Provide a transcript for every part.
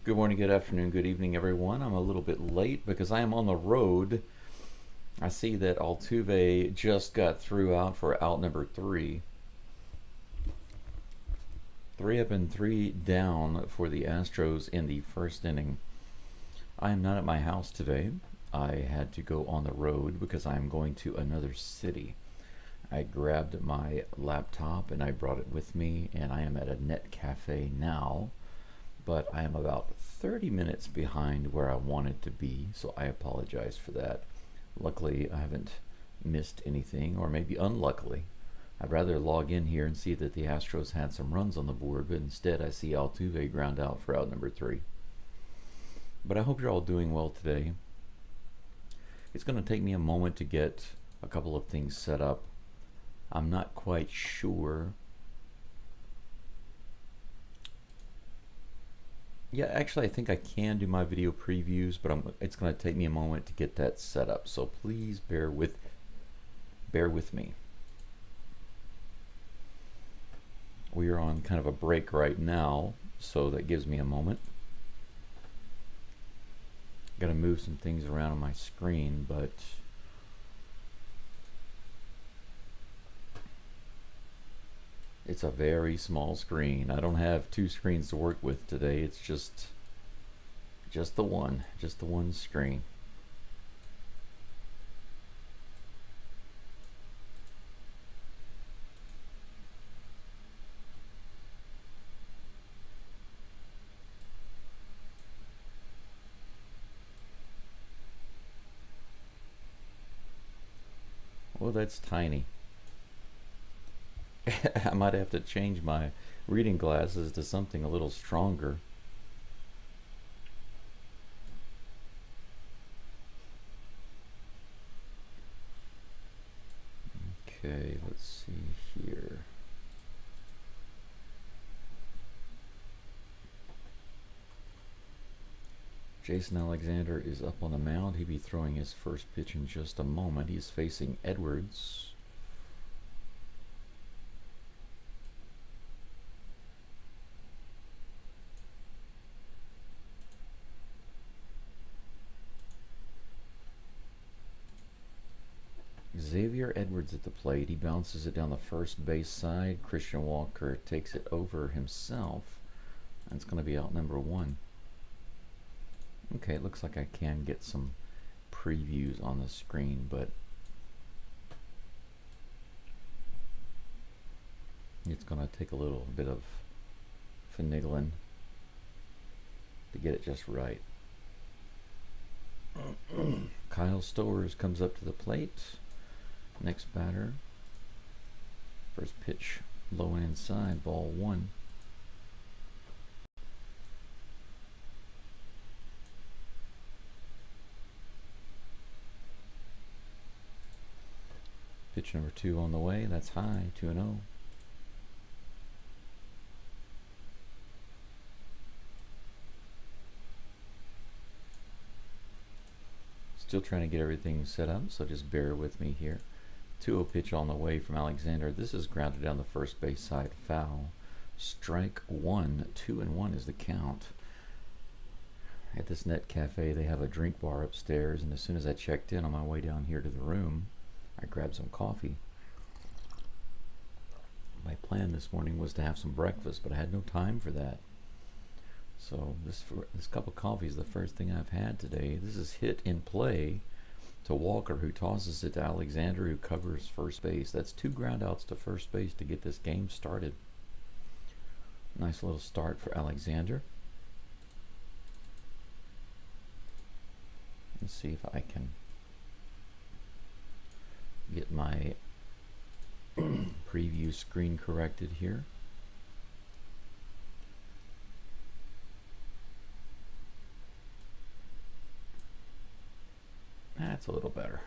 Good morning, good afternoon, good evening, everyone. I'm a little bit late because I am on the road. I see that Altuve just got through out for out number three. 3 up and 3 down for the Astros in the first inning. I am not at my house today. I had to go on the road because I'm going to another city. I grabbed my laptop and I brought it with me, and I am at a net cafe now, but I am about 30 minutes behind where I wanted to be, so I apologize for that. Luckily, I haven't missed anything, or maybe unluckily. I'd rather log in here and see that the Astros had some runs on the board, but instead I see Altuve ground out for out number 3. But I hope you're all doing well today. It's going to take me a moment to get a couple of things set up. I'm not quite sure. Yeah, actually, I think I can do my video previews, but it's going to take me a moment to get that set up. So please bear with me. We are on kind of a break right now, so that gives me a moment. Got to move some things around on my screen, but it's a very small screen. I don't have 2 screens to work with today. It's just the one screen. Well, that's tiny. I might have to change my reading glasses to something a little stronger. Okay, let's see here. Jason Alexander is up on the mound. He'll be throwing his first pitch in just a moment. He's facing Edwards. Xavier Edwards at the plate. He bounces it down the first base side. Christian Walker takes it over himself. That's going to be out number 1. Okay, it looks like I can get some previews on the screen, but it's going to take a little bit of finagling to get it just right. Kyle Stowers comes up to the plate. Next batter. First pitch low and inside, ball 1. Pitch number 2 on the way. That's high, 2-0. Still trying to get everything set up, so just bear with me here. 2-0 pitch on the way from Alexander. This is grounded down the first base side, foul. Strike 1. 2-1 is the count. At this net cafe, they have a drink bar upstairs, and as soon as I checked in on my way down here to the room, I grabbed some coffee. My plan this morning was to have some breakfast, but I had no time for that. So this cup of coffee is the first thing I've had today. This is hit in play to Walker, who tosses it to Alexander, who covers first base. That's 2 groundouts to first base to get this game started. Nice little start for Alexander. Let's see if I can get my preview screen corrected here. That's a little better.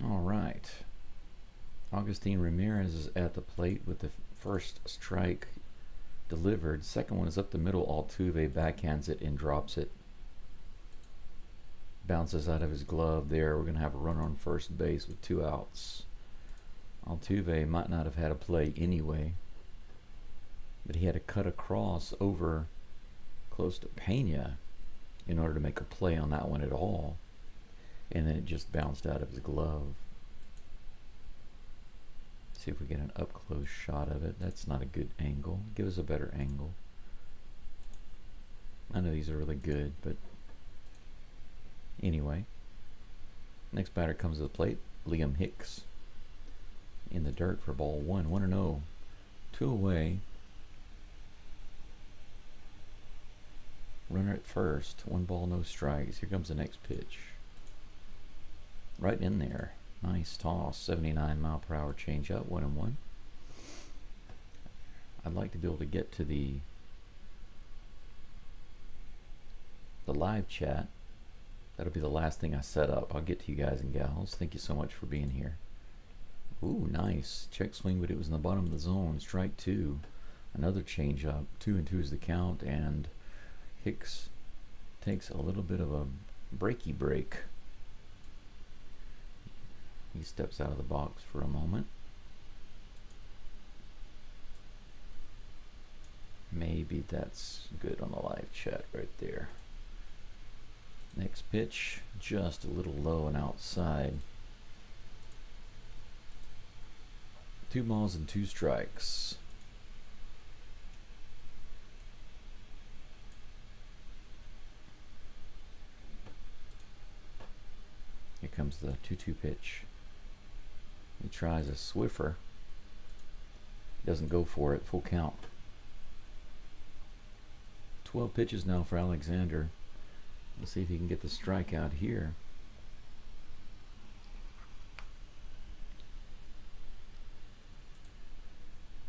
All right. Augustine Ramirez is at the plate with the first strike delivered. Second one is up the middle. Altuve backhands it and drops it. Bounces out of his glove there. We're going to have a runner on first base with 2 outs. Altuve might not have had a play anyway, but he had to cut across over close to Pena in order to make a play on that one at all, and then it just bounced out of his glove. See if we get an up close shot of it. That's not a good angle. Give us a better angle. I know these are really good, but anyway. Next batter comes to the plate, Liam Hicks. In the dirt for ball one. 1-0. 2 away. Runner at first. 1 ball, no strikes. Here comes the next pitch. Right in there. Nice toss. 79 mile per hour change up. 1-1. I'd like to be able to get to the live chat. That'll be the last thing I set up. I'll get to you guys and gals. Thank you so much for being here. Ooh, nice. Check swing, but it was in the bottom of the zone. Strike 2. Another change up. 2-2 is the count, and Hicks takes a little bit of a breaky break. He steps out of the box for a moment. Maybe that's good on the live chat right there. Next pitch, just a little low and outside. 2 balls and 2 strikes. Here comes the 2-2 pitch. He tries a Swiffer. Doesn't go for it. Full count. 12 pitches now for Alexander. Let's see if he can get the strikeout here.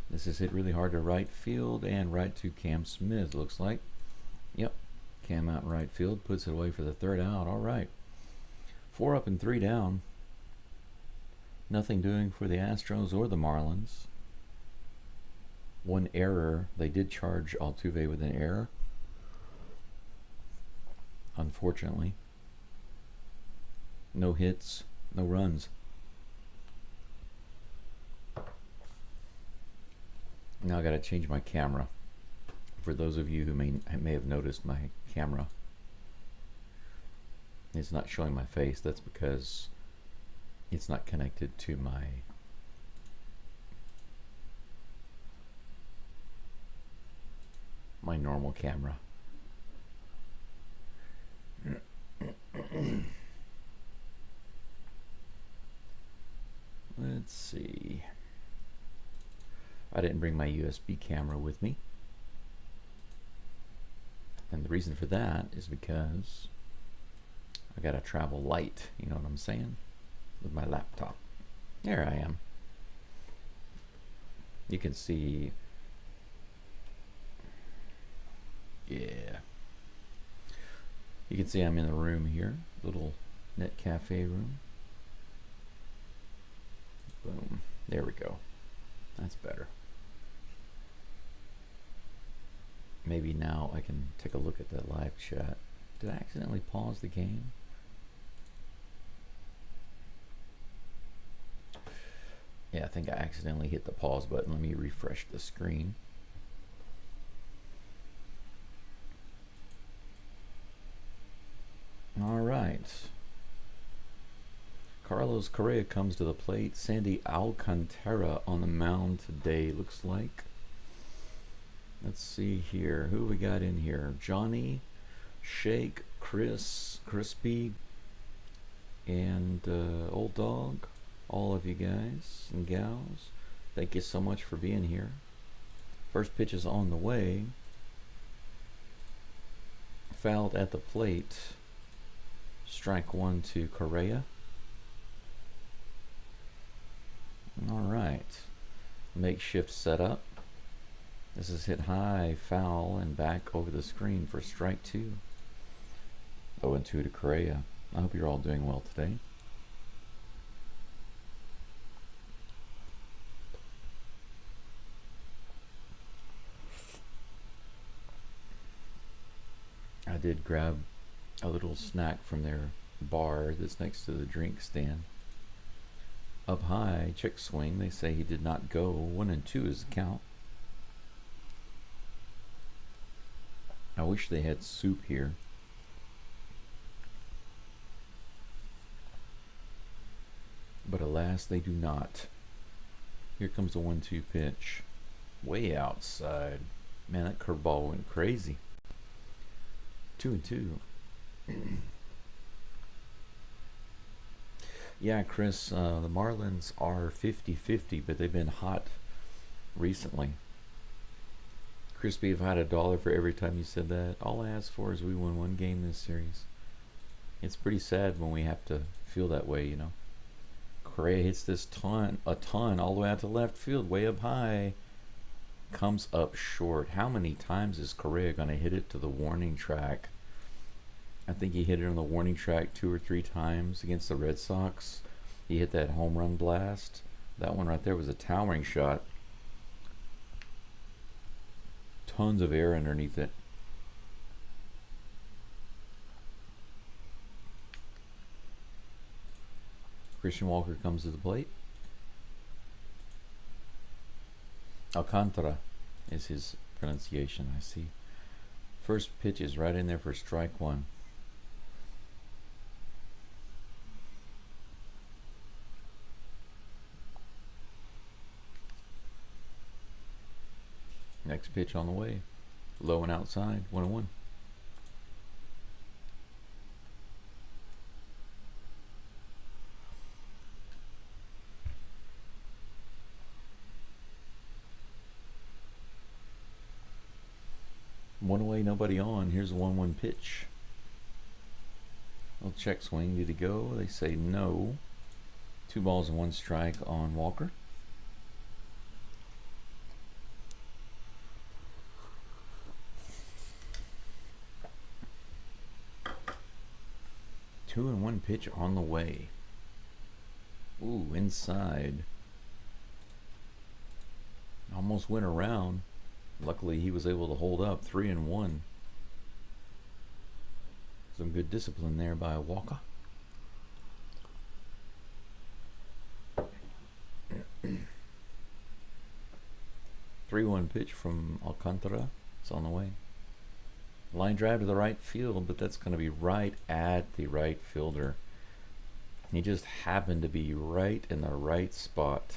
This is hit really hard to right field and right to Cam Smith, looks like. Yep. Cam out in right field. Puts it away for the 3rd out. All right. 4 up and 3 down. Nothing doing for the Astros or the Marlins. 1 error. They did charge Altuve with an error, unfortunately. No hits, no runs. Now I gotta change my camera. For those of you who may have noticed, my camera is not showing my face. That's because it's not connected to my normal camera. Let's see. I didn't bring my USB camera with me. And the reason for that is because I gotta travel light, you know what I'm saying? With my laptop. There I am. You can see, yeah. You can see I'm in the room here, little net cafe room. Boom. There we go. That's better. Maybe now I can take a look at that live chat. Did I accidentally pause the game? Yeah, I think I accidentally hit the pause button. Let me refresh the screen. All right. Carlos Correa comes to the plate. Sandy Alcantara on the mound today, looks like. Let's see here. Who we got in here? Johnny, Shake, Chris, Crispy, and Old Dog. All of you guys and gals, thank you so much for being here. First pitch is on the way. Fouled at the plate. Strike 1 to Correa. All right. Makeshift setup. This is hit high, foul, and back over the screen for strike 2. 0-2 to Correa. I hope you're all doing well today. I did grab a little snack from their bar that's next to the drink stand. Up high, check swing. They say he did not go. 1-2 is the count. I wish they had soup here. But alas, they do not. Here comes the 1-2 pitch. Way outside. Man, that curveball went crazy. 2-2. Yeah, Chris, the Marlins are 50-50, but they've been hot recently. Crispy, if I had $1 for every time you said that, all I ask for is we win one game this series. It's pretty sad when we have to feel that way, you know. Correa hits this a ton all the way out to left field, way up high. Comes up short. How many times is Correa going to hit it to the warning track? I think he hit it on the warning track 2 or 3 times against the Red Sox. He hit that home run blast. That one right there was a towering shot. Tons of air underneath it. Christian Walker comes to the plate. Alcantara is his pronunciation, I see. First pitch is right in there for strike 1. Next pitch on the way. Low and outside. 1-1. One away, nobody on. Here's a 1-1 pitch. Little check swing. Did he go? They say no. 2 balls and 1 strike on Walker. Two and 1 pitch on the way. Ooh, inside. Almost went around. Luckily, he was able to hold up. 3-1. Some good discipline there by Walker. Three-one pitch from Alcantara. It's on the way. Line drive to the right field, but that's going to be right at the right fielder. He just happened to be right in the right spot.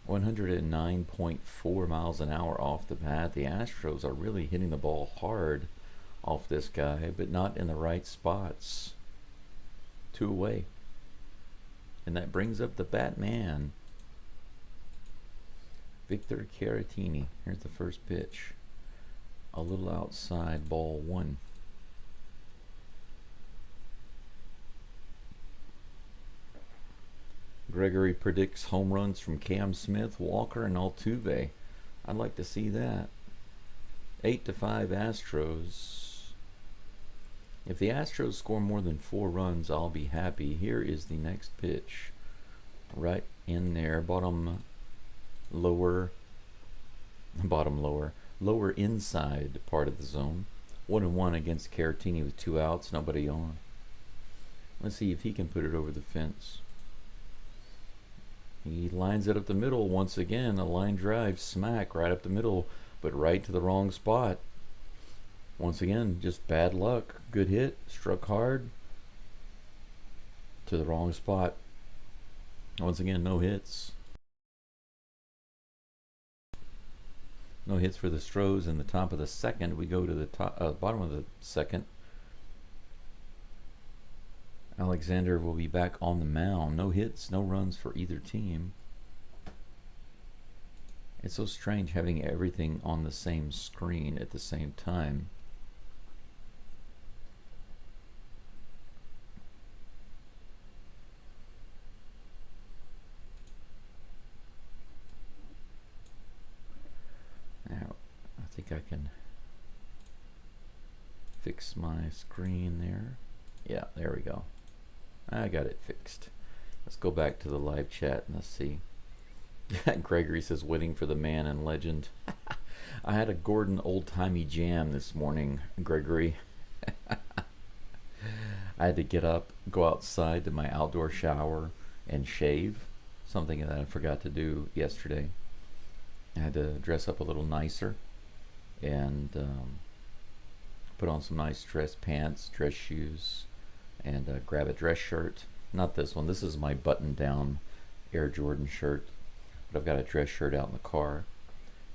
109.4 miles an hour off the bat. The Astros are really hitting the ball hard off this guy, but not in the right spots. 2 away. And that brings up the Batman, Victor Caratini. Here's the first pitch. A little outside, ball 1. Gregory predicts home runs from Cam Smith, Walker, and Altuve. I'd like to see that. 8-5 Astros. If the Astros score more than 4 runs, I'll be happy. Here is the next pitch. Right in there, bottom lower inside part of the zone. 1-1 against Caratini with 2 outs, nobody on. Let's see if he can put it over the fence. He lines it up the middle once again. A line drive, smack right up the middle, but right to the wrong spot. Once again, just bad luck. Good hit, struck hard to the wrong spot. Once again, no hits. No hits for the Stros in the top of the second. We go to the bottom of the second. Alexander will be back on the mound. No hits, no runs for either team. It's so strange having everything on the same screen at the same time. Now, I think I can fix my screen there. Yeah, there we go. I got it fixed. Let's go back to the live chat and let's see. Gregory says, waiting for the man and legend. I had a Gordon old-timey jam this morning, Gregory. I had to get up, go outside to my outdoor shower, and shave. Something that I forgot to do yesterday. I had to dress up a little nicer and put on some nice dress pants, dress shoes, and grab a dress shirt. Not this one. This is my button-down Air Jordan shirt. But I've got a dress shirt out in the car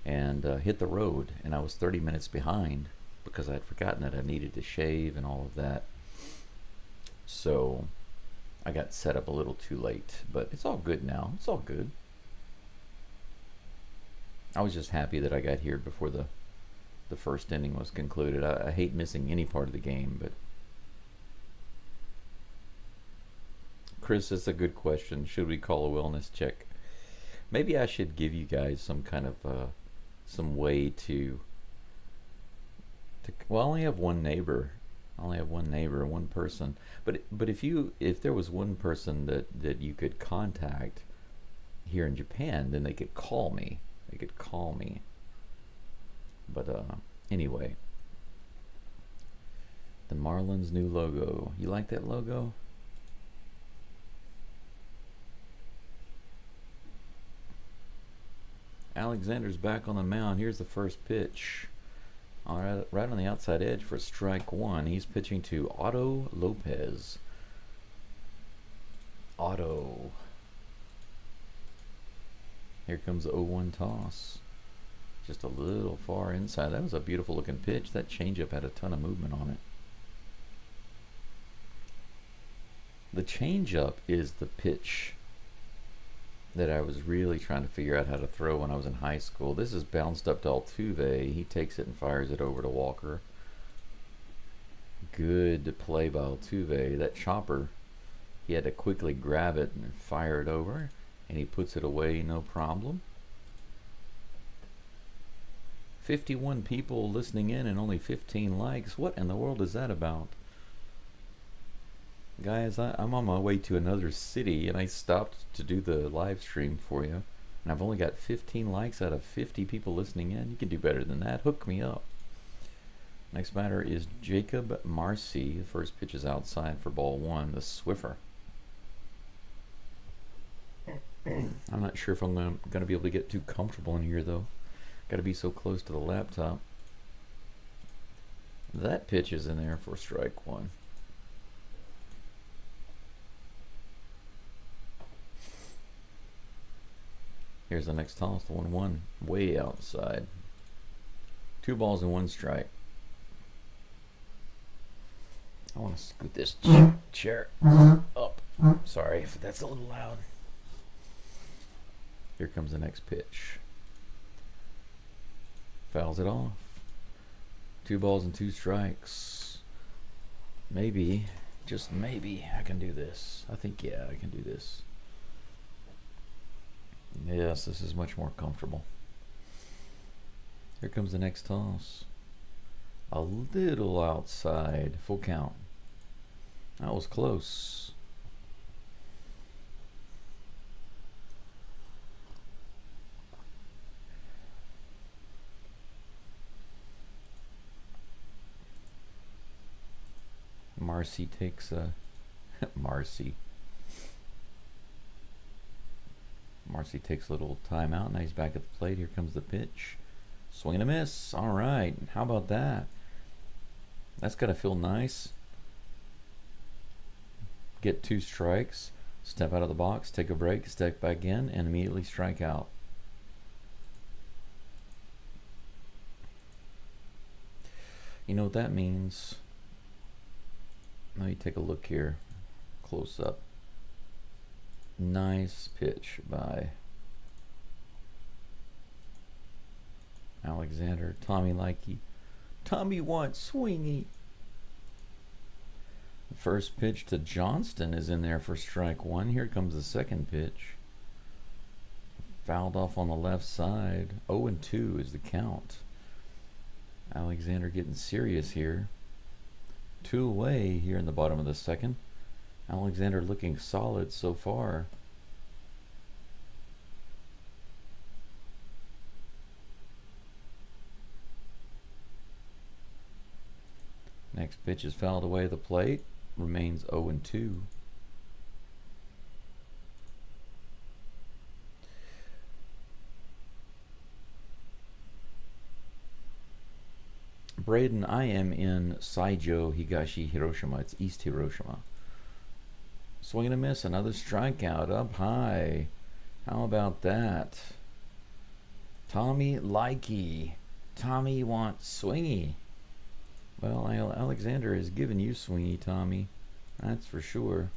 and hit the road. And I was 30 minutes behind because I had forgotten that I needed to shave and all of that. So I got set up a little too late. But it's all good now. It's all good. I was just happy that I got here before the first inning was concluded. I hate missing any part of the game, but Chris, that's a good question. Should we call a wellness check? Maybe I should give you guys some kind of some way to. Well, I only have one neighbor. One person. But if there was one person that you could contact here in Japan, then they could call me. But anyway, the Marlins new logo. You like that logo? Alexander's back on the mound. Here's the first pitch. All right, right on the outside edge for strike one. He's pitching to Otto Lopez. Otto. Here comes the 0-1 toss. Just a little far inside. That was a beautiful looking pitch. That changeup had a ton of movement on it. The changeup is the pitch that I was really trying to figure out how to throw when I was in high school. This is bounced up to Altuve. He takes it and fires it over to Walker. Good play by Altuve. That chopper, he had to quickly grab it and fire it over, and he puts it away no problem. 51 people listening in and only 15 likes. What in the world is that about? Guys, I'm on my way to another city and I stopped to do the live stream for you. And I've only got 15 likes out of 50 people listening in. You can do better than that. Hook me up. Next batter is Jacob Marcy. The first pitch is outside for ball one, the Swiffer. I'm not sure if I'm going to be able to get too comfortable in here though. Got to be so close to the laptop. That pitch is in there for strike one. Here's the next toss, the 1-1, way outside. 2 balls and 1 strike. I want to scoot this chair up. Sorry if that's a little loud. Here comes the next pitch. Fouls it off. 2 balls and 2 strikes. Maybe, just maybe, I can do this. I think, yeah, I can do this. Yes, this is much more comfortable. Here comes the next toss. A little outside. Full count. That was close. Marcy takes a Marcy takes a little timeout. Now he's back at the plate. Here comes the pitch. Swing and a miss. All right. How about that? That's got to feel nice. Get 2 strikes. Step out of the box. Take a break. Step back in. And immediately strike out. You know what that means? Let me take a look here. Close up. Nice pitch by Alexander. Tommy Likey. Tommy wants swingy. The first pitch to Johnston is in there for strike one. Here comes the second pitch. Fouled off on the left side. 0-2 is the count. Alexander getting serious here. 2 away here in the bottom of the second. Alexander looking solid so far. Next pitch is fouled away the plate. remains 0-2. Braden, I am in Saijo, Higashi, Hiroshima. It's East Hiroshima. Swing and a miss, another strikeout up high. How about that? Tommy Likey. Tommy wants swingy. Well, Alexander has given you swingy, Tommy. That's for sure.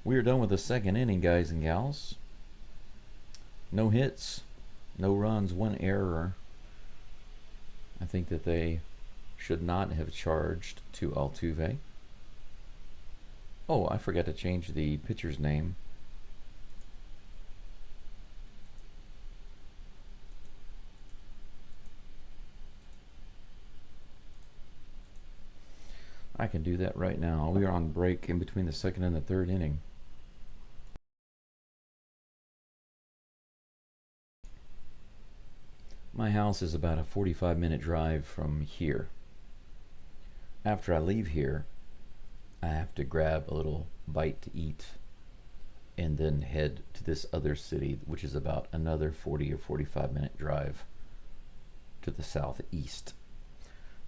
We are done with the second inning, guys and gals. No hits, no runs, one error. I think that they should not have charged to Altuve. Oh, I forgot to change the pitcher's name. I can do that right now. We are on break in between the second and the third inning. My house is about a 45-minute drive from here. After I leave here, I have to grab a little bite to eat and then head to this other city, which is about another 40 or 45-minute drive to the southeast.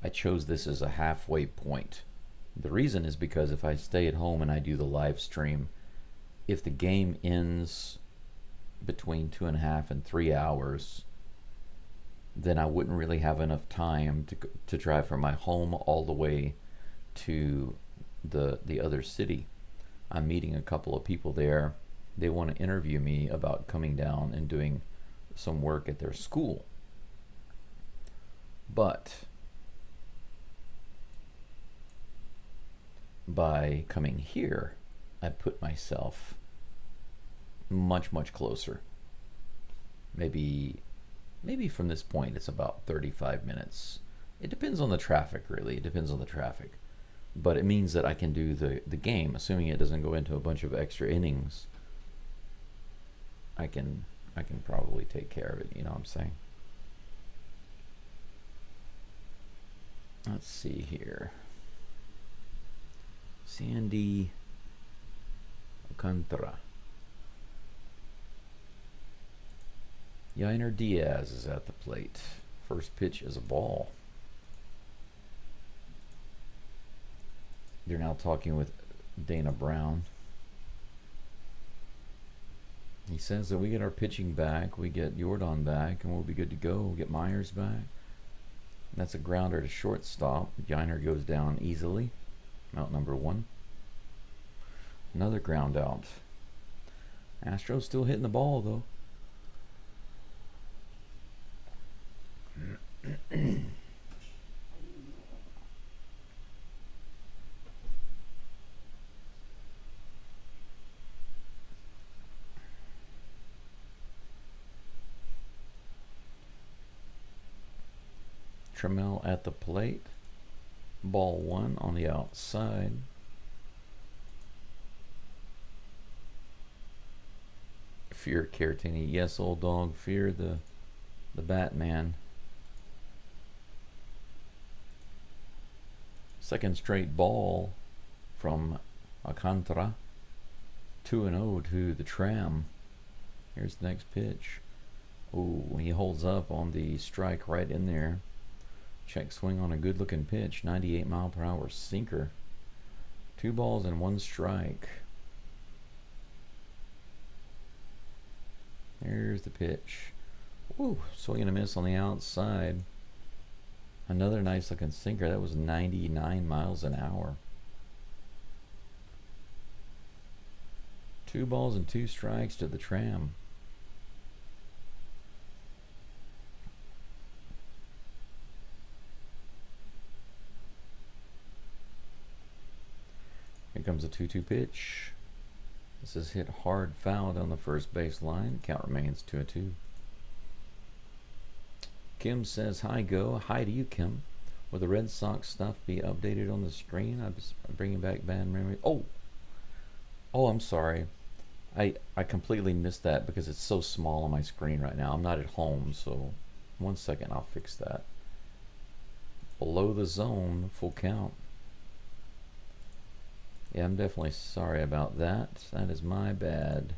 I chose this as a halfway point. The reason is because if I stay at home and I do the live stream, if the game ends between 2.5 and 3 hours, then I wouldn't really have enough time to drive from my home all the way to the other city. I'm meeting a couple of people there. They want to interview me about coming down and doing some work at their school. But by coming here, I put myself much, much closer. Maybe from this point it's about 35 minutes. It depends on the traffic, really. It depends on the traffic. But it means that I can do the game, assuming it doesn't go into a bunch of extra innings. I can probably take care of it, you know what I'm saying? Let's see here. Sandy Alcantara. Yainer Diaz is at the plate. First pitch is a ball. They're now talking with Dana Brown. He says that we get our pitching back, we get Jordan back, and we'll be good to go. We'll get Myers back. That's a grounder to shortstop. Yainer goes down easily. Out number 1. Another ground out. Astros still hitting the ball, though. Trammell at the plate. Ball 1 on the outside. Fear Caratini. Yes, old dog. Fear the Batman. Second straight ball from Alcantara. 2-0 to the Tram. Here's the next pitch. Oh, he holds up on the strike right in there. Check swing on a good looking pitch. 98 mile per hour sinker. 2 balls and 1 strike. Here's the pitch. Ooh, swing and a miss on the outside. Another nice looking sinker. That was 99 miles an hour. 2 balls and 2 strikes to the Tram. Here comes a 2-2 pitch. This is hit hard foul down the first base line. Count remains 2-2. Kim says, hi, Go. Hi to you, Kim. Will the Red Sox stuff be updated on the screen? I'm bringing back bad memories. Oh, I'm sorry. I completely missed that because it's so small on my screen right now. I'm not at home, so 1 second, I'll fix that. Below the zone, full count. Yeah, I'm definitely sorry about that. That is my bad.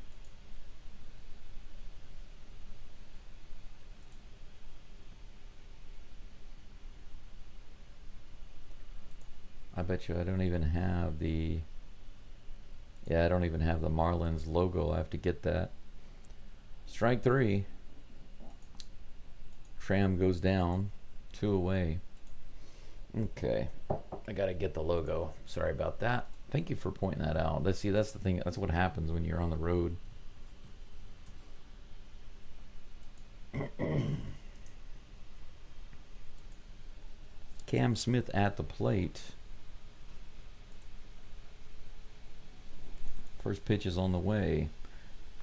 I bet you I don't even have the... Yeah, I don't even have the Marlins logo. I have to get that. Strike three. Tram goes down. 2 away. Okay. I gotta get the logo. Sorry about that. Thank you for pointing that out. Let's see, that's the thing. That's what happens when you're on the road. Cam Smith at the plate. First pitch is on the way.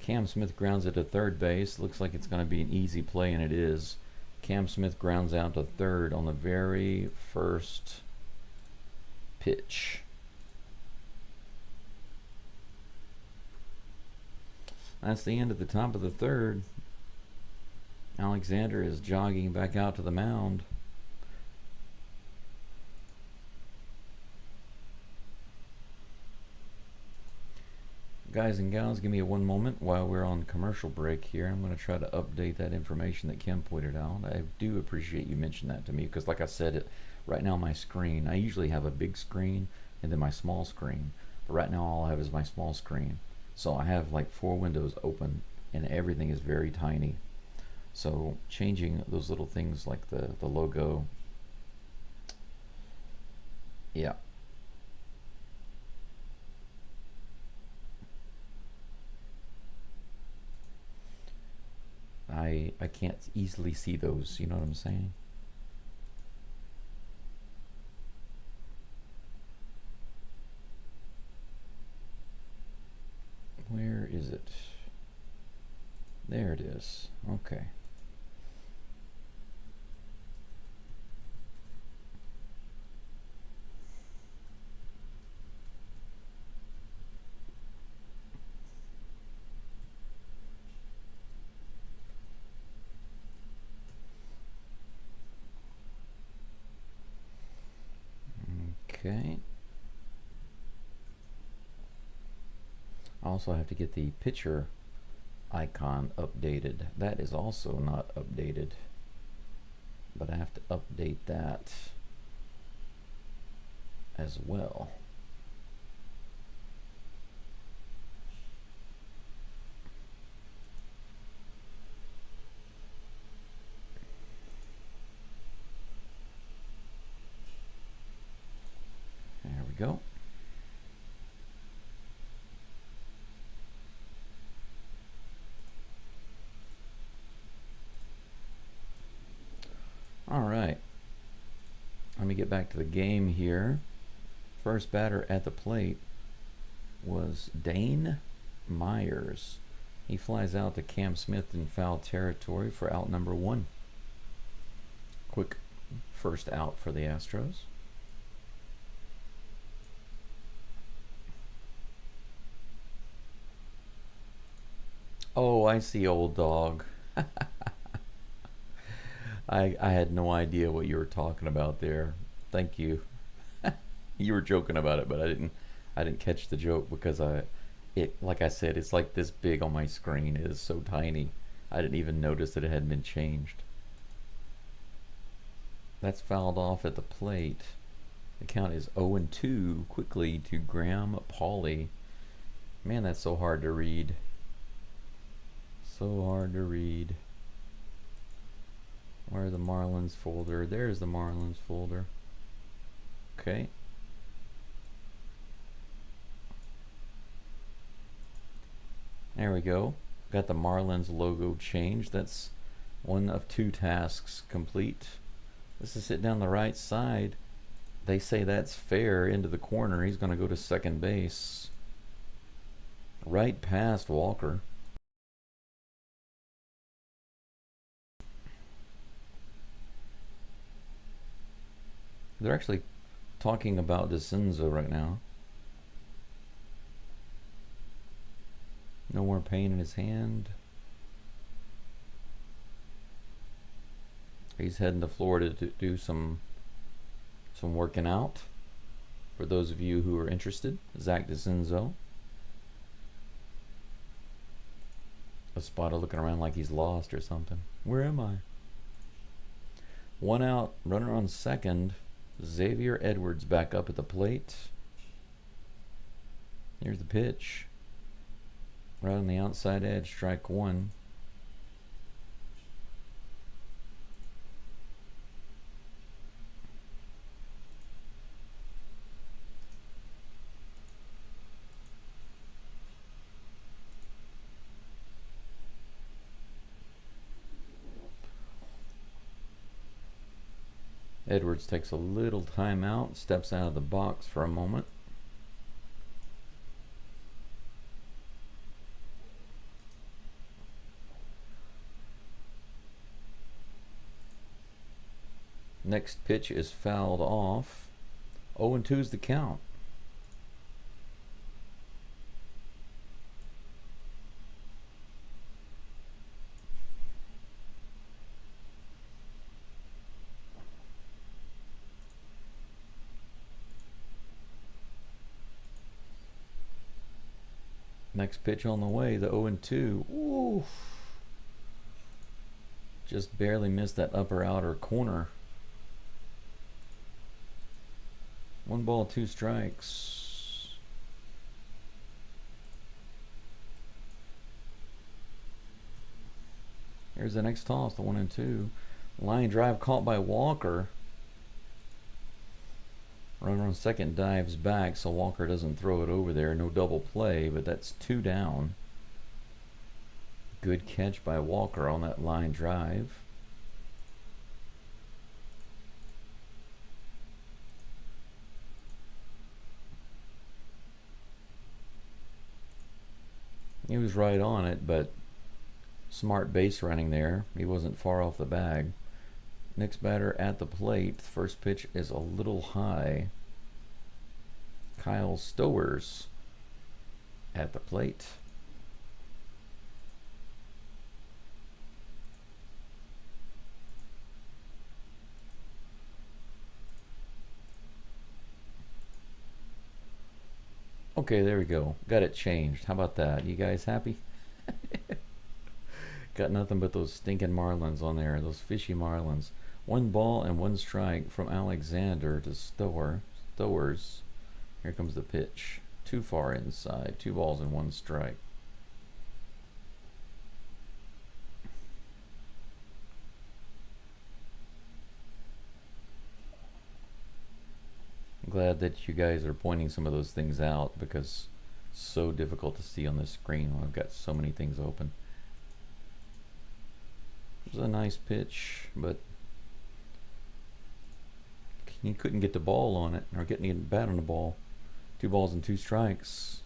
Cam Smith grounds it to third base. Looks like it's going to be an easy play, and it is. Cam Smith grounds out to third on the very first pitch. That's the end of the top of the third. Alexander is jogging back out to the mound. Guys and gals, give me one moment while we're on commercial break here. I'm going to try to update that information that Kim pointed out. I do appreciate you mentioning that to me because, like I said, right now my screen, I usually have a big screen and then my small screen. But right now all I have is my small screen. So I have like 4 windows open and everything is very tiny. So changing those little things like the logo, yeah. I can't easily see those, you know what I'm saying? Where is it? There it is. Okay. Okay. I also have to get the picture icon updated. That is also not updated, but I have to update that as well. There we go. All right. Let me get back to the game here. First batter at the plate was Dane Myers. He flies out to Cam Smith in foul territory for out number 1. Quick first out for the Astros. Oh, I see, old dog. I had no idea what you were talking about there. Thank you. You were joking about it, but I didn't catch the joke because it like I said, it's like this big on my screen. It is so tiny. I didn't even notice that it had been changed. That's fouled off at the plate. The count is 0-2 quickly to Graham Pauley. Man, that's so hard to read. So hard to read. Where's the Marlins folder? There's the Marlins folder. Okay. There we go. Got the Marlins logo changed. That's one of 2 tasks complete. This is it down the right side. They say that's fair into the corner. He's going to go to second base. Right past Walker. They're actually talking about DeCenzo right now. No more pain in his hand. He's heading to Florida to do some working out. For those of you who are interested, Zach DeCenzo. A spotter looking around like he's lost or something. Where am I? One out, runner on second. Xavier Edwards back up at the plate. Here's the pitch. Right on the outside edge, strike one. Edwards takes a little time out, steps out of the box for a moment. Next pitch is fouled off. 0-2 is the count. Next pitch on the way, the 0-2. Oof. Just barely missed that upper outer corner. 1 ball, 2 strikes. Here's the next toss, the 1-2. Line drive caught by Walker. Runner on second dives back, so Walker doesn't throw it over there. No double play, but that's 2 down. Good catch by Walker on that line drive. He was right on it, but smart base running there. He wasn't far off the bag. Next batter at the plate. First pitch is a little high. Kyle Stowers at the plate. Okay, there we go. Got it changed. How about that? You guys happy? Got nothing but those stinking Marlins on there. Those fishy Marlins. 1 ball and 1 strike from Alexander to Stowers. Here comes the pitch. Too far inside. 2 balls and 1 strike. I'm glad that you guys are pointing some of those things out, because it's so difficult to see on this screen when I've got so many things open. It was a nice pitch, but he couldn't get the ball on it, or get any bat on the ball. 2 balls and 2 strikes.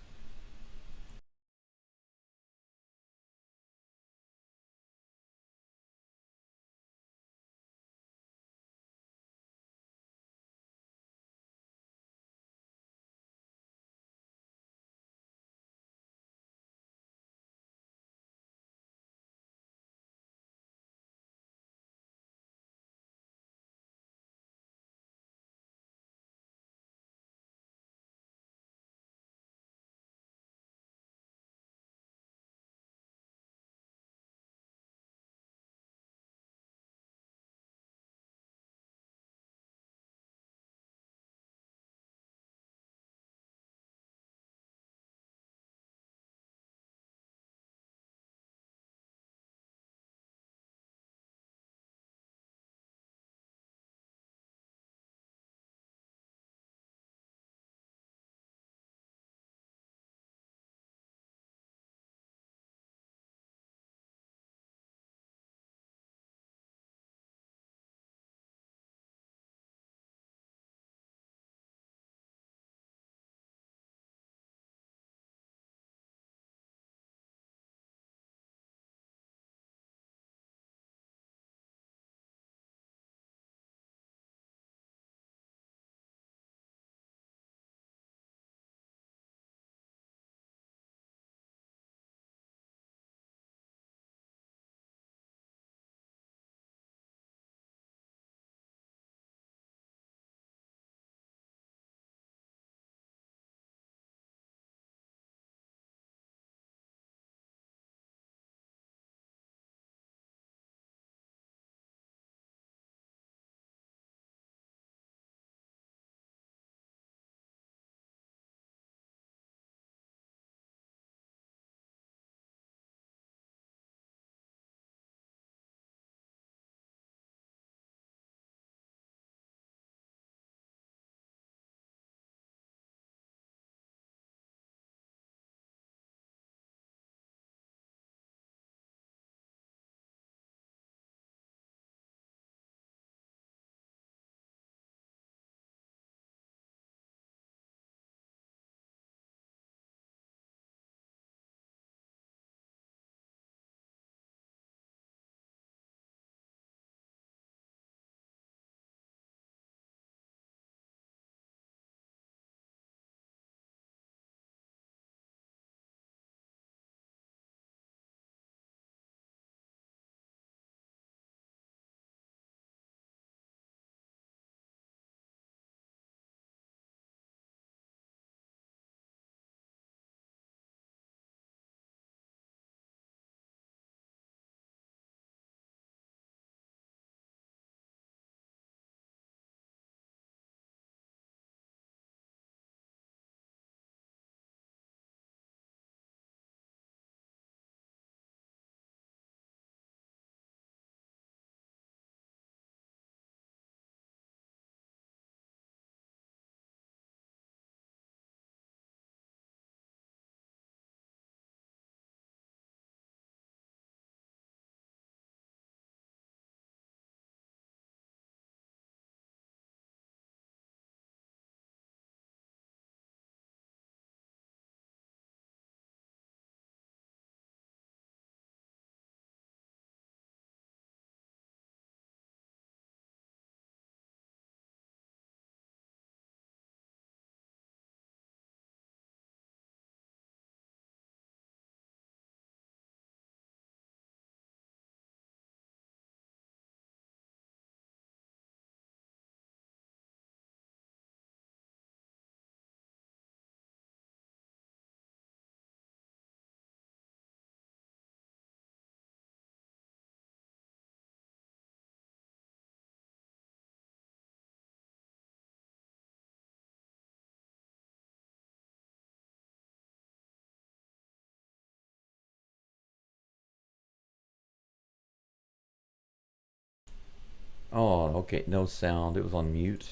Oh, okay, no sound. It was on mute.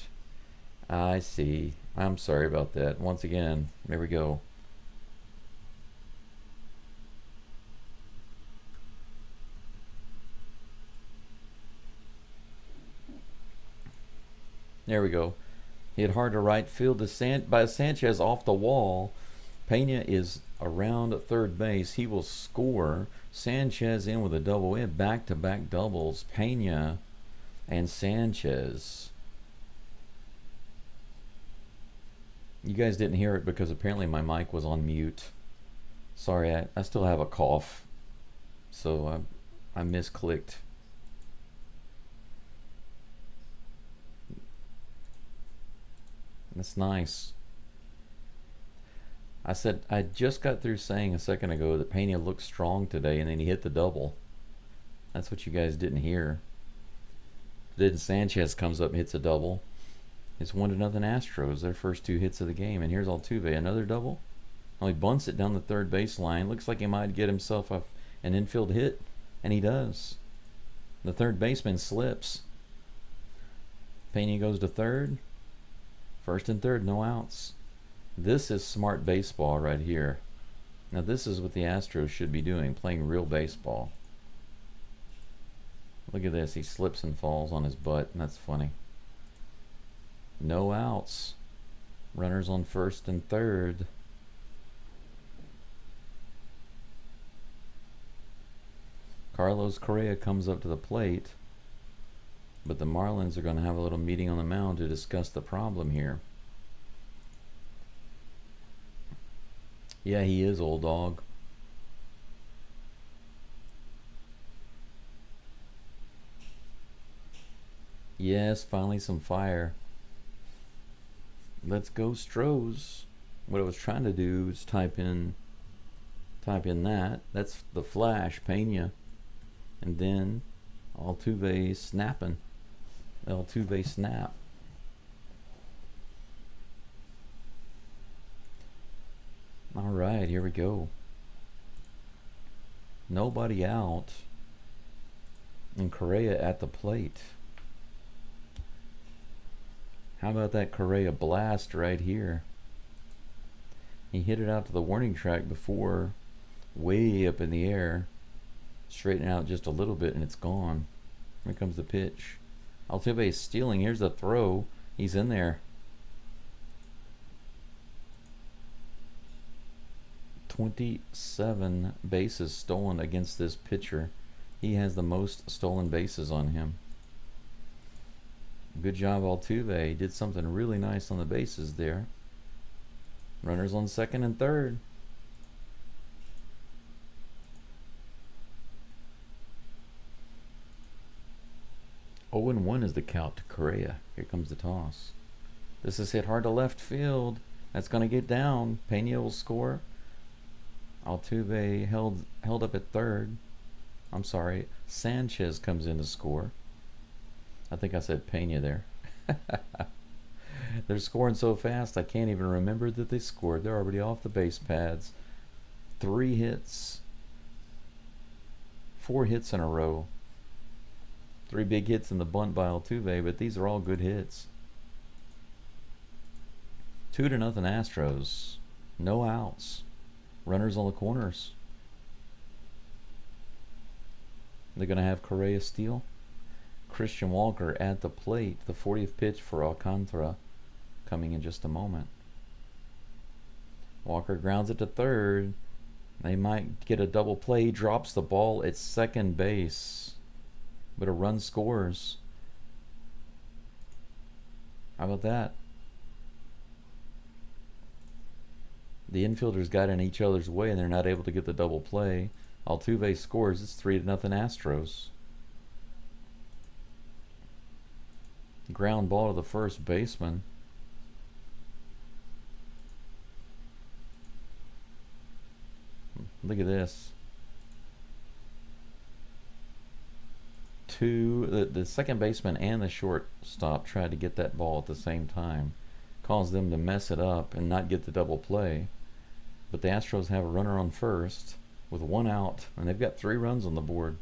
I see. I'm sorry about that. Once again, there we go. There we go. Hit hard to right field by Sanchez off the wall. Pena is around third base. He will score. Sanchez in with a double. We have back-to-back doubles. Pena and Sanchez. You guys didn't hear it because apparently my mic was on mute. Sorry, I still have a cough. So I misclicked. That's nice. I said I just got through saying a second ago that Pena looked strong today, and then he hit the double. That's what you guys didn't hear. Then Sanchez comes up and hits a double. It's 1-0 Astros, their first two hits of the game. And here's Altuve, another double. Well, he bunts it down the third baseline. Looks like he might get himself an infield hit, and he does. The third baseman slips. Pena goes to third. First and third, no outs. This is smart baseball right here. Now this is what the Astros should be doing, playing real baseball. Look at this, he slips and falls on his butt. That's funny. No outs. Runners on first and third. Carlos Correa comes up to the plate. But the Marlins are going to have a little meeting on the mound to discuss the problem here. Yeah, he is, old dog. Yes, finally some fire. Let's go Stros. What I was trying to do is type in that. That's the flash, Pena. And then Altuve snapping. Altuve snap. All right, here we go. Nobody out. And Correa at the plate. How about that Correa blast right here? He hit it out to the warning track before, way up in the air. Straighten out just a little bit and it's gone. Here comes the pitch. Altuve is stealing. Here's the throw. He's in there. 27 bases stolen against this pitcher. He has the most stolen bases on him. Good job, Altuve. He did something really nice on the bases there. Runners on second and third. Oh, and 1 is the count to Correa. Here comes the toss. This is hit hard to left field. That's going to get down. Pena will score. Altuve held up at third. I'm sorry. Sanchez comes in to score. I think I said Pena there. They're scoring so fast I can't even remember that they scored. They're already off the base pads. 3 hits. 4 hits in a row. 3 big hits in the bunt by Altuve, but these are all good hits. 2-0 Astros. No outs. Runners on the corners. They're going to have Correa steal. Christian Walker at the plate. The 40th pitch for Alcantara coming in just a moment. Walker grounds it to third. They might get a double play. Drops the ball at second base. But a run scores. How about that? The infielders got in each other's way and they're not able to get the double play. Altuve scores. It's 3-0 Astros. Ground ball to the first baseman. Look at this. The second baseman and the shortstop tried to get that ball at the same time. Caused them to mess it up and not get the double play. But the Astros have a runner on first with 1 out, and they've got 3 runs on the board.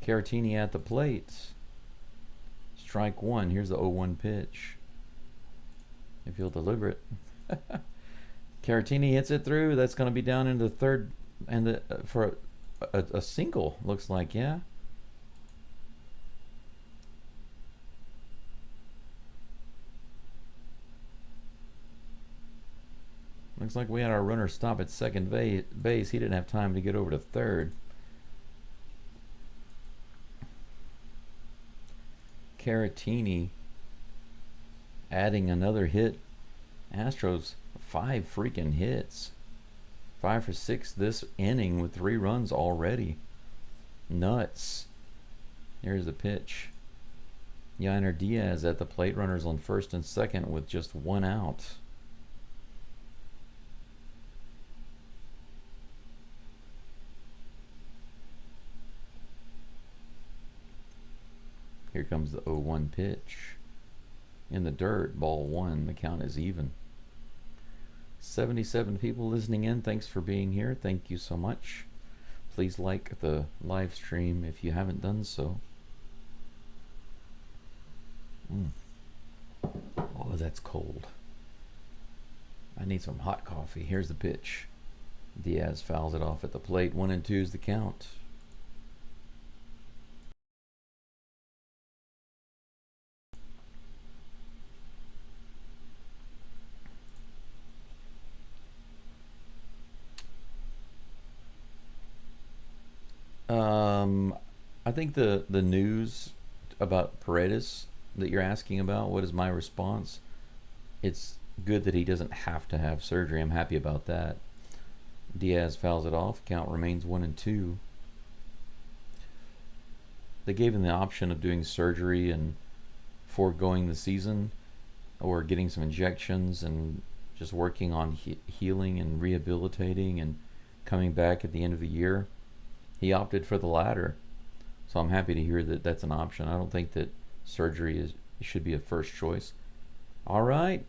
Caratini at the plate. Strike one. Here's the 0-1 pitch. If you'll deliver it. Caratini hits it through. That's going to be down into the third, and for a single, looks like, yeah. Looks like we had our runner stop at second base. He didn't have time to get over to third. Caratini adding another hit. Astros 5 freaking hits. 5 for 6 this inning with 3 runs already. Nuts. Here's the pitch. Yainer Diaz at the plate. Runners on first and second with just 1 out. Here comes the 0-1 pitch. In the dirt, ball 1. The count is even. 77 people listening in. Thanks for being here. Thank you so much. Please like the live stream if you haven't done so. Oh, that's cold. I need some hot coffee. Here's the pitch. Diaz fouls it off at the plate. 1-2 is the count. I think the news about Paredes that you're asking about, what is my response? It's good that he doesn't have to have surgery. I'm happy about that. Diaz fouls it off. Count remains 1-2. They gave him the option of doing surgery and foregoing the season, or getting some injections and just working on healing and rehabilitating and coming back at the end of the year. He opted for the latter. So I'm happy to hear that that's an option. I don't think that surgery should be a first choice. All right.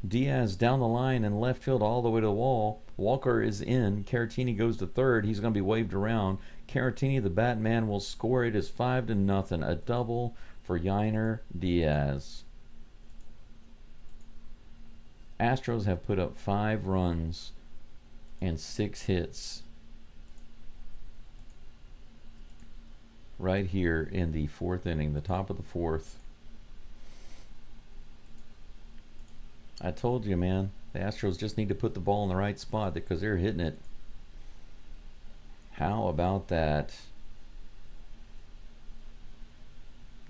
Diaz down the line and left field all the way to the wall. Walker is in. Caratini goes to third. He's going to be waved around. Caratini, the Batman, will score. It is 5-0. A double for Yainer Diaz. Astros have put up 5 runs and 6 hits right here in the 4th inning, the top of the 4th. I told you, man, the Astros just need to put the ball in the right spot because they're hitting it. How about that?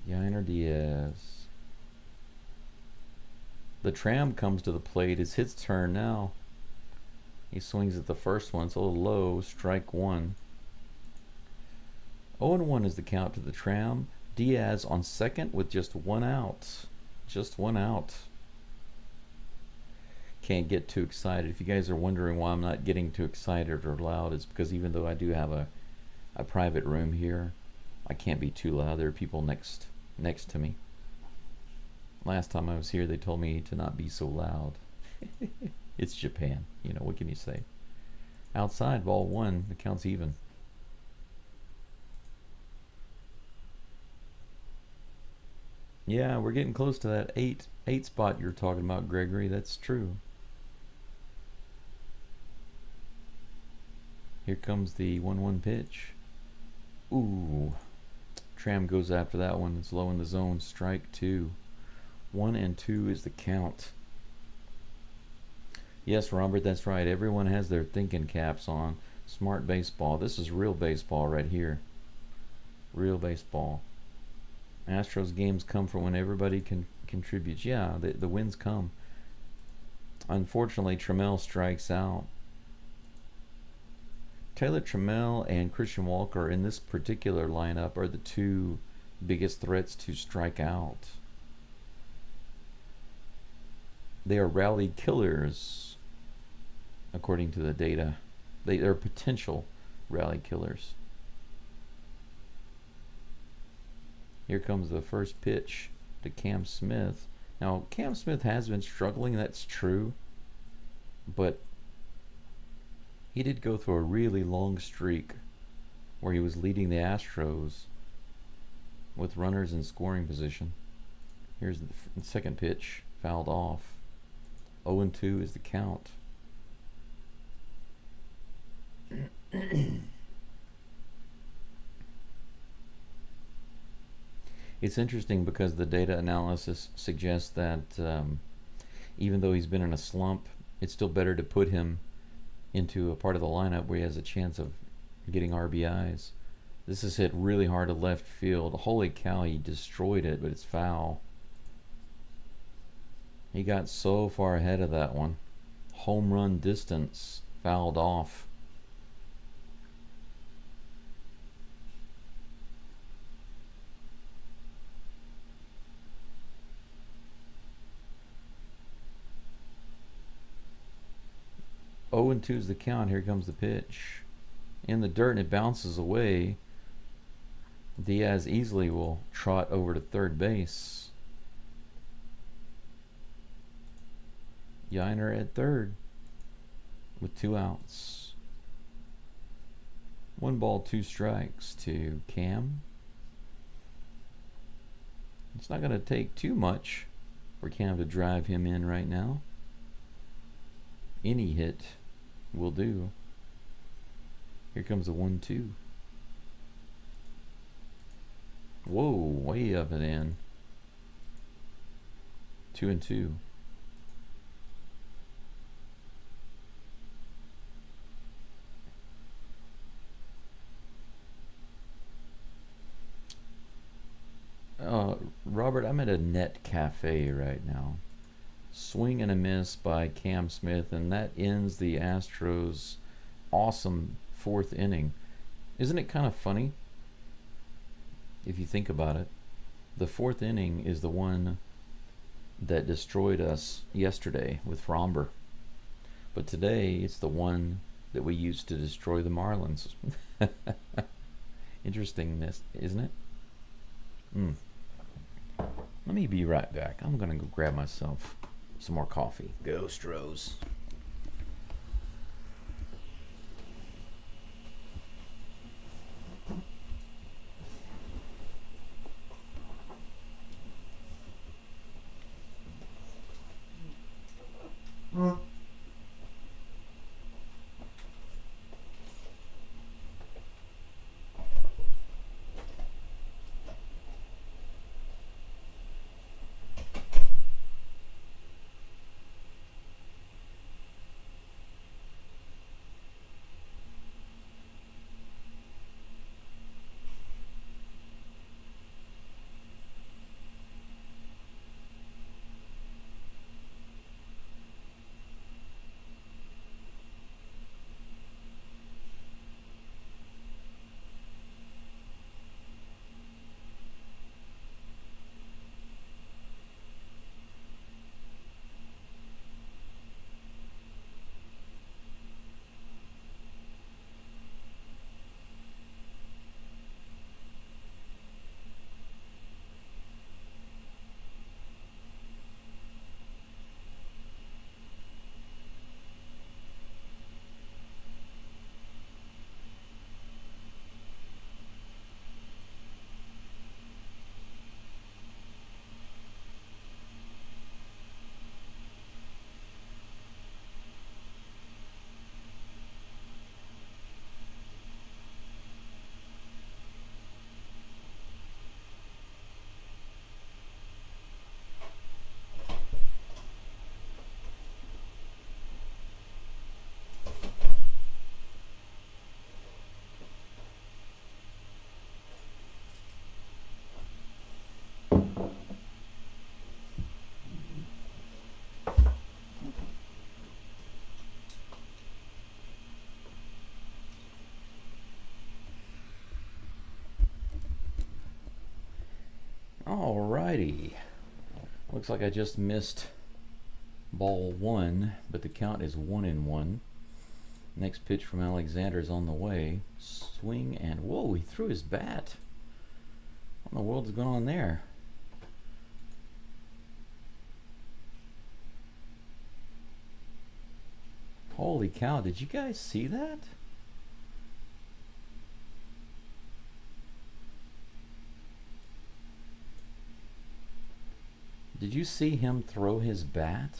Yainer Diaz. The Tram comes to the plate. It's his turn now. He swings at the first one. It's a little low. Strike 1. 0-1 is the count to the Tram. Diaz on second with just 1 out. Just 1 out. Can't get too excited. If you guys are wondering why I'm not getting too excited or loud, it's because even though I do have a private room here, I can't be too loud. There are people next to me. Last time I was here, they told me to not be so loud. It's Japan. You know, what can you say? Outside, ball 1. The count's even. Yeah, we're getting close to that 8 spot you're talking about, Gregory. That's true. Here comes the 1-1 pitch. Ooh. Tram goes after that one. It's low in the zone. Strike 2. 1-2 is the count. Yes, Robert, that's right. Everyone has their thinking caps on. Smart baseball. This is real baseball right here. Real baseball. Astros games come from when everybody contributes. Yeah, the wins come. Unfortunately, Trammell strikes out. Taylor Trammell and Christian Walker in this particular lineup are the 2 biggest threats to strike out. They are rally killers, according to the data. They're potential rally killers. Here comes the first pitch to Cam Smith. Now, Cam Smith has been struggling, that's true. But he did go through a really long streak where he was leading the Astros with runners in scoring position. Here's the second pitch, fouled off. 0-2 is the count. It's interesting because the data analysis suggests that even though he's been in a slump, it's still better to put him into a part of the lineup where he has a chance of getting RBIs. This is hit really hard to left field. Holy cow, he destroyed it, but it's foul. He got so far ahead of that one. Home run distance, fouled off. Oh, and 2 is the count. Here comes the pitch. In the dirt, and it bounces away. Diaz easily will trot over to third base. Yiner at third with 2 outs. 1 ball, 2 strikes to Cam. It's not going to take too much for Cam to drive him in right now. Any hit will do. Here comes a 1-2. Whoa, way up and in. 2-2. Robert, I'm at a net cafe right now. Swing and a miss by Cam Smith, and that ends the Astros' awesome 4th inning. Isn't it kind of funny if you think about it? The 4th inning is the one that destroyed us yesterday with Fromber, but today it's the one that we used to destroy the Marlins. Interestingness, isn't it? Let me be right back. I'm gonna go grab myself some more coffee. Go Stros. Alrighty. Looks like I just missed ball 1, but the count is 1-1. Next pitch from Alexander's on the way. Swing and whoa, he threw his bat. What in the world's going on there? Holy cow, did you guys see that? Did you see him throw his bat?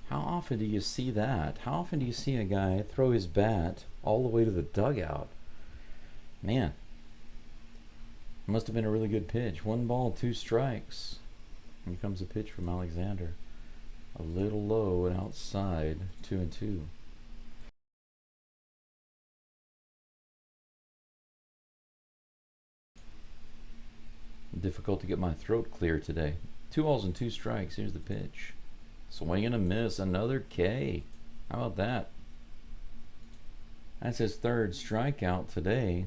How often do you see that? How often do you see a guy throw his bat all the way to the dugout? Man, must have been a really good pitch. 1-2 strikes. Here comes a pitch from Alexander. A little low and outside. 2-2. Difficult to get my throat clear today. 2-2 strikes. Here's the pitch. Swing and a miss. Another K. How about that? That's his third strikeout today.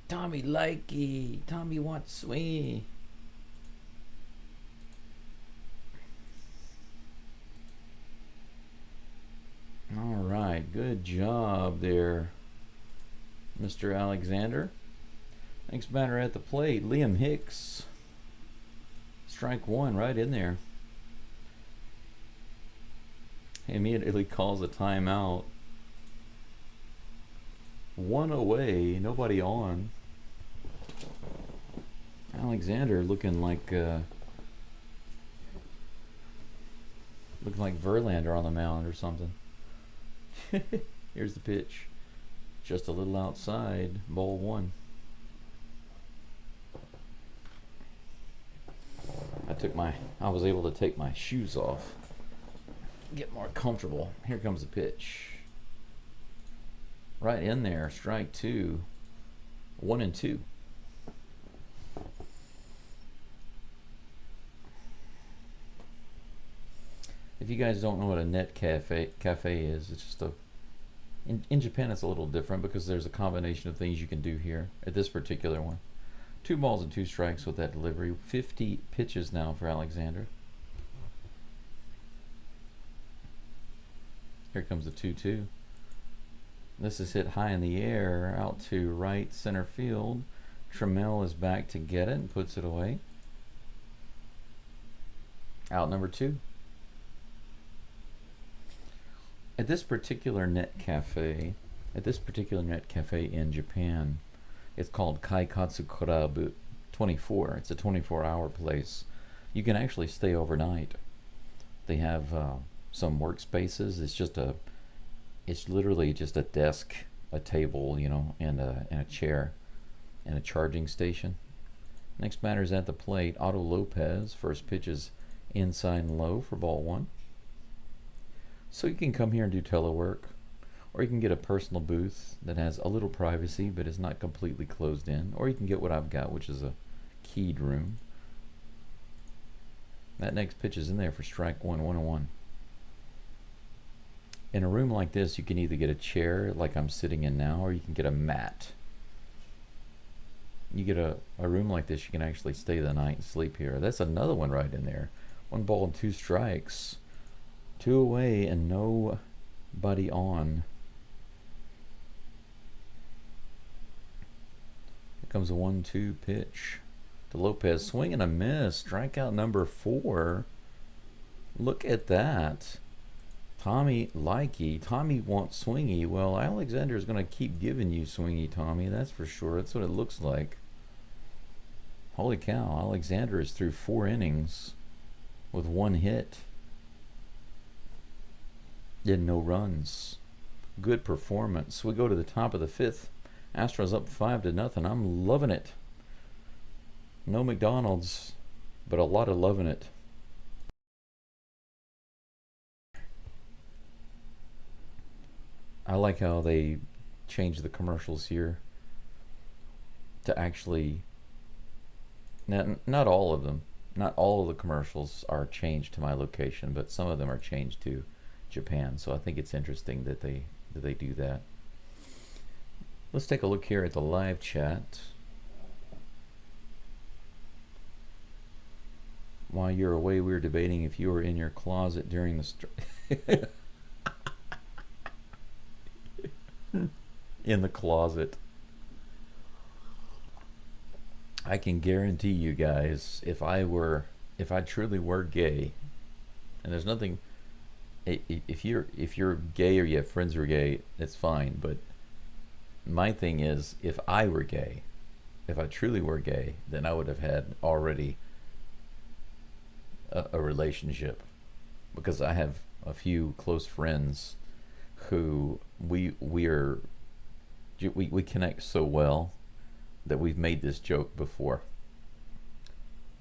Tommy likey. Tommy wants swingy. All right. Good job there, Mr. Alexander. Next batter at the plate, Liam Hicks. Strike one right in there. He immediately calls a timeout. One away, nobody on. Alexander looking like Verlander on the mound or something. Here's the pitch. Just a little outside, ball one. I was able to take my shoes off, get more comfortable. Here comes the pitch. Right in there, strike two. 1-2. If you guys don't know what a net cafe is, it's just in Japan it's a little different because there's a combination of things you can do here at this particular one. 2-2 strikes with that delivery. 50 pitches now for Alexander. Here comes the 2-2. This is hit high in the air out to right center field. Trammell is back to get it and puts it away. Out number 2. At this particular net cafe in Japan, it's called Kaikatsu Club 24. It's a 24-hour place. You can actually stay overnight. They have some workspaces. It's literally just a desk, a table, and a chair, and a charging station. Next batter's at the plate, Otto Lopez. First pitch is inside and low for ball one. So you can come here and do telework, or you can get a personal booth that has a little privacy but is not completely closed in, or you can get what I've got, which is a keyed room. That next pitch is in there for strike one, 1-1. In a room like this, you can either get a chair like I'm sitting in now, or you can get a mat. You get a room like this, you can actually stay the night and sleep here. That's another one right in there. 1-2 strikes. 2 away and nobody on. Here comes a 1-2 pitch to Lopez. Swing and a miss. Strikeout number 4. Look at that. Tommy likey. Tommy wants swingy. Well, Alexander is going to keep giving you swingy, Tommy. That's for sure. That's what it looks like. Holy cow. Alexander is through 4 innings with 1 hit. Did no runs. Good performance. We go to the top of the 5th. Astros up 5-0. I'm loving it. No McDonald's, but a lot of loving it. I like how they changed the commercials here to actually, not all of them, not all of the commercials are changed to my location, but some of them are changed to Japan. So I think it's interesting that they do that. Let's take a look here at the live chat. While you're away, we were debating if you were in your closet during the in the closet. I can guarantee you guys, if I truly were gay, and there's nothing if you're gay or you have friends who are gay, it's fine. But my thing is, if I were gay, if I truly were gay, then I would have had already a relationship, because I have a few close friends who we connect so well that we've made this joke before.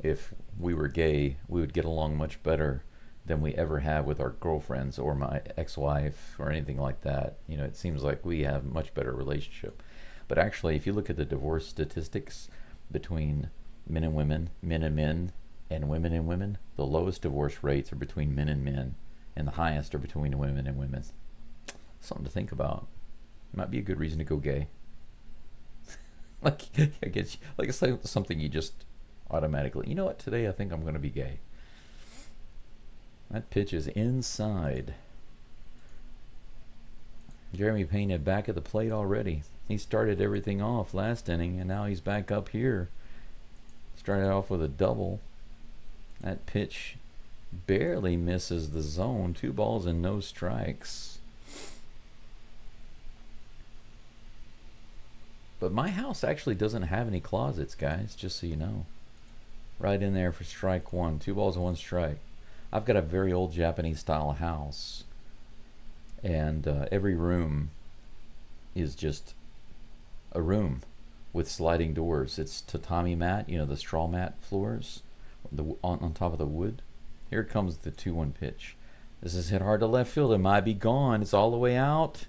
If we were gay, we would get along much better than we ever have with our girlfriends or my ex-wife or anything like that. You know, it seems like we have a much better relationship. But actually, if you look at the divorce statistics between men and women, men and women, the lowest divorce rates are between men, and the highest are between women and women. Something to think about. Might be a good reason to go gay. like, I guess, like it's like something you just automatically, you know what, today I think I'm going to be gay. That pitch is inside. Jeremy Pena back at the plate already. He started everything off last inning, and now he's back up here. Started off with a double. That pitch barely misses the zone. 2 balls and no strikes. But my house actually doesn't have any closets, guys, just so you know. Right in there for strike 1. 2 balls and 1 strike. I've got a very old Japanese style house, and every room is just a room with sliding doors. It's tatami mat, you know, the straw mat floors on top of the wood. Here comes the 2-1 pitch. This is hit hard to left field. It might be gone. It's all the way out.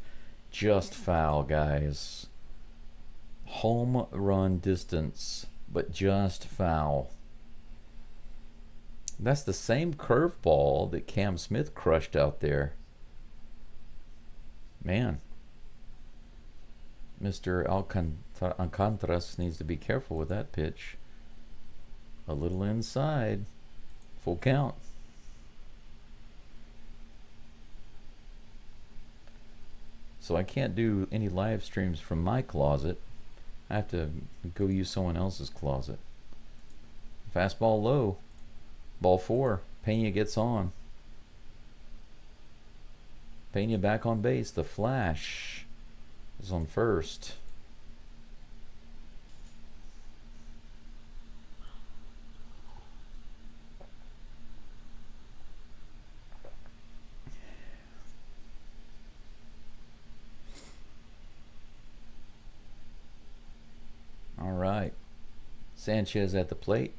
Just foul, guys. Home run distance, but just foul. That's the same curveball that Cam Smith crushed out there. Man. Mr. Alcantara needs to be careful with that pitch. A little inside. Full count. So I can't do any live streams from my closet. I have to go use someone else's closet. Fastball low. Ball 4. Pena gets on. Pena back on base. The flash is on first. All right. Sanchez at the plate.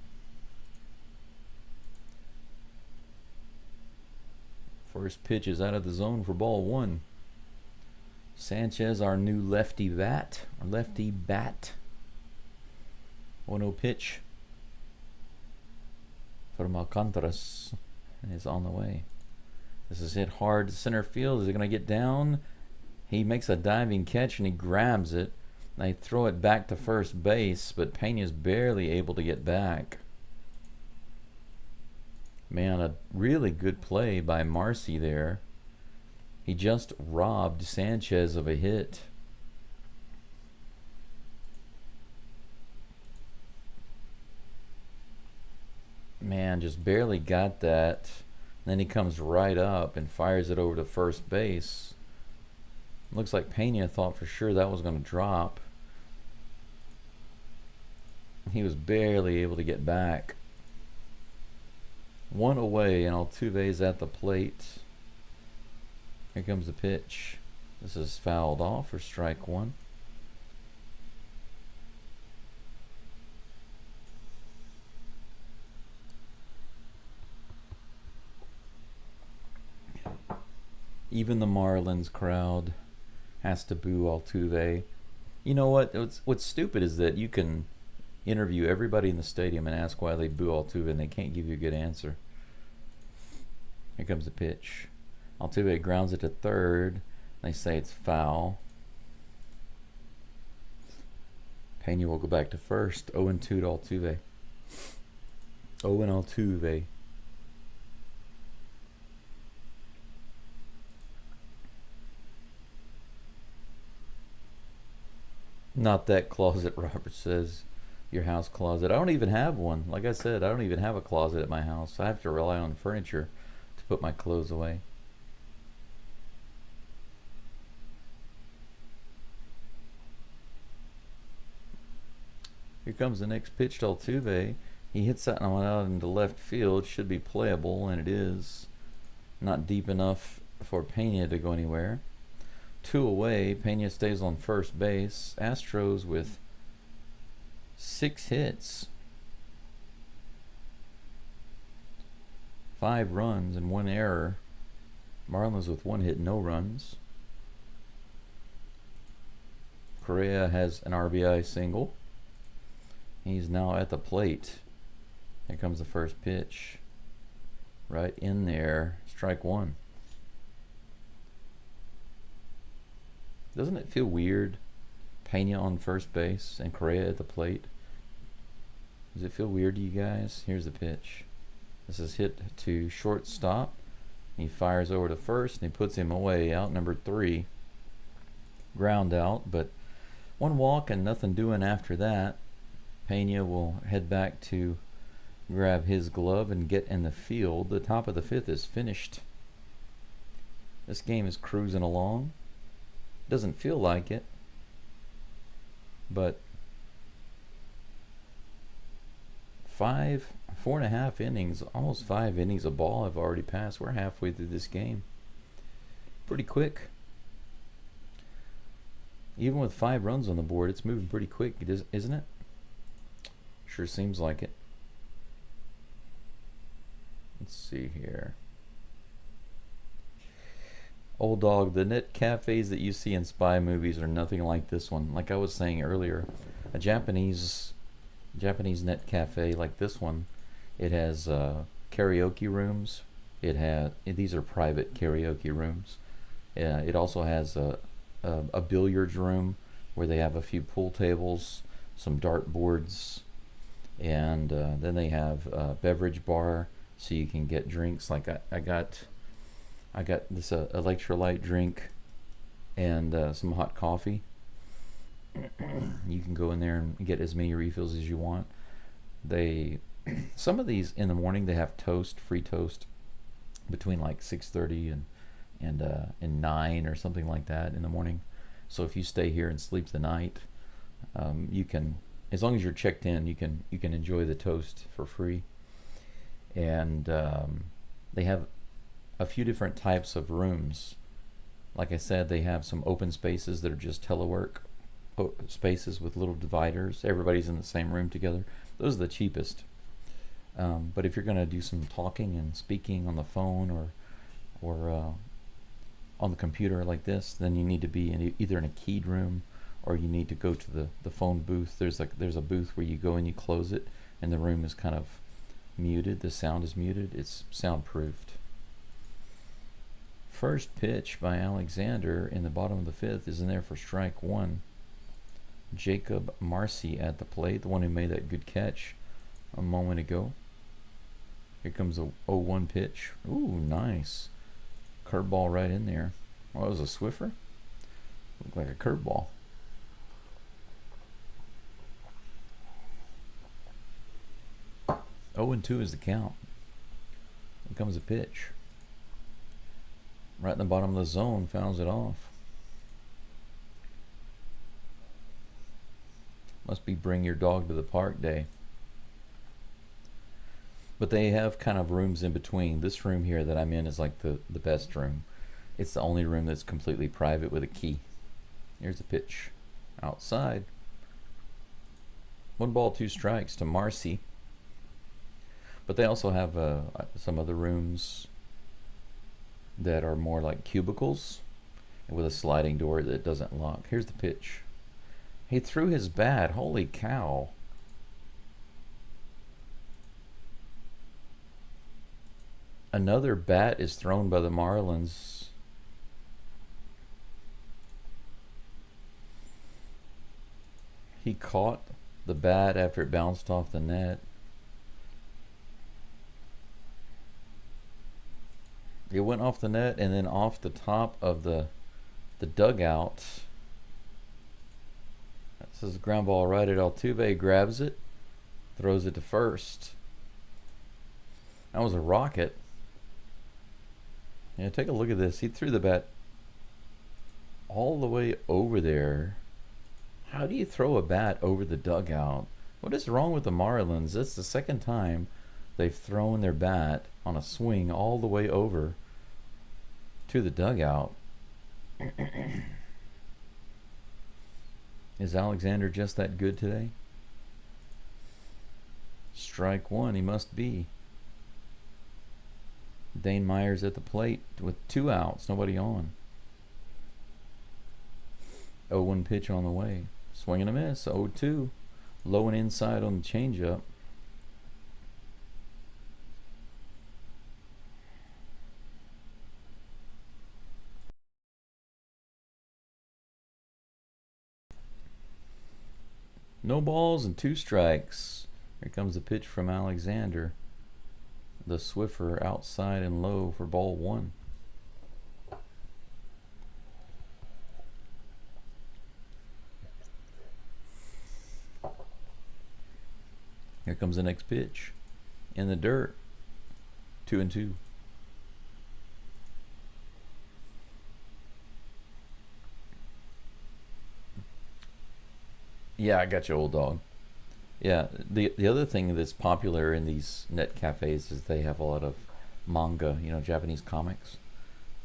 First pitch is out of the zone for ball 1. Sanchez, our new lefty bat. 1-0 pitch from Alcantara is on the way. This is hit hard to center field. Is it going to get down? He makes a diving catch and he grabs it. They throw it back to first base, but Pena's barely able to get back. Man, a really good play by Marcy there. He just robbed Sanchez of a hit. Man, just barely got that. Then he comes right up and fires it over to first base. Looks like Pena thought for sure that was going to drop. He was barely able to get back. 1 away, and Altuve's at the plate. Here comes the pitch. This is fouled off for strike 1. Even the Marlins crowd has to boo Altuve. You know what? What's stupid is that you can interview everybody in the stadium and ask why they boo Altuve, and they can't give you a good answer. Here comes the pitch. Altuve grounds it to third. They say it's foul. Pena will go back to first. 0-2 to Altuve. 0-0 Altuve. Not that closet, Robert says. Your house closet. I don't even have one. Like I said, I don't even have a closet at my house. I have to rely on furniture to put my clothes away. Here comes the next pitch to Altuve. He hits that one out into left field. Should be playable, and it is. Not deep enough for Pena to go anywhere. 2 away. Pena stays on first base. Astros with 6 hits, 5 runs, and 1 error. Marlins with 1 hit, no runs. Correa has an RBI single. He's now at the plate. Here comes the first pitch. Right in there. Strike 1. Doesn't it feel weird? Pena on first base and Correa at the plate. Does it feel weird to you guys? Here's the pitch. This is hit to shortstop. He fires over to first and he puts him away. Out number 3. Ground out, but 1 walk and nothing doing after that. Pena will head back to grab his glove and get in the field. The top of the 5th is finished. This game is cruising along. Doesn't feel like it, but 4.5 innings, almost 5 innings of ball have already passed. We're halfway through this game. Pretty quick. Even with 5 runs on the board, it's moving pretty quick, isn't it? Sure seems like it. Let's see here. Old dog, the net cafes that you see in spy movies are nothing like this one. Like I was saying earlier, a Japanese net cafe like this one, it has karaoke rooms. These are private karaoke rooms. It also has a billiards room where they have a few pool tables, some dart boards, and then they have a beverage bar so you can get drinks. Like I got this electrolyte drink and some hot coffee. You can go in there and get as many refills as you want. Some of these in the morning they have free toast between like 6:30 and 9 or something like that in the morning. So if you stay here and sleep the night, you can, as long as you're checked in, you can enjoy the toast for free. And they have a few different types of rooms. Like I said, they have some open spaces that are just telework spaces with little dividers. Everybody's in the same room together. Those are the cheapest. But if you're going to do some talking and speaking on the phone or on the computer like this, then you need to be either in a keyed room or you need to go to the phone booth. There's a booth where you go and you close it, and the room is kind of muted. The sound is muted. It's soundproofed. First pitch by Alexander in the bottom of the 5th is in there for strike 1. Jacob Marcy at the plate, the one who made that good catch a moment ago. Here comes a 0-1 pitch. Ooh, nice. Curveball right in there. Oh, it was a Swiffer? Looked like a curveball. Oh, and 2 is the count. Here comes a pitch. Right in the bottom of the zone, fouls it off. Must be bring your dog to the park day. But they have kind of rooms in between. This room here that I'm in is like the best room. It's the only room that's completely private with a key. Here's the pitch. Outside. 1 ball, 2 strikes to Marcy. But they also have some other rooms that are more like cubicles with a sliding door that doesn't lock. Here's the pitch. He threw his bat. Holy cow. Another bat is thrown by the Marlins. He caught the bat after it bounced off the net. It went off the net and then off the top of the dugout. This is a ground ball right at Altuve. Grabs it, throws it to first. That was a rocket. Yeah, take a look at this. He threw the bat all the way over there. How do you throw a bat over the dugout? What is wrong with the Marlins? It's the second time they've thrown their bat on a swing all the way over to the dugout. Is Alexander just that good today? Strike one, he must be. Dane Myers at the plate with 2 outs, nobody on. 0-1 pitch on the way. Swing and a miss, 0-2. Low and inside on the changeup. No balls and 2 strikes. Here comes the pitch from Alexander. The Swiffer outside and low for ball 1. Here comes the next pitch. In the dirt. 2-2. Yeah, I got you, old dog. Yeah, the other thing that's popular in these net cafes is they have a lot of manga, Japanese comics.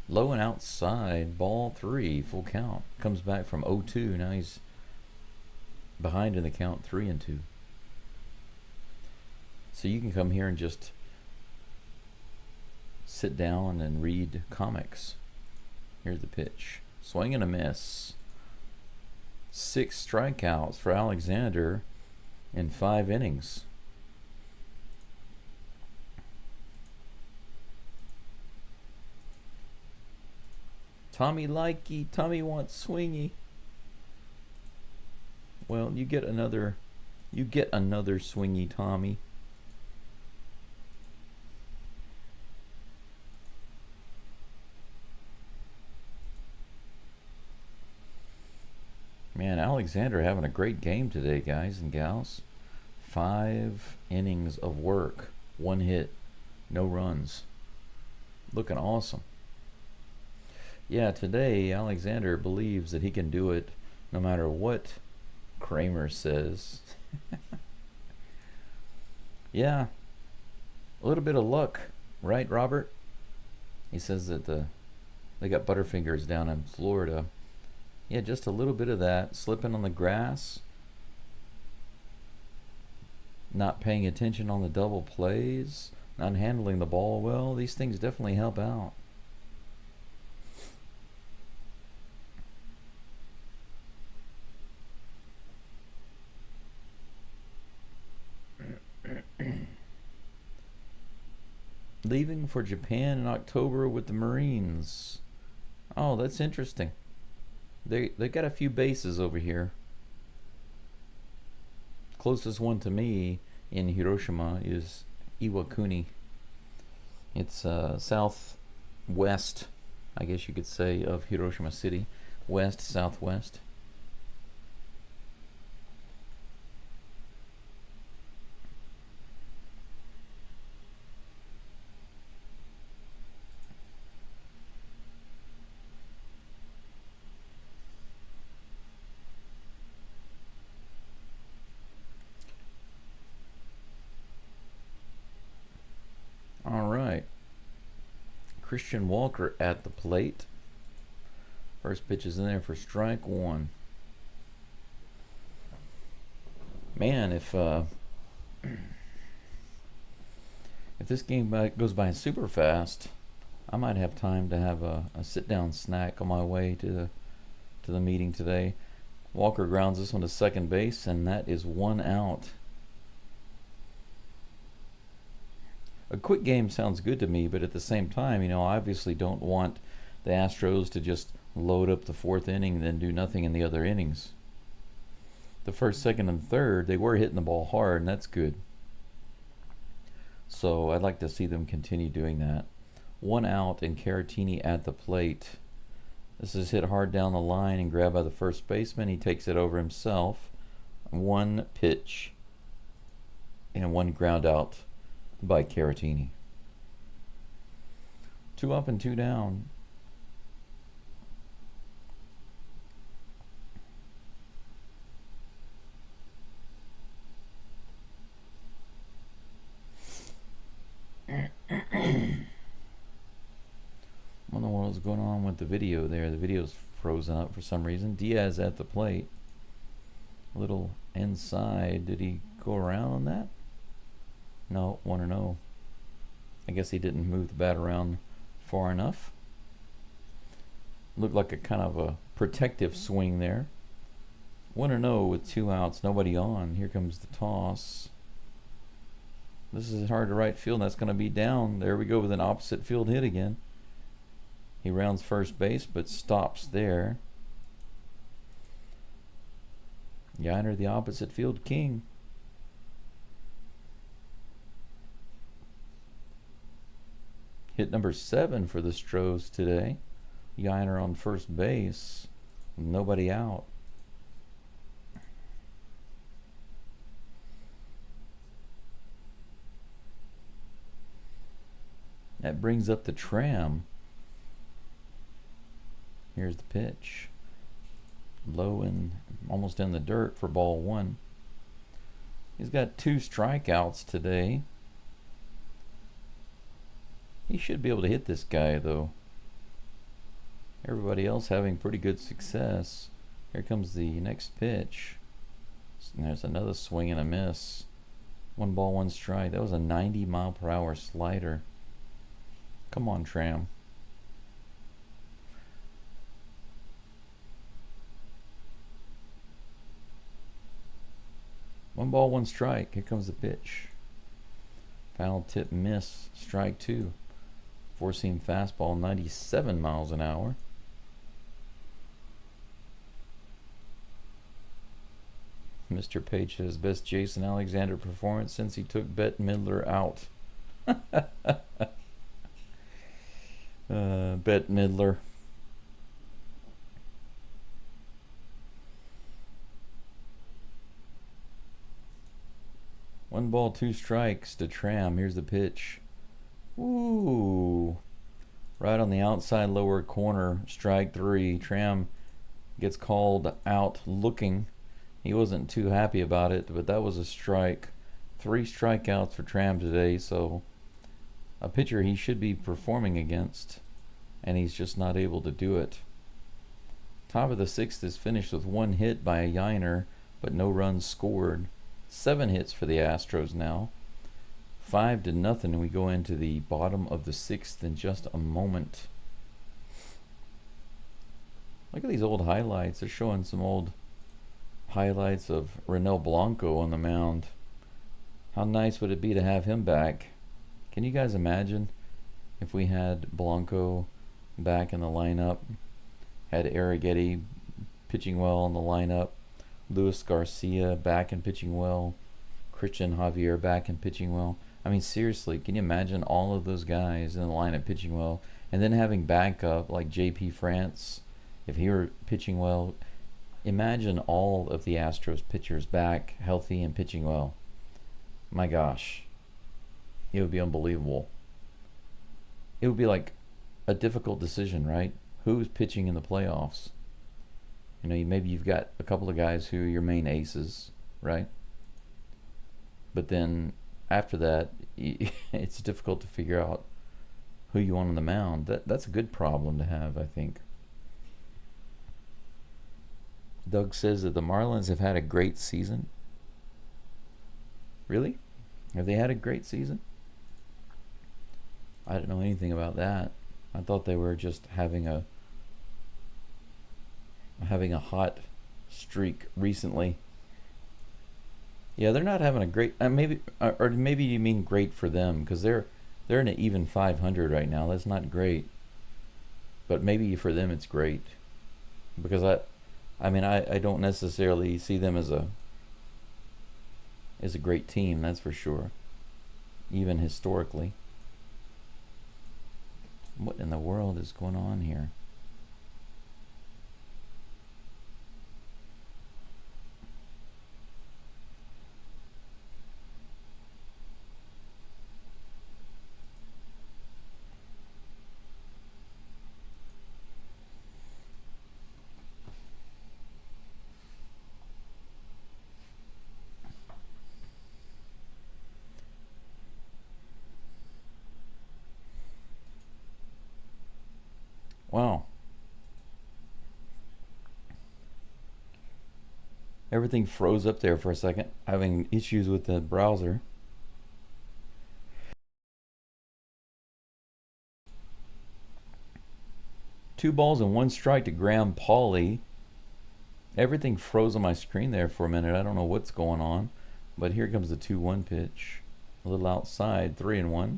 Low and outside, ball 3, full count. Comes back from 0-2. Now he's behind in the count, 3-2. So you can come here and just sit down and read comics. Here's the pitch. Swing and a miss. 6 strikeouts for Alexander in 5 innings. Tommy likey. Tommy wants swingy. Well, you get another swingy, Tommy. Man, Alexander having a great game today, guys and gals. 5 innings of work, 1 hit, no runs. Looking awesome. Yeah, today Alexander believes that he can do it no matter what Kramer says. Yeah, a little bit of luck, right, Robert? He says that they got Butterfingers down in Florida. Yeah, just a little bit of that. Slipping on the grass. Not paying attention on the double plays. Not handling the ball well. These things definitely help out. Leaving for Japan in October with the Marines. Oh, that's interesting. They got a few bases over here. Closest one to me in Hiroshima is Iwakuni. It's southwest, I guess you could say, of Hiroshima City. West, southwest. All right. Christian Walker at the plate. First pitch is in there for strike 1. Man, if this game goes by super fast, I might have time to have a sit-down snack on my way to the meeting today. Walker grounds this one to second base, and that is 1 out. A quick game sounds good to me, but at the same time, I obviously don't want the Astros to just load up the 4th inning and then do nothing in the other innings. The 1st, 2nd, and 3rd, they were hitting the ball hard, and that's good. So I'd like to see them continue doing that. 1 out and Caratini at the plate. This is hit hard down the line and grabbed by the first baseman. He takes it over himself. 1 pitch and 1 ground out by Caratini. 2 up and 2 down. with the video there. The video's frozen up for some reason. Diaz at the plate. A little inside. Did he go around on that? No, 1-0. I guess he didn't move the bat around far enough. Looked like a kind of a protective swing there. 1-0 with 2 outs, nobody on. Here comes the toss. This is hard to right field. That's going to be down. There we go with an opposite field hit again. He rounds first base, but stops there. Yiner, the opposite field king. Hit number 7 for the Stros today. Yiner on first base. Nobody out. That brings up the Tram. Here's the pitch. Low and almost in the dirt for ball 1. He's got 2 strikeouts today. He should be able to hit this guy, though. Everybody else having pretty good success. Here comes the next pitch. And there's another swing and a miss. 1 ball, 1 strike. That was a 90-mile-per-hour slider. Come on, Tram. One ball, 1 strike. Here comes the pitch. Foul tip miss. Strike 2. Four-seam fastball, 97 miles an hour. Mr. Page says best Jason Alexander performance since he took Bette Midler out. Bette Midler. One ball, 2 strikes to Tram. Here's the pitch. Ooh. Right on the outside lower corner. Strike 3. Tram gets called out looking. He wasn't too happy about it, but that was a strike. 3 strikeouts for Tram today, so a pitcher he should be performing against, and he's just not able to do it. Top of the 6th is finished with 1 hit by a Yiner, but no runs scored. 7 hits for the Astros now. 5-0. We go into the bottom of the 6th in just a moment. Look at these old highlights. They're showing some old highlights of Renel Blanco on the mound. How nice would it be to have him back? Can you guys imagine if we had Blanco back in the lineup, had Arrighetti pitching well in the lineup, Luis Garcia back and pitching well, Christian Javier back and pitching well? I mean, seriously, can you imagine all of those guys in the lineup pitching well, and then having backup like J.P. France, if he were pitching well? Imagine all of the Astros pitchers back, healthy and pitching well. My gosh, it would be unbelievable. It would be like a difficult decision, right? Who's pitching in the playoffs? You know, maybe you've got a couple of guys who are your main aces, right? But then after that, it's difficult to figure out who you want on the mound. That's a good problem to have, I think. Doug says that the Marlins have had a great season. Really? Have they had a great season? I don't know anything about that. I thought they were just having a hot streak recently. Yeah, they're not having a great. Maybe you mean great for them because they're in an even 500 right now. That's not great, but maybe for them it's great because I don't necessarily see them as a great team. That's for sure. Even historically. What in the world is going on here? Wow, Everything froze up there for a second, having issues with the browser. Two balls and one strike to Graham Pauley. Everything froze on my screen there for a minute. I don't know what's going on, but here comes the 2-1 pitch. A little outside, 3-1.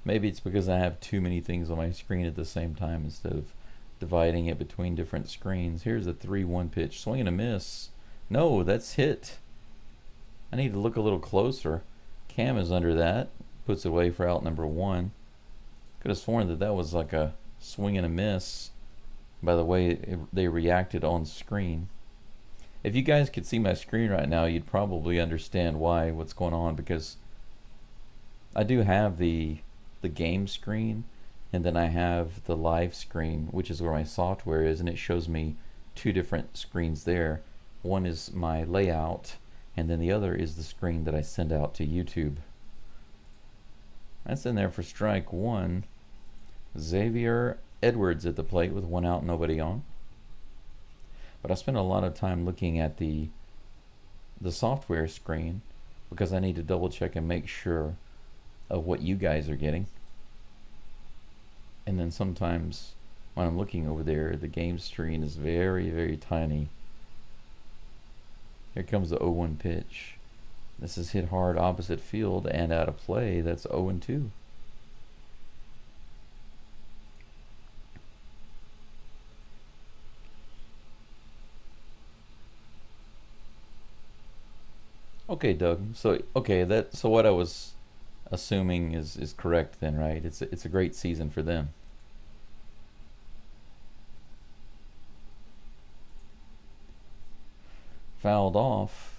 Maybe it's because I have too many things on my screen at the same time instead of dividing it between different screens. Here's a 3-1 pitch. Swing and a miss. No, that's hit. I need to look a little closer. Cam is under that. Puts it away for out number 1. Could have sworn that that was like a swing and a miss by the way they reacted on screen. If you guys could see my screen right now, you'd probably understand what's going on, because I do have the game screen, and then I have the live screen, which is where my software is, and it shows me two different screens there. One is my layout, and then the other is the screen that I send out to YouTube. That's in there for strike 1. Xavier Edwards at the plate with 1 out, nobody on. But I spend a lot of time looking at the software screen because I need to double check and make sure of what you guys are getting. And then sometimes when I'm looking over there, the game screen is very, very tiny. Here comes the 0-1 pitch. This is hit hard opposite field and out of play. That's 0-2. Okay, Doug. So what I was assuming is correct then, right? It's a great season for them. Fouled off.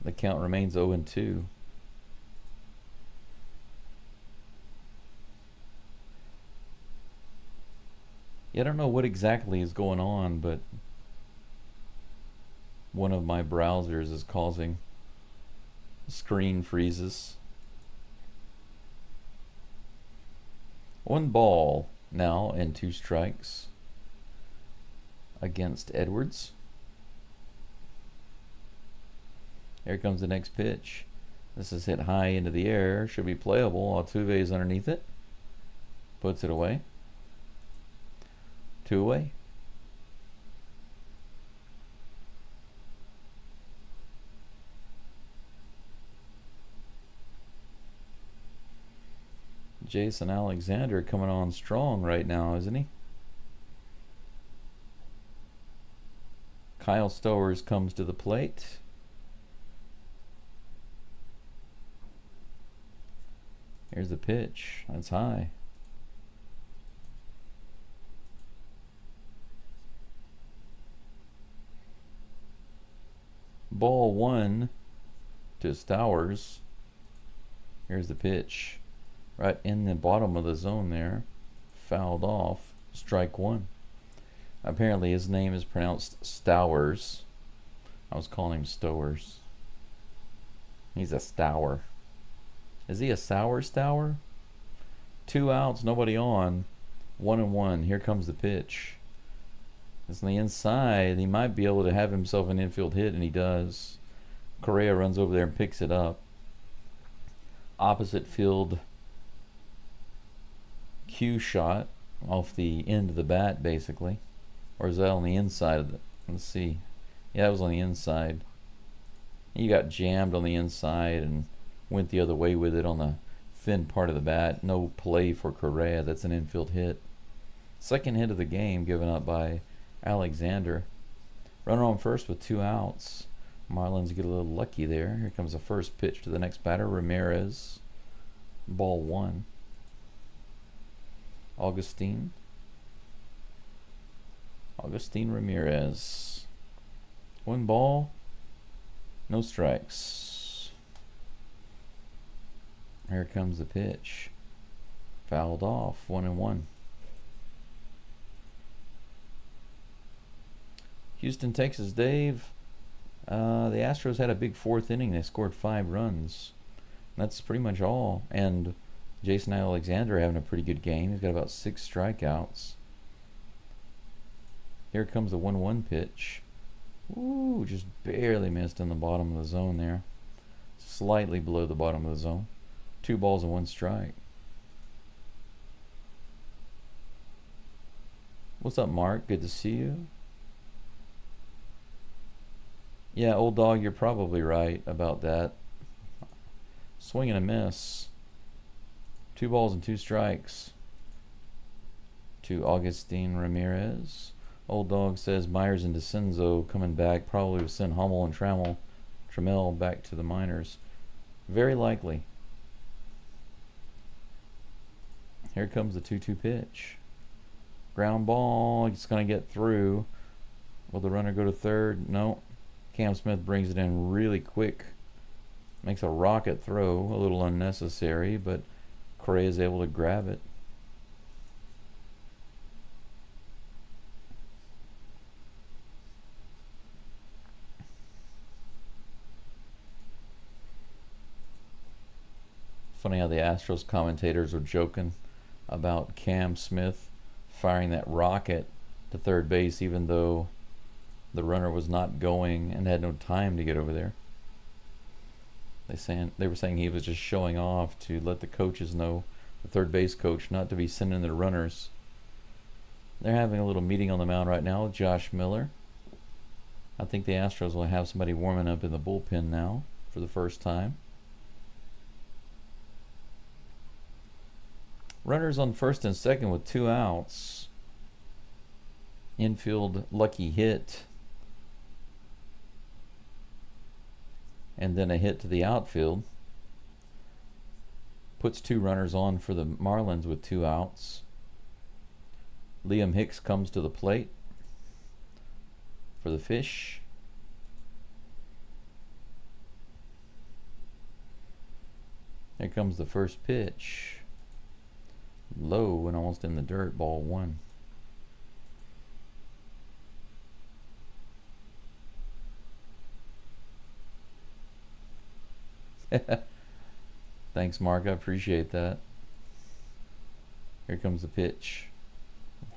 The count remains 0-2. Yeah, I don't know what exactly is going on, but one of my browsers is causing screen freezes. 1 ball now and 2 strikes against Edwards. Here comes the next pitch. This is hit high into the air. Should be playable. Altuve is underneath it. Puts it away. 2 away. Jason Alexander coming on strong right now, isn't he? Kyle Stowers comes to the plate. Here's the pitch. That's high. Ball 1 to Stowers. Here's the pitch. Right in the bottom of the zone there. Fouled off. Strike 1. Apparently his name is pronounced Stowers. I was calling him Stowers. He's a Stower. Is he a sour Stower? 2 outs, nobody on. 1-1. Here comes the pitch. It's on the inside. He might be able to have himself an infield hit, and he does. Correa runs over there and picks it up. Opposite field cue shot off the end of the bat, basically. Or is that on the inside of it? Let's see. Yeah, it was on the inside. He got jammed on the inside and went the other way with it on the thin part of the bat. No play for Correa. That's an infield hit. Second hit of the game given up by Alexander. Runner on first with 2 outs. Marlins get a little lucky there. Here comes the first pitch to the next batter, Ramirez. Ball 1. Augustine Ramirez. 1 ball, no strikes. Here comes the pitch. Fouled off. 1-1. Houston, Texas, Dave. The Astros had a big 4th inning. They scored 5 runs. That's pretty much all. And Jason Alexander having a pretty good game. He's got about 6 strikeouts. Here comes the 1-1 pitch. Ooh, just barely missed in the bottom of the zone there. Slightly below the bottom of the zone. 2 balls and 1 strike. What's up, Mark? Good to see you. Yeah, old dog, you're probably right about that. Swing and a miss. 2 balls and 2 strikes to Augustine Ramirez. Old dog says Myers and DeCenzo coming back, probably will send Hummel and Trammell back to the minors. Very likely. Here comes the 2-2 pitch. Ground ball. It's going to get through. Will the runner go to third? No. Cam Smith brings it in really quick. Makes a rocket throw. A little unnecessary, but Correa is able to grab it. Funny how the Astros commentators were joking about Cam Smith firing that rocket to third base even though the runner was not going and had no time to get over there. They were saying he was just showing off to let the coaches know, the third base coach, not to be sending their runners. They're having a little meeting on the mound right now with Josh Miller. I think the Astros will have somebody warming up in the bullpen now for the first time. Runners on first and second with 2 outs. Infield lucky hit. And then a hit to the outfield. Puts 2 runners on for the Marlins with 2 outs. Liam Hicks comes to the plate for the Fish. Here comes the first pitch. Low and almost in the dirt, ball 1. Thanks, Mark. I appreciate that. Here comes the pitch.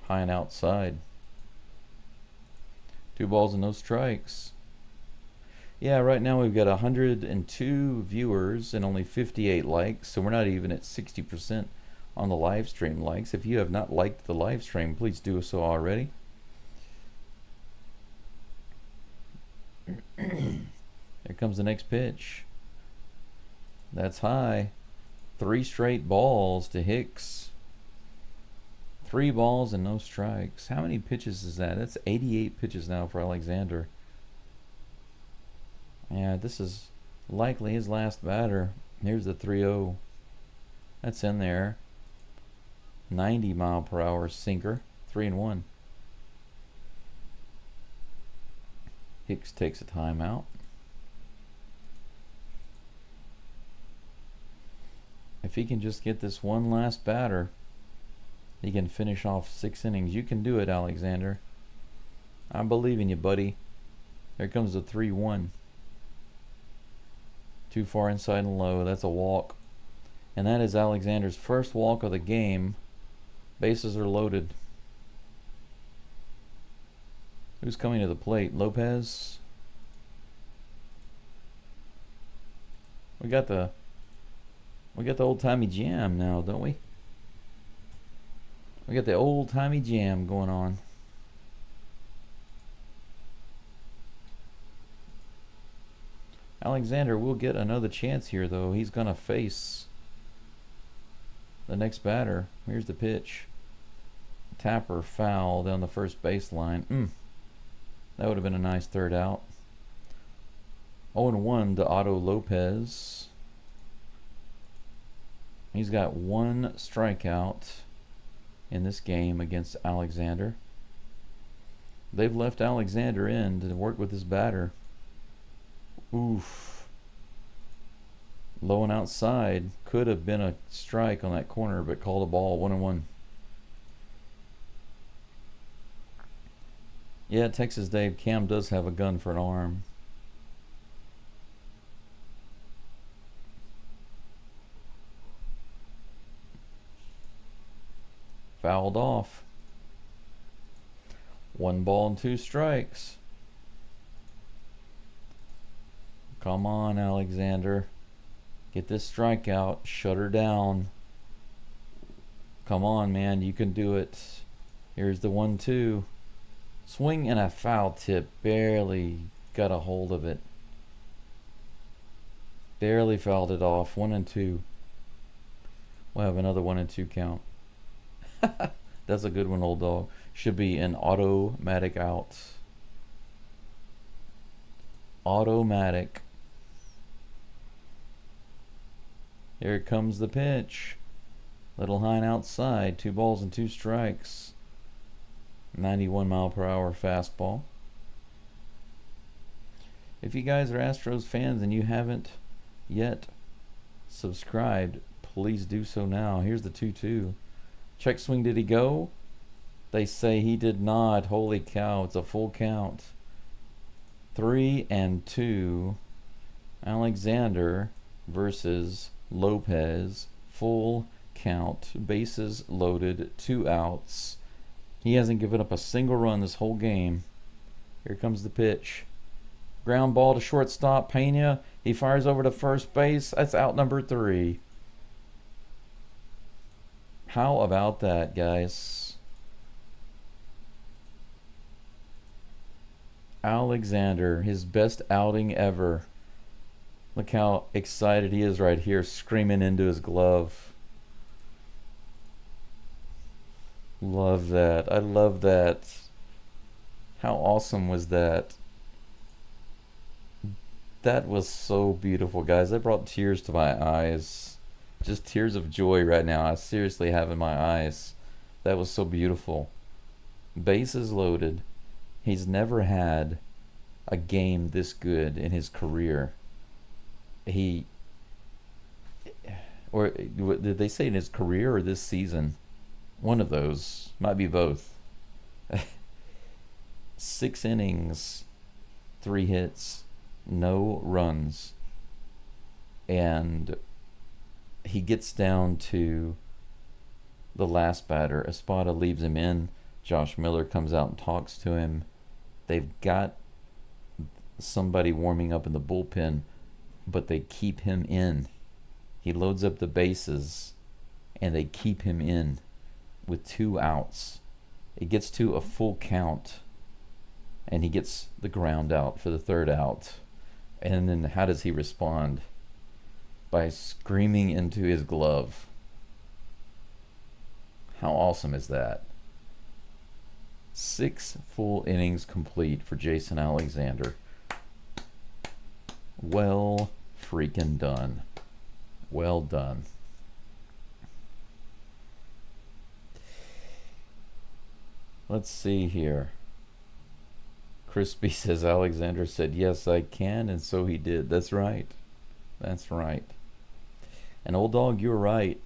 High and outside. 2 balls and no strikes. Yeah, right now we've got 102 viewers and only 58 likes, so we're not even at 60% on the live stream likes. If you have not liked the live stream, please do so already. Here comes the next pitch. That's high. 3 straight balls to Hicks. 3 balls and no strikes. How many pitches is that? That's 88 pitches now for Alexander. Yeah, this is likely his last batter. Here's the 3-0. That's in there. 90-mile-per-hour sinker. 3-1. Hicks takes a timeout. If he can just get this one last batter, he can finish off 6 innings. You can do it, Alexander. I believe in you, buddy. There comes the 3-1. Too far inside and low. That's a walk. And that is Alexander's first walk of the game. Bases are loaded. Who's coming to the plate? Lopez? We got the old-timey jam now, don't we? We got the old-timey jam going on. Alexander will get another chance here, though. He's going to face the next batter. Here's the pitch. Tapper foul down the first baseline. That would have been a nice third out. 0-1 to Otto Lopez. He's got 1 strikeout in this game against Alexander. They've left Alexander in to work with his batter. Oof. Low and outside. Could have been a strike on that corner, but called a ball. 1-1. Yeah, Texas Dave, Cam does have a gun for an arm. fouled off. 1 ball and 2 strikes. Come on, Alexander. Get this strikeout. Shut her down. Come on, man. You can do it. Here's the 1-2. Swing and a foul tip. Barely got a hold of it. Barely fouled it off. 1-2. We'll have another 1-2 count. That's a good one, old dog. Should be an automatic out. Automatic. Here comes the pitch. Little Hine outside. 2 balls and 2 strikes. 91-mile-per-hour fastball. If you guys are Astros fans and you haven't yet subscribed, please do so now. Here's the 2-2. Check swing. Did he go? They say he did not. Holy cow. It's a full count. 3-2. Alexander versus Lopez. Full count. Bases loaded. 2 outs. He hasn't given up a single run this whole game. Here comes the pitch. Ground ball to shortstop. Pena. He fires over to first base. That's out number 3. How about that, guys? Alexander, his best outing ever. Look how excited he is right here, screaming into his glove. Love that. I love that. How awesome was that? That was so beautiful, guys. That brought tears to my eyes. Just tears of joy right now. I seriously have in my eyes. That was so beautiful. Bases loaded. He's never had a game this good in his career. Or did they say in his career or this season? One of those. Might be both. 6 innings, 3 hits, no runs. And he gets down to the last batter. Espada leaves him in. Josh Miller comes out and talks to him. They've got somebody warming up in the bullpen, but they keep him in. He loads up the bases, and they keep him in with 2 outs. It gets to a full count, and he gets the ground out for the 3rd out. And then how does he respond? By screaming into his glove. How awesome is that? 6 full innings complete for Jason Alexander. Well freaking done. Well done. Let's see here. Crispy says Alexander said, yes, I can, and so he did. That's right. That's right. And old dog, you're right.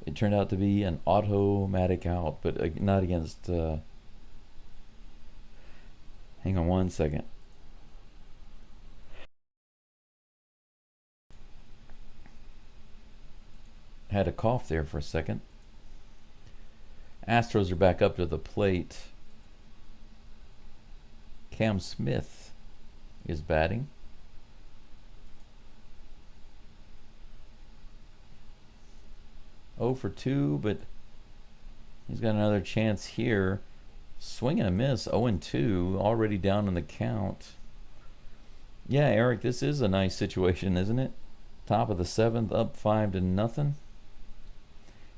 It turned out to be an automatic out, but not against... hang on one second. Had a cough there for a second. Astros are back up to the plate. Cam Smith is batting. Oh for 2, but he's got another chance here. Swing and a miss. 0-2, already down in the count. Yeah, Eric, this is a nice situation, isn't it? Top of the 7th, up 5-0.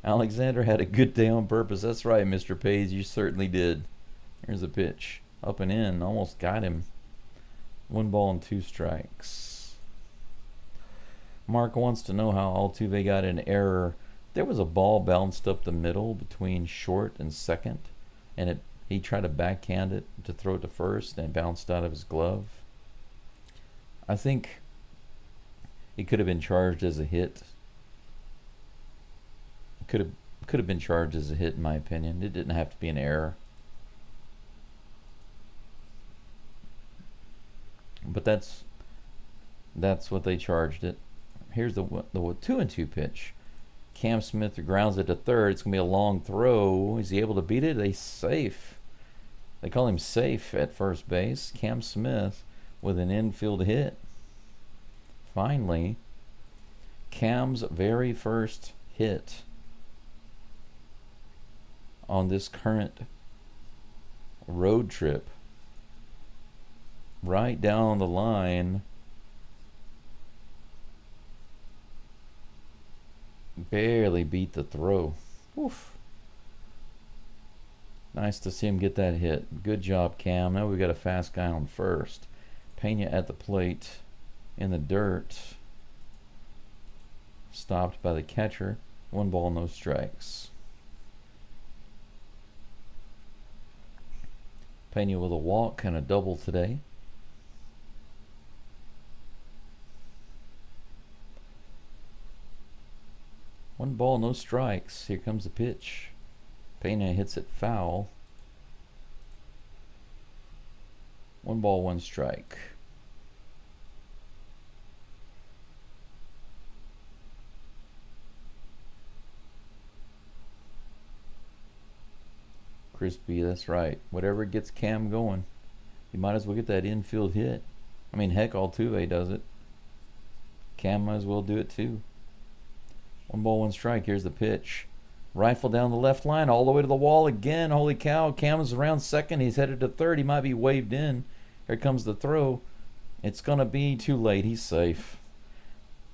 Alexander had a good day on purpose. That's right, Mr. Pays. You certainly did. Here's a pitch. Up and in. Almost got him. 1 ball and 2 strikes. Mark wants to know how Altuve got an error. There was a ball bounced up the middle between short and second, and he tried to backhand it to throw it to first, and it bounced out of his glove. I think it could have been charged as a hit. Could have been charged as a hit, in my opinion. It didn't have to be an error. But that's what they charged it. Here's the 2-2 pitch. Cam Smith grounds it to third. It's going to be a long throw. Is he able to beat it? They safe. They call him safe at first base. Cam Smith with an infield hit. Finally, Cam's very first hit on this current road trip. Right down the line. Barely beat the throw. Oof. Nice to see him get that hit. Good job, Cam. Now we've got a fast guy on first. Pena at the plate in the dirt. Stopped by the catcher. 1 ball, no strikes. Pena with a walk and a double today. One ball, no strikes. Here comes the pitch. Pena hits it foul. 1 ball, 1 strike. Crispy, that's right. Whatever gets Cam going, you might as well get that infield hit. I mean, heck, Altuve does it. Cam might as well do it too. 1 ball, 1 strike. Here's the pitch. Rifle down the left line, all the way to the wall again. Holy cow. Cam is around second. He's headed to third. He might be waved in. Here comes the throw. It's going to be too late. He's safe.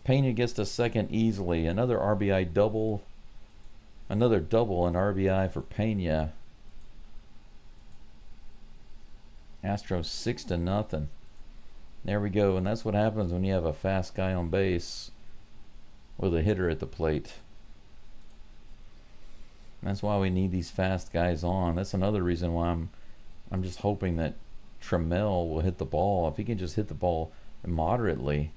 Pena gets to second easily. Another RBI double. Another double and RBI for Pena. Astros 6-0. There we go. And that's what happens when you have a fast guy on base with a hitter at the plate. That's why we need these fast guys on. That's another reason why I'm just hoping that Trammell will hit the ball. If he can just hit the ball moderately.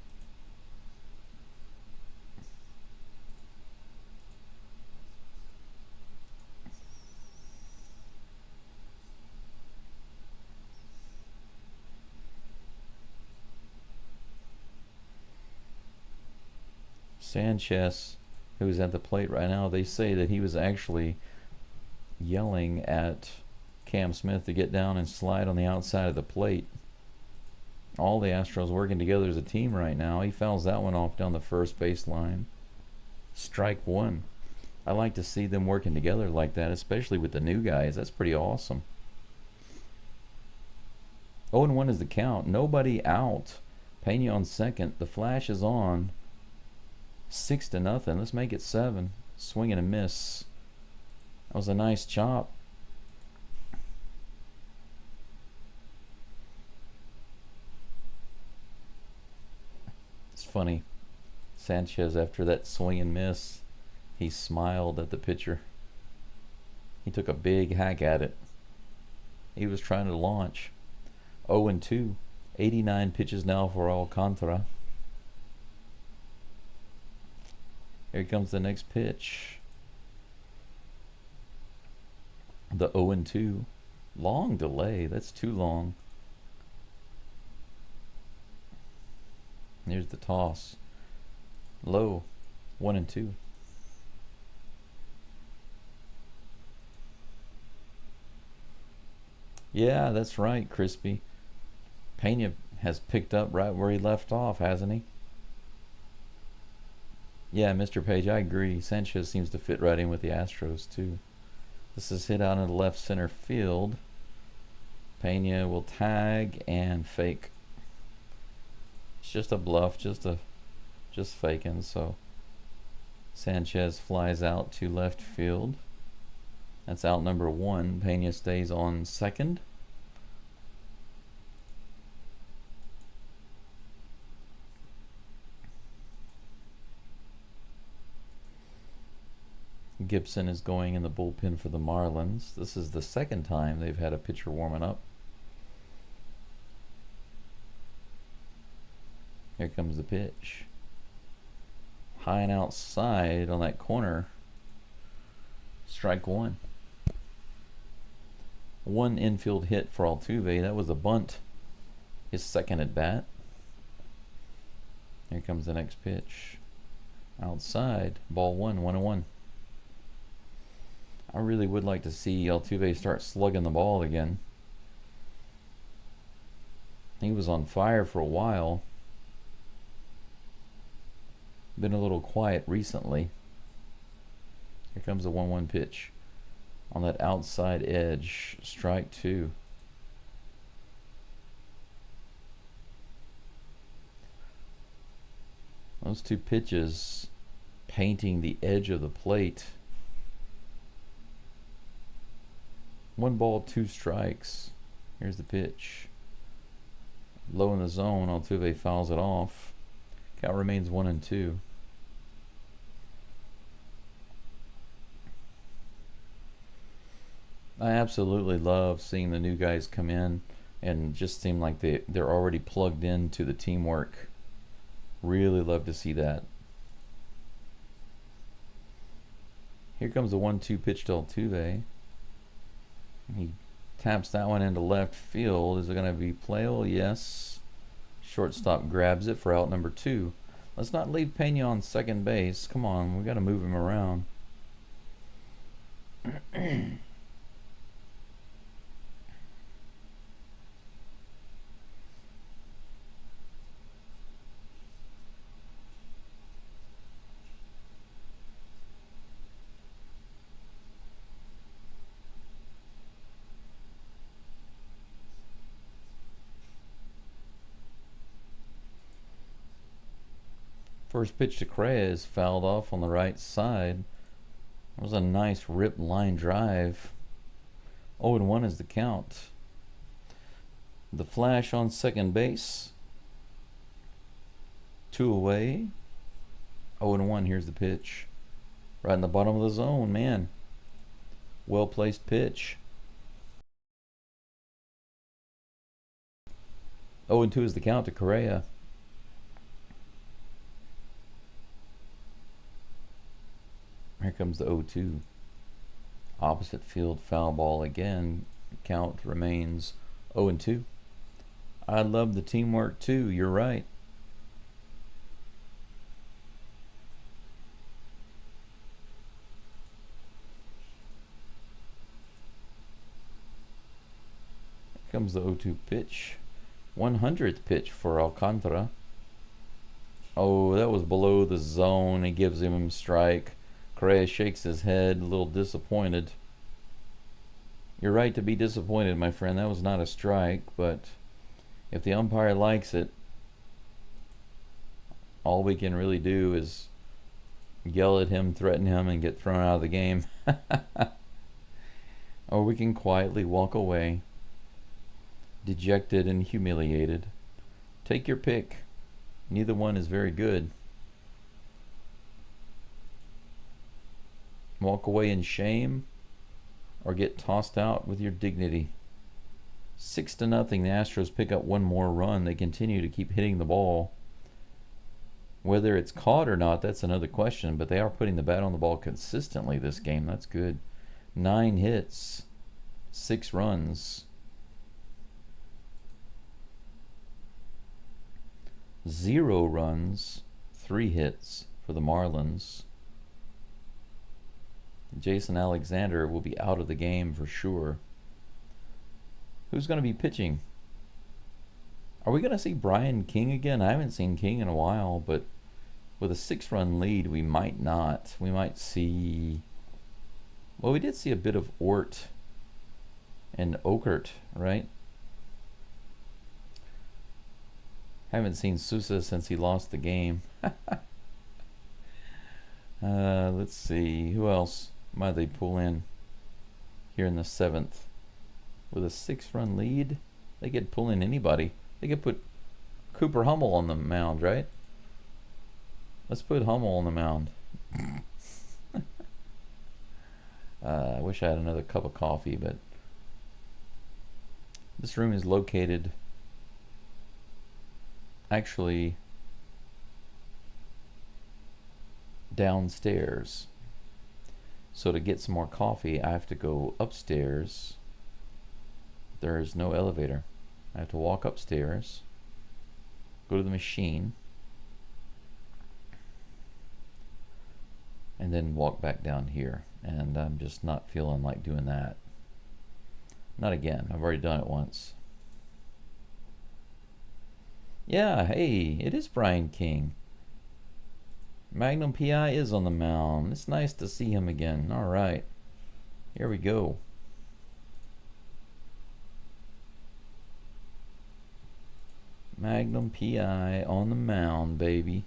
Sanchez, who's at the plate right now, they say that he was actually yelling at Cam Smith to get down and slide on the outside of the plate. All the Astros working together as a team right now. He fouls that one off down the first baseline. Strike 1. I like to see them working together like that, especially with the new guys. That's pretty awesome. 0-1 is the count. Nobody out. Pena on second. The flash is on. 6-0. Let's make it 7. Swing and a miss. That was a nice chop. It's funny. Sanchez, after that swing and miss, he smiled at the pitcher. He took a big hack at it. He was trying to launch. 0-2. 89 pitches now for Alcantara. Here comes the next pitch. The 0-2. Long delay. That's too long. Here's the toss. Low. 1-2. Yeah, that's right, Crispy. Pena has picked up right where he left off, hasn't he? Yeah, Mr. Page, I agree. Sanchez seems to fit right in with the Astros, too. This is hit out in the left center field. Pena will tag and fake. It's just a bluff, just faking. So Sanchez flies out to left field. That's out number 1. Pena stays on second. Gibson is going in the bullpen for the Marlins. This is the second time they've had a pitcher warming up. Here comes the pitch. High and outside on that corner. Strike 1. 1 infield hit for Altuve. That was a bunt. His second at bat. Here comes the next pitch. Outside, ball one, 1-1. I really would like to see Altuve start slugging the ball again. He was on fire for a while. Been a little quiet recently. Here comes the 1-1 pitch. On that outside edge, strike two. Those two pitches painting the edge of the plate. 1 ball, 2 strikes. Here's the pitch. Low in the zone, Altuve fouls it off. Count remains 1-2. I absolutely love seeing the new guys come in and just seem like they're already plugged into the teamwork. Really love to see that. Here comes the 1-2 pitch to Altuve. He taps that one into left field. Is it going to be playable? Yes. Shortstop grabs it for out number 2. Let's not leave Pena on second base. Come on, we got to move him around. First pitch to Correa is fouled off on the right side. That was a nice rip line drive. 0-1 is the count. The flash on second base. 2 away. 0-1. Here's the pitch. Right in the bottom of the zone, man. Well placed pitch. 0-2 is the count to Correa. Here comes the 0-2. Opposite field foul ball again. Count remains 0-2. I love the teamwork too. You're right. Here comes the 0-2 pitch. 100th pitch for Alcantara. Oh, that was below the zone. He gives him strike. Correa shakes his head, a little disappointed. You're right to be disappointed, my friend. That was not a strike, but if the umpire likes it, all we can really do is yell at him, threaten him, and get thrown out of the game. Or we can quietly walk away, dejected and humiliated. Take your pick. Neither one is very good. Walk away in shame or get tossed out with your dignity. 6-0. The Astros pick up one more run. They continue to keep hitting the ball. Whether it's caught or not, that's another question, but they are putting the bat on the ball consistently this game. That's good. 9 hits, 6 runs. 0 runs, 3 hits for the Marlins. Jason Alexander will be out of the game for sure. Who's going to be pitching? Are we going to see Brian King again? I haven't seen King in a while, but with a 6-run lead, we might not. We might see... Well, we did see a bit of Ort and Okert, right? Haven't seen Sousa since he lost the game. Let's see. Who else might they pull in here in the 7th? With a 6-run lead, they could pull in anybody. They could put Cooper Hummel on the mound, right? Let's put Hummel on the mound. I wish I had another cup of coffee, but this room is located actually downstairs. So to get some more coffee, I have to go upstairs. There's no elevator. I have to walk upstairs, go to the machine, and then walk back down here. And I'm just not feeling like doing that. Not again. I've already done it once. Yeah, hey, it is Brian King. Magnum PI is on the mound. It's nice to see him again. All right. Here we go. Magnum PI on the mound, baby.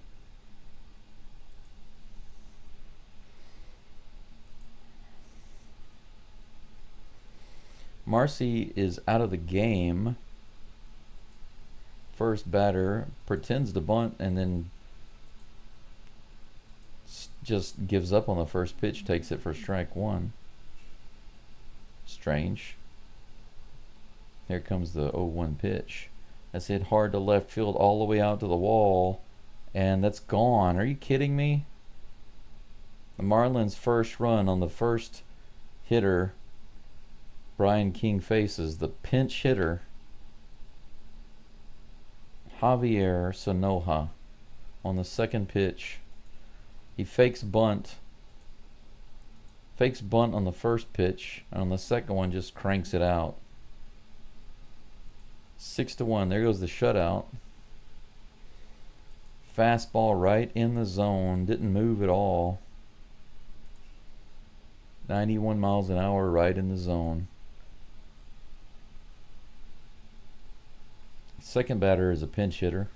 Marcy is out of the game. First batter pretends to bunt and then just gives up on the first pitch, takes it for strike one. Strange. Here comes the 0-1 pitch. That's hit hard to left field all the way out to the wall, and that's gone. Are you kidding me? The Marlins' first run on the first hitter Brian King faces, the pinch hitter Javier Sonoja, on the second pitch. He fakes bunt on the first pitch, and on the second one just cranks it out. 6-1. There goes the shutout. Fastball right in the zone. Didn't move at all. 91 miles an hour right in the zone. Second batter is a pinch hitter.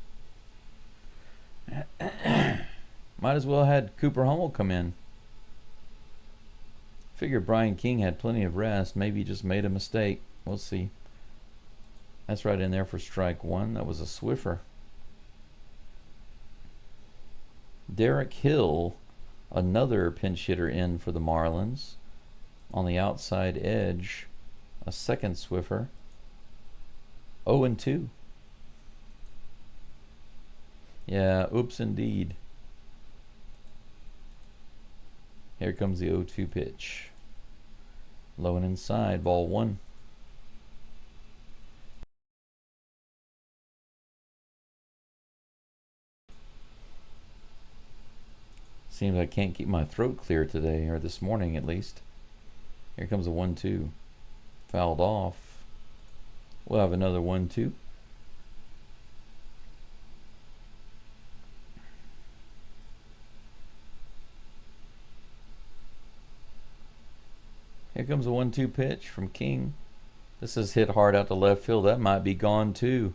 Might as well had Cooper Hummel come in. Figured Brian King had plenty of rest. Maybe he just made a mistake. We'll see. That's right in there for strike one. That was a Swiffer. Derek Hill, another pinch hitter in for the Marlins. On the outside edge, a second Swiffer. 0-2. Yeah, oops indeed. Here comes the 0-2 pitch. Low and inside, ball one. Seems I can't keep my throat clear today, or this morning at least. Here comes a 1-2. Fouled off. We'll have another 1-2. Here comes a 1-2 pitch from King. This is hit hard out to left field. That might be gone too.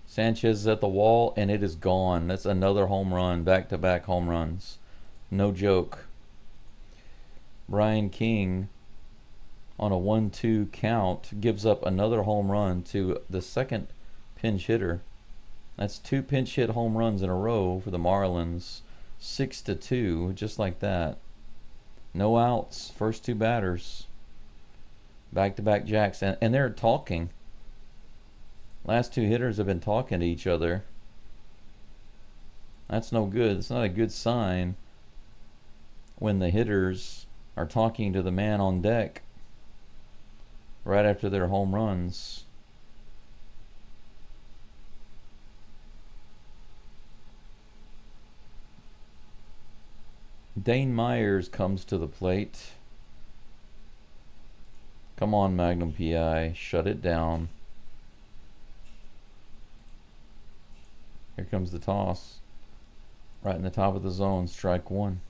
Sanchez is at the wall, and it is gone. That's another home run. Back-to-back home runs. No joke. Brian King, on a 1-2 count, gives up another home run to the second pinch hitter. That's two pinch hit home runs in a row for the Marlins. 6-2, just like that. No outs. First two batters. Back-to-back jacks. And they're talking. Last two hitters have been talking to each other. That's no good. It's not a good sign when the hitters are talking to the man on deck right after their home runs. Dane Myers comes to the plate. Come on, Magnum PI. Shut it down. Here comes the toss. Right in the top of the zone. Strike one.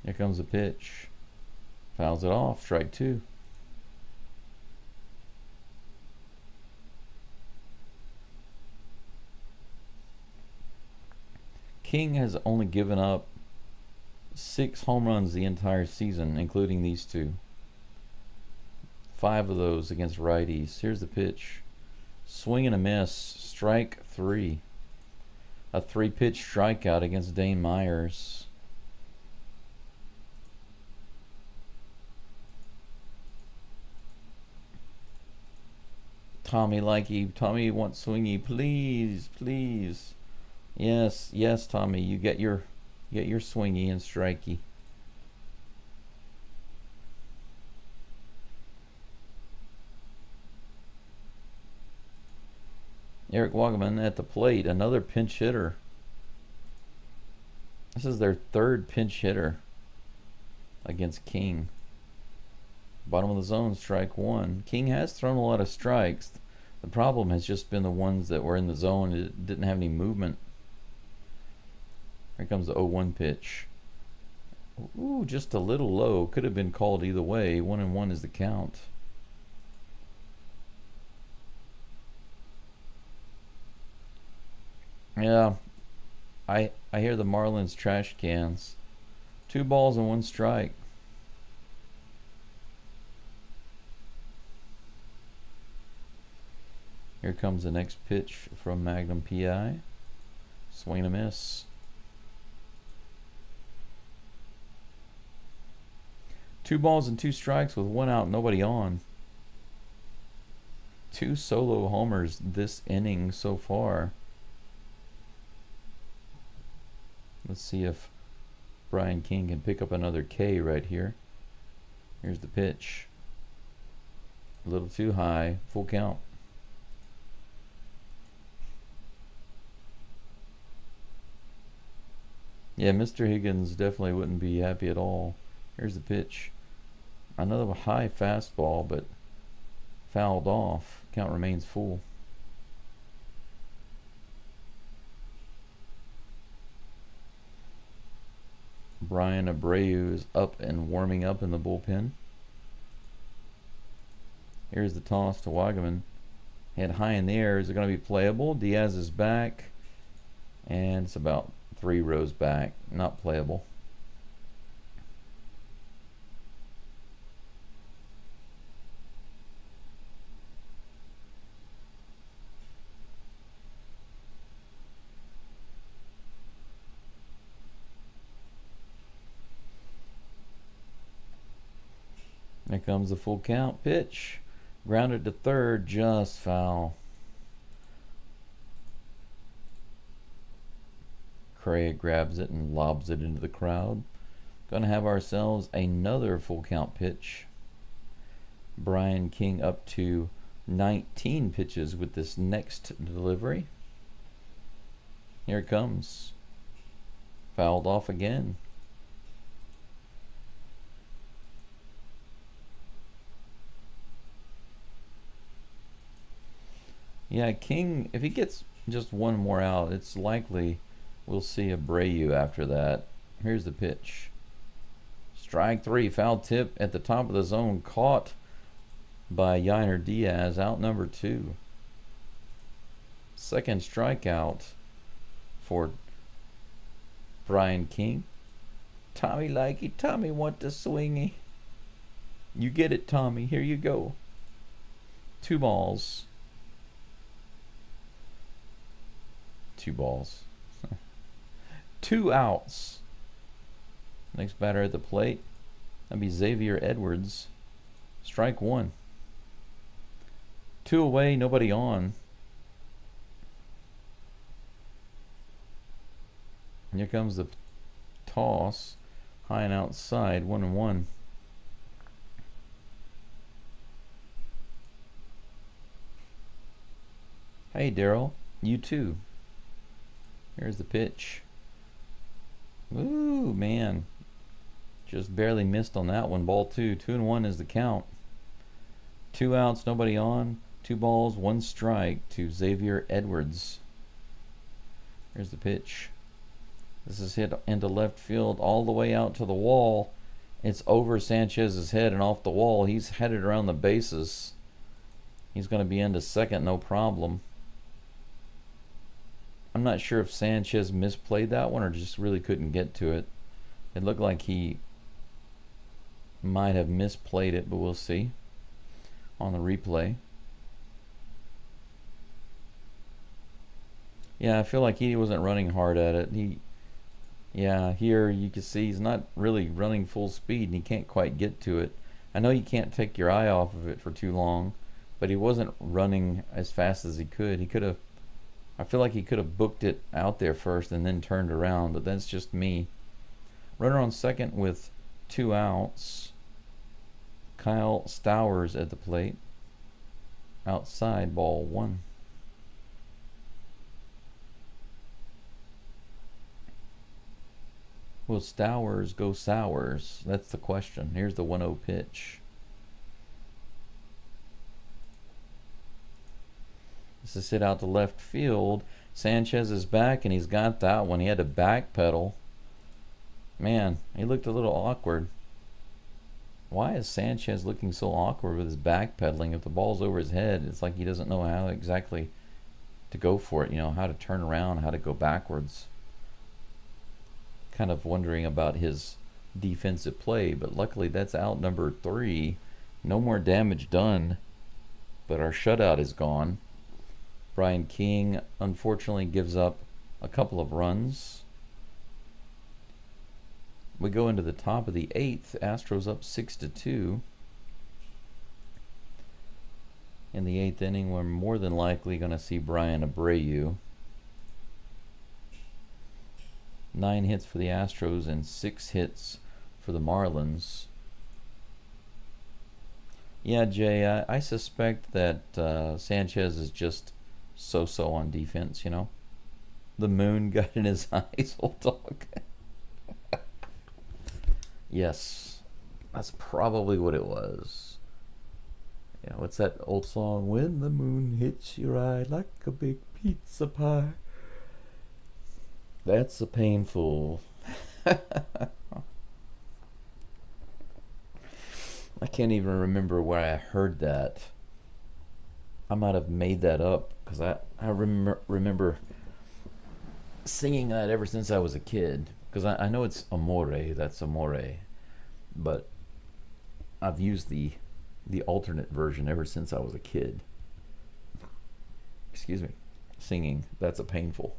Here comes the pitch. Fouls it off. Strike two. King has only given up 6 home runs the entire season, including these two. 5 of those against righties. Here's the pitch. Swing and a miss. Strike 3. A 3-pitch strikeout against Dane Myers. Tommy likey. Tommy wants swingy. Please, please. Yes, yes, Tommy. You get your swingy and strikey. Eric Wagaman at the plate, another pinch hitter. This is their third pinch hitter against King. Bottom of the zone, strike one. King has thrown a lot of strikes. The problem has just been the ones that were in the zone. It didn't have any movement. Here comes the 0-1 pitch. Ooh, just a little low. Could have been called either way. 1-1 is the count. Yeah, I hear the Marlins trash cans. 2 balls and 1 strike. Here comes the next pitch from Magnum PI. Swing and a miss. 2 balls and 2 strikes with 1 out, nobody on. 2 solo homers this inning so far. Let's see if Brian King can pick up another K right here. Here's the pitch. A little too high. Full count. Yeah, Mr. Higgins definitely wouldn't be happy at all. Here's the pitch. Another high fastball, but fouled off. Count remains full. Brian Abreu is up and warming up in the bullpen. Here's the toss to Wagaman. Head high in the air. Is it going to be playable? Diaz is back. And it's about 3 rows back. Not playable. Here comes the full count pitch. Grounded to third, just foul. Craig grabs it and lobs it into the crowd. Gonna have ourselves another full count pitch. Brian King up to 19 pitches with this next delivery. Here it comes. Fouled off again. Yeah, King, if he gets just 1 more out, it's likely we'll see Abreu after that. Here's the pitch. Strike 3, foul tip at the top of the zone, caught by Yainer Diaz, out number 2. Second strikeout for Brian King. Tommy likey, Tommy want the swingy. You get it, Tommy, here you go. 2 balls. 2 balls. 2 outs. Next batter at the plate. That'd be Xavier Edwards. Strike 1. 2 away, nobody on. And here comes the toss. High and outside, 1-1. Hey, Daryl. You too. Here's the pitch. Ooh, man. Just barely missed on that one. Ball 2. 2-1 is the count. 2 outs, nobody on. 2 balls, 1 strike to Xavier Edwards. Here's the pitch. This is hit into left field all the way out to the wall. It's over Sanchez's head and off the wall. He's headed around the bases. He's going to be into second, no problem. I'm not sure if Sanchez misplayed that one or just really couldn't get to it. It looked like he might have misplayed it, but we'll see on the replay. Yeah, I feel like he wasn't running hard at it. Here you can see he's not really running full speed and he can't quite get to it. I know you can't take your eye off of it for too long, but he wasn't running as fast as he could. I feel like he could have booked it out there first and then turned around, but that's just me. Runner on second with 2 outs. Kyle Stowers at the plate. Outside, ball 1. Will Stowers go sours? That's the question. Here's the 1-0 pitch. This is hit out to left field. Sanchez is back, and he's got that one. He had to backpedal. Man, he looked a little awkward. Why is Sanchez looking so awkward with his backpedaling? If the ball's over his head, it's like he doesn't know how exactly to go for it. You know, how to turn around, how to go backwards. Kind of wondering about his defensive play, but luckily that's out number 3. No more damage done, but our shutout is gone. Brian King unfortunately gives up a couple of runs. We go into the top of the 8th. Astros up 6-2. In the 8th inning, we're more than likely going to see Brian Abreu. 9 hits for the Astros and 6 hits for the Marlins. Yeah, Jay, I suspect that Sanchez is just so-so on defense, you know. The moon got in his eyes, old dog. Yes, that's probably what it was. Yeah, what's that old song? When the moon hits your eye like a big pizza pie. That's a painful. I can't even remember where I heard that. I might have made that up because I remember singing that ever since I was a kid. Because I know it's amore, that's amore, but I've used the alternate version ever since I was a kid. Excuse me, singing That's a Painful.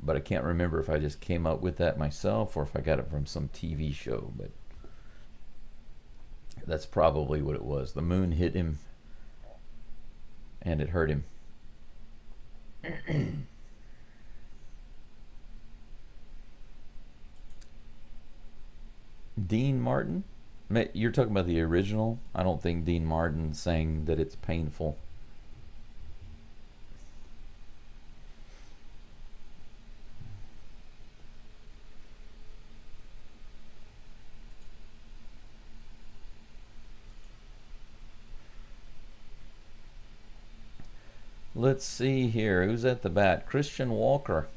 But I can't remember if I just came up with that myself or if I got it from some TV show, but that's probably what it was. The moon hit him and it hurt him. Dean Martin? You're talking about the original? I don't think Dean Martin saying that it's painful. Let's see here. Who's at the bat? Christian Walker.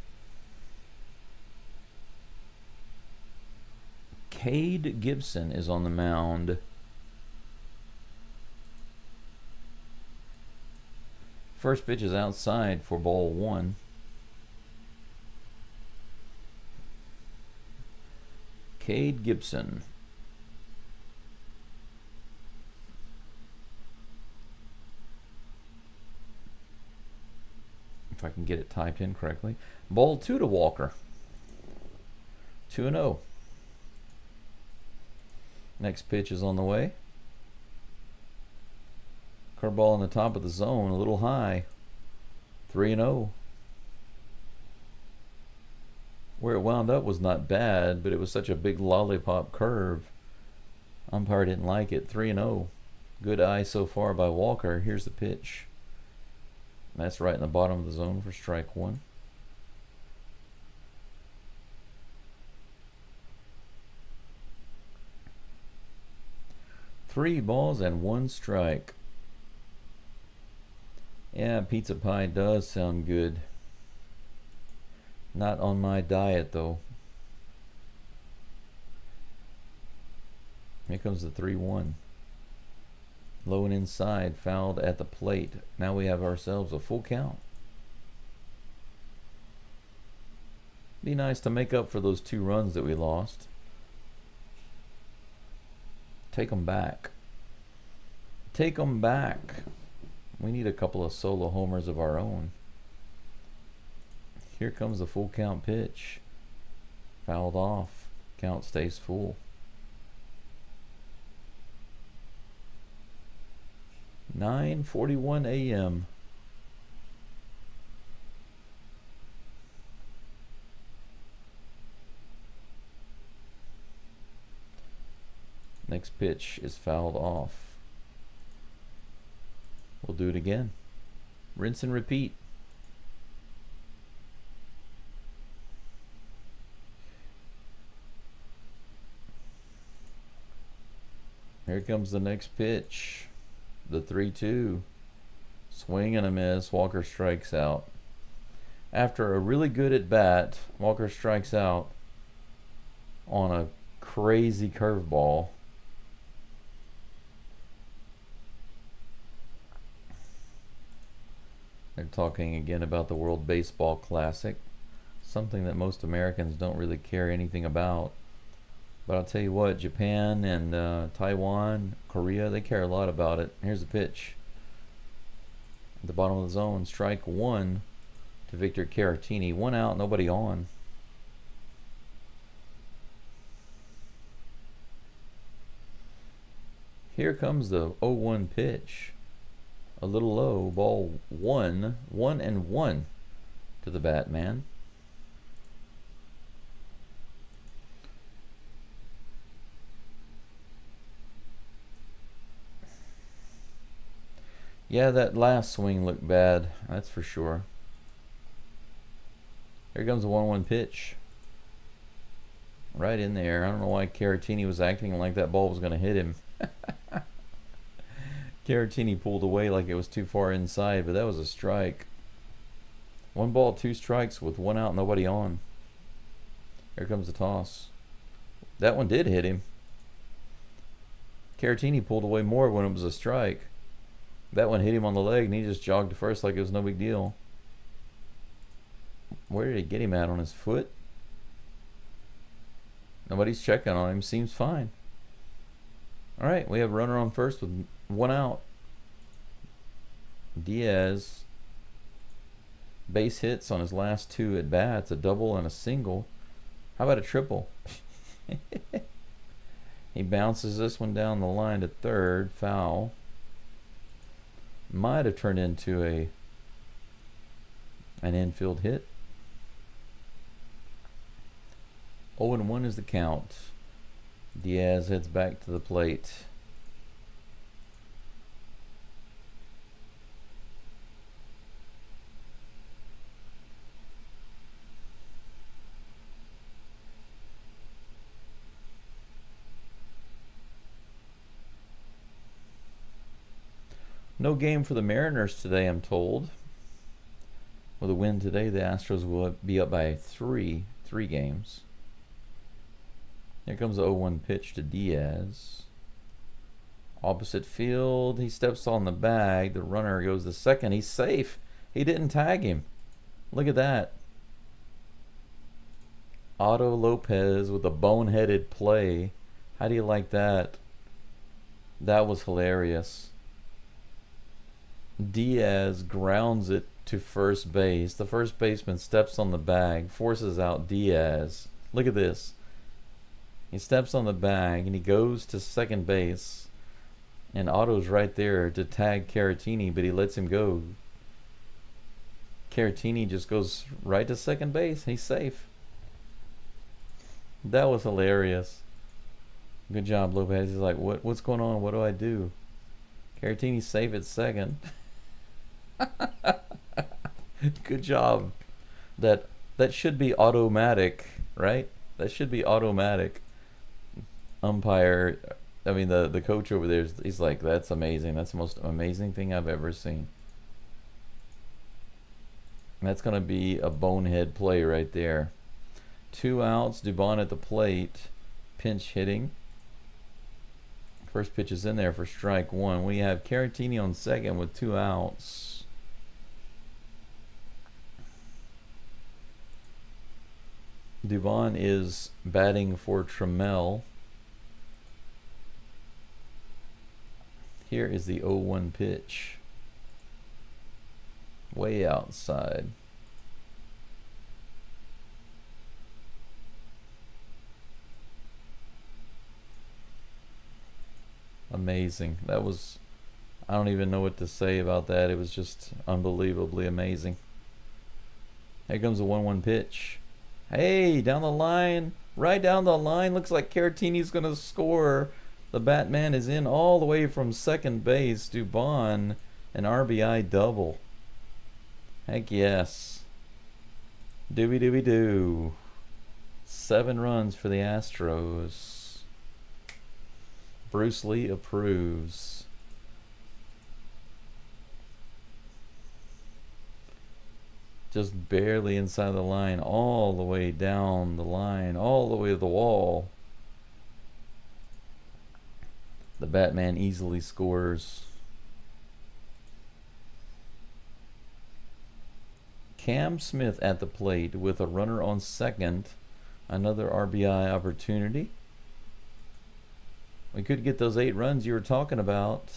Cade Gibson is on the mound. First pitch is outside for ball 1. Cade Gibson. If I can get it typed in correctly. Ball 2 to Walker. 2-0. Next pitch is on the way. Curveball on the top of the zone, a little high. 3-0. Where it wound up was not bad, but it was such a big lollipop curve. Umpire didn't like it. 3-0. Good eye so far by Walker. Here's the pitch. That's right in the bottom of the zone for strike 1. Three balls and 1 strike. Yeah, pizza pie does sound good. Not on my diet, though. Here comes the 3-1. Low and inside, fouled at the plate. Now we have ourselves a full count. Be nice to make up for those 2 runs that we lost. Take them back. Take them back. We need a couple of solo homers of our own. Here comes the full count pitch. Fouled off. Count stays full. 9:41 a.m. Next pitch is fouled off. We'll do it again. Rinse and repeat. Here comes the next pitch. The 3-2. Swing and a miss. Walker strikes out. After a really good at bat, Walker strikes out on a crazy curveball. They're talking again about the World Baseball Classic, something that most Americans don't really care anything about. But I'll tell you what, Japan and Taiwan, Korea, they care a lot about it. Here's the pitch. At the bottom of the zone, strike one to Victor Caratini. 1 out, nobody on. Here comes the 0-1 pitch. A little low, ball 1, 1-1 to the Batman. Yeah, that last swing looked bad, that's for sure. Here comes the 1-1 pitch. Right in there. I don't know why Caratini was acting like that ball was going to hit him. Caratini pulled away like it was too far inside, but that was a strike. 1 ball, 2 strikes with 1 out, nobody on. Here comes the toss. That one did hit him. Caratini pulled away more when it was a strike. That one hit him on the leg, and he just jogged to first like it was no big deal. Where did he get him at? On his foot? Nobody's checking on him. Seems fine. Alright, we have a runner on first with 1 out. Diaz base hits on his last 2 at bats, a double and a single. How about a triple? He bounces this one down the line to third, foul. Might have turned into an infield hit. 0-1 is the count. Diaz heads back to the plate. No game for the Mariners today, I'm told. With a win today, the Astros will be up by three games. Here comes the 0-1 pitch to Diaz. Opposite field, he steps on the bag. The runner goes to second. He's safe. He didn't tag him. Look at that. Otto Lopez with a boneheaded play. How do you like that? That was hilarious. Diaz grounds it to first base. The first baseman steps on the bag, forces out Diaz. Look at this. He steps on the bag and he goes to second base. And Otto's right there to tag Caratini, but he lets him go. Caratini just goes right to second base. He's safe. That was hilarious. Good job, Lopez. He's like, what's going on? What do I do? Caratini's safe at second. Good job. That should be automatic, right? That should be automatic. Umpire, I mean the coach over there, he's like, that's amazing. That's the most amazing thing I've ever seen. That's going to be a bonehead play right there. 2 outs, Dubon at the plate, pinch hitting. First pitch is in there for strike 1. We have Caratini on second with 2 outs. Dubon is batting for Trammell. Here is the 0-1 pitch. Way outside. Amazing. That was, I don't even know what to say about that. It was just unbelievably amazing. Here comes the 1-1 pitch. Hey, down the line, right down the line. Looks like Caratini's going to score. The Batman is in all the way from second base. Dubon, an RBI double. Heck yes. Dooby-dooby-doo. 7 runs for the Astros. Bruce Lee approves. Just barely inside the line, all the way down the line, all the way to the wall. The Batman easily scores. Cam Smith at the plate with a runner on second. Another RBI opportunity. We could get those 8 runs you were talking about.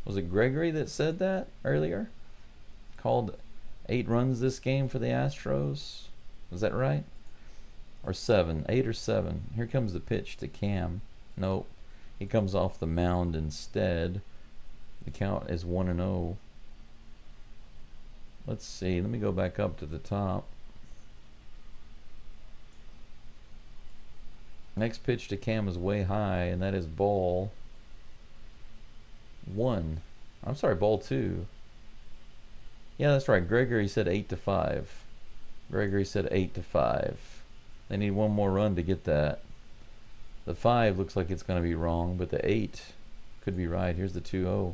Was it Gregory that said that earlier? Called 8 runs this game for the Astros. Was that right? Or 7? 8 or 7. Here comes the pitch to Cam. Nope. He comes off the mound instead. The count is 1-0. Let's see. Let me go back up to the top. Next pitch to Cam is way high, and that is ball 1. I'm sorry, ball 2. Yeah, that's right. Gregory said 8-5. Gregory said 8-5. They need one more run to get that. The 5 looks like it's going to be wrong, but the 8 could be right. Here's the 2-0.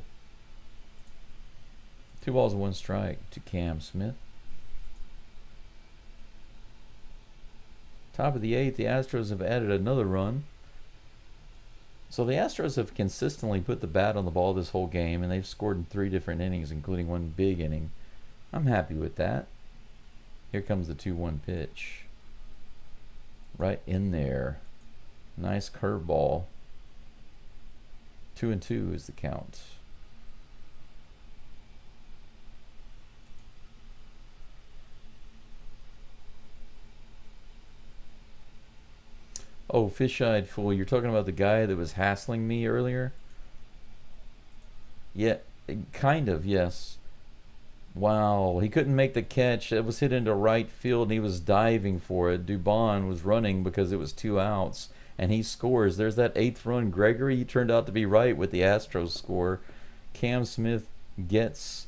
2 balls and 1 strike to Cam Smith. Top of the 8th, the Astros have added another run. So the Astros have consistently put the bat on the ball this whole game, and they've scored in 3 different innings, including 1 big inning. I'm happy with that. Here comes the 2-1 pitch. Right in there. Nice curveball. 2-2 is the count. Oh, fish-eyed fool. You're talking about the guy that was hassling me earlier? Yeah, kind of, yes. Wow, he couldn't make the catch. It was hit into right field, and he was diving for it. Dubon was running because it was 2 outs, and he scores. There's that 8th run. Gregory turned out to be right with the Astros score. Cam Smith gets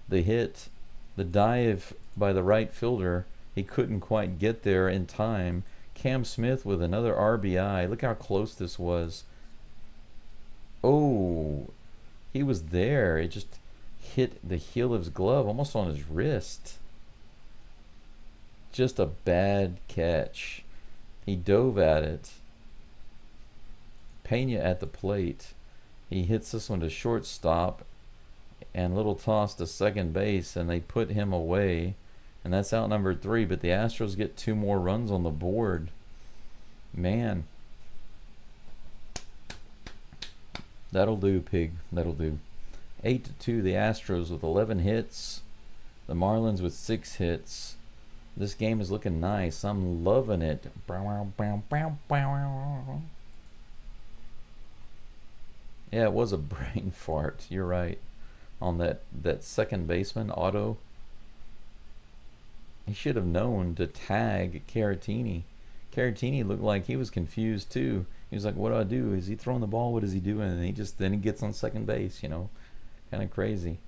the hit. The dive by the right fielder, he couldn't quite get there in time. Cam Smith with another RBI. Look how close this was. Oh, he was there. It just hit the heel of his glove, almost on his wrist. Just a bad catch. He dove at it. Pena at the plate. He hits this one to shortstop, and little toss to second base, and they put him away. And that's out number 3, but the Astros get 2 more runs on the board. Man. That'll do, pig. That'll do. 8-2, the Astros with 11 hits. The Marlins with 6 hits. This game is looking nice. I'm loving it. Yeah, it was a brain fart. You're right. On that second baseman, Otto. He should have known to tag Caratini. Caratini looked like he was confused too. He was like, "What do I do? Is he throwing the ball? What is he doing?" And then he gets on second base. You know, kind of crazy.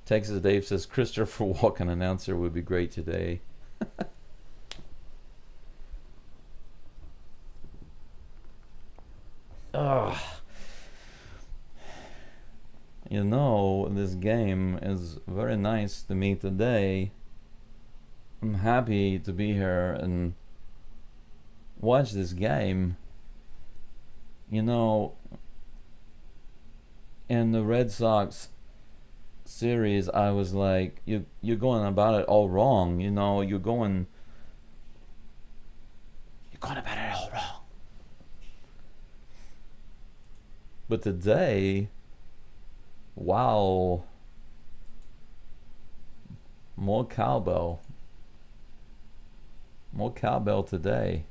Texas Dave says Christopher Walken announcer would be great today. Ugh. You know, this game is very nice to me today. I'm happy to be here and watch this game. You know, in the Red Sox series, I was like, you're going about it all wrong. You know, you're going about it all wrong. But today, wow, more cowbell. More cowbell today.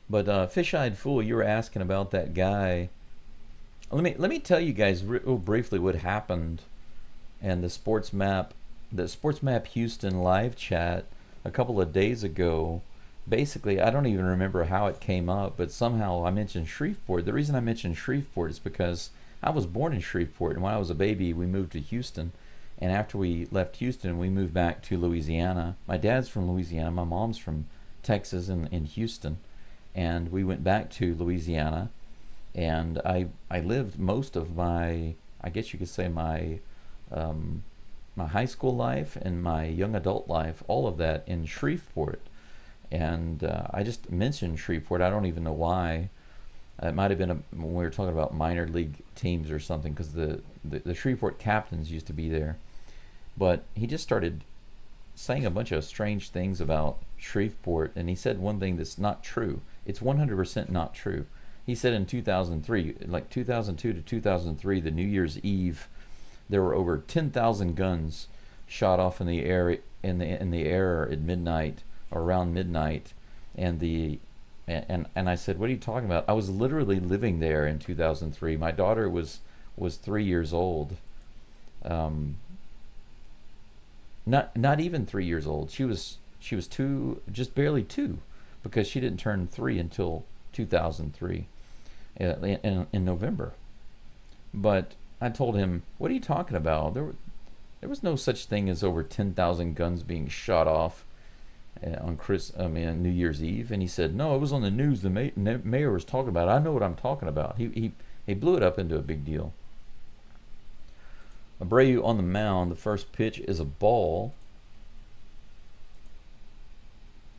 But fish-eyed fool, you were asking about that guy. Let me tell you guys real briefly what happened and the Sports Map Houston live chat a couple of days ago. Basically, I don't even remember how it came up, but somehow I mentioned Shreveport. The reason I mentioned Shreveport is because I was born in Shreveport, and when I was a baby, we moved to Houston. And after we left Houston, we moved back to Louisiana. My dad's from Louisiana. My mom's from Texas and in Houston. and we went back to Louisiana, and I lived most of my, I guess you could say, my high school life and my young adult life, all of that in Shreveport. And I just mentioned Shreveport. I don't even know why. It might have been when we were talking about minor league teams or something, because the Shreveport Captains used to be there. But he just started saying a bunch of strange things about Shreveport, and he said one thing that's not true. It's 100% not true. He said in 2003, like 2002 to 2003, the New Year's Eve, there were over 10,000 guns shot off in the air at midnight or around midnight, and I said, what are you talking about? I was literally living there in 2003. My daughter was 3 years old. Not even 3 years old. She was two, just barely two, because she didn't turn 3 until 2003 in November. But I told him, what are you talking about? There was no such thing as over 10,000 guns being shot off on New Year's Eve. And he said, no, it was on the news. The mayor was talking about it. I know what I'm talking about. He blew it up into a big deal. Abreu on the mound. The first pitch is a ball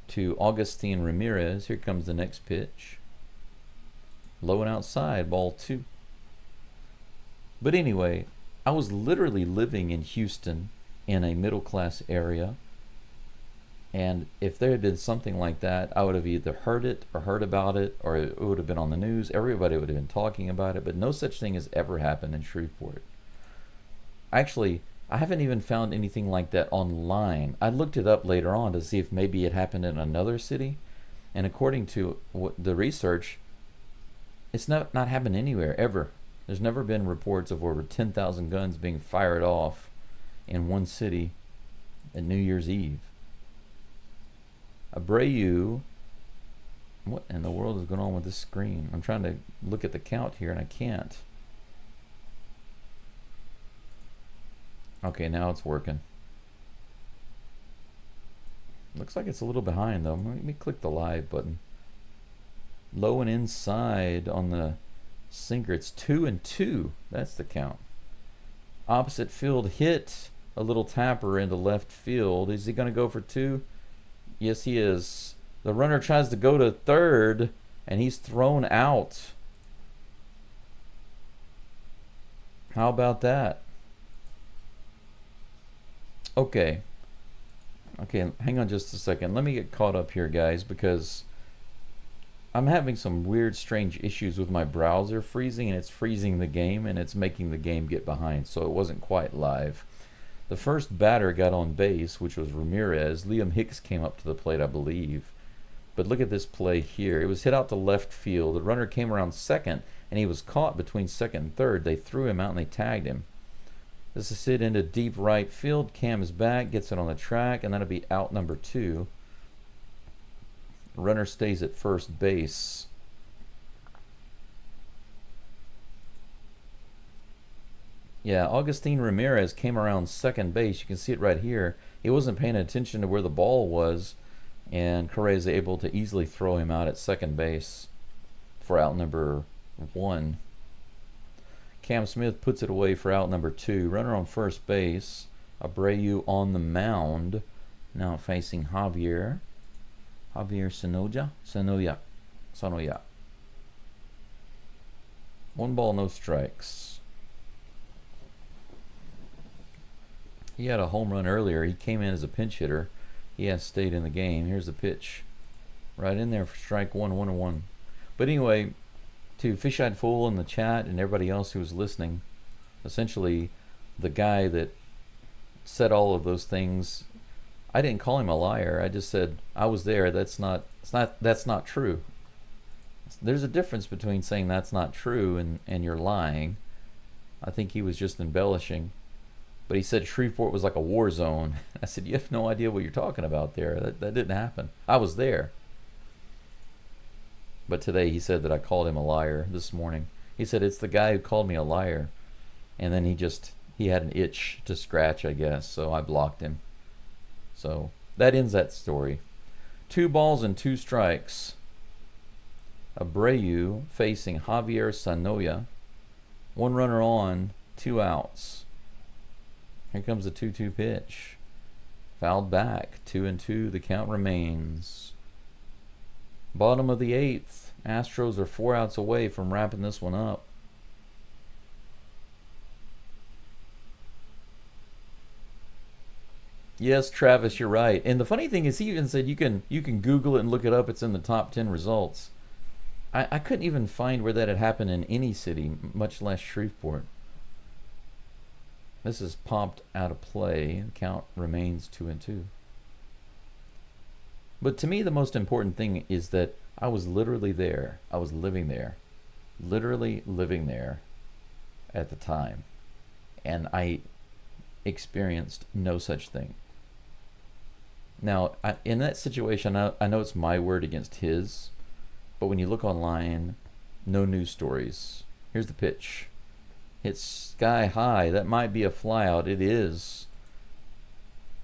to Augustine Ramirez. Here comes the next pitch. Low and outside, ball 2. But anyway, I was literally living in Houston in a middle class area. And if there had been something like that, I would have either heard it or heard about it, or it would have been on the news. Everybody would have been talking about it, but no such thing has ever happened in Shreveport. Actually, I haven't even found anything like that online. I looked it up later on to see if maybe it happened in another city. And according to the research, it's not happened anywhere, ever. There's never been reports of over 10,000 guns being fired off in one city at New Year's Eve. Abreu, what in the world is going on with this screen? I'm trying to look at the count here and I can't. Okay, now it's working. Looks like it's a little behind though. Let me click the live button. Low and inside on the sinker. It's 2-2. That's the count. Opposite field hit a little tapper into left field. Is he going to go for 2? Yes, he is. The runner tries to go to third, and he's thrown out. How about that? Okay, hang on just a second. Let me get caught up here, guys, because I'm having some weird, strange issues with my browser freezing, and it's freezing the game, and it's making the game get behind, so it wasn't quite live. The first batter got on base, which was Ramirez. Liam Hicks came up to the plate, I believe. But look at this play here. It was hit out to left field. The runner came around second, and he was caught between second and third. They threw him out, and they tagged him. This is hit into deep right field. Cam is back, gets it on the track, and that'll be out number 2. Runner stays at first base. Yeah, Augustine Ramirez came around second base. You can see it right here. He wasn't paying attention to where the ball was, and Correa is able to easily throw him out at second base for out number 1. Cam Smith puts it away for out number 2. Runner on first base. Abreu on the mound. Now facing Javier Sanoya. 1 ball, no strikes. He had a home run earlier. He came in as a pinch hitter. He has stayed in the game. Here's the pitch. Right in there for strike 1, 1-1. But anyway, to Fish-Eyed Fool in the chat and everybody else who was listening, essentially the guy that said all of those things, I didn't call him a liar. I just said I was there. That's not true. There's a difference between saying that's not true and you're lying. I think he was just embellishing. But he said Shreveport was like a war zone. I said, you have no idea what you're talking about there. That didn't happen. I was there. But today he said that I called him a liar this morning. He said it's the guy who called me a liar. And then he had an itch to scratch, I guess. So I blocked him. So that ends that story. 2 balls and 2 strikes. Abreu facing Javier Sanoya. 1 runner on, 2 outs. Here comes the 2-2 pitch. Fouled back, 2-2. The count remains. Bottom of the 8th. Astros are 4 outs away from wrapping this one up. Yes, Travis, you're right. And the funny thing is, he even said you can Google it and look it up. It's in the top 10 results. I couldn't even find where that had happened in any city, much less Shreveport. This is popped out of play. The count remains 2-2. But to me, the most important thing is that I was literally there. I was living there. Literally living there at the time. And I experienced no such thing. Now, in that situation, I know it's my word against his, but when you look online, no news stories. Here's the pitch. It's sky high. That might be a flyout. It is.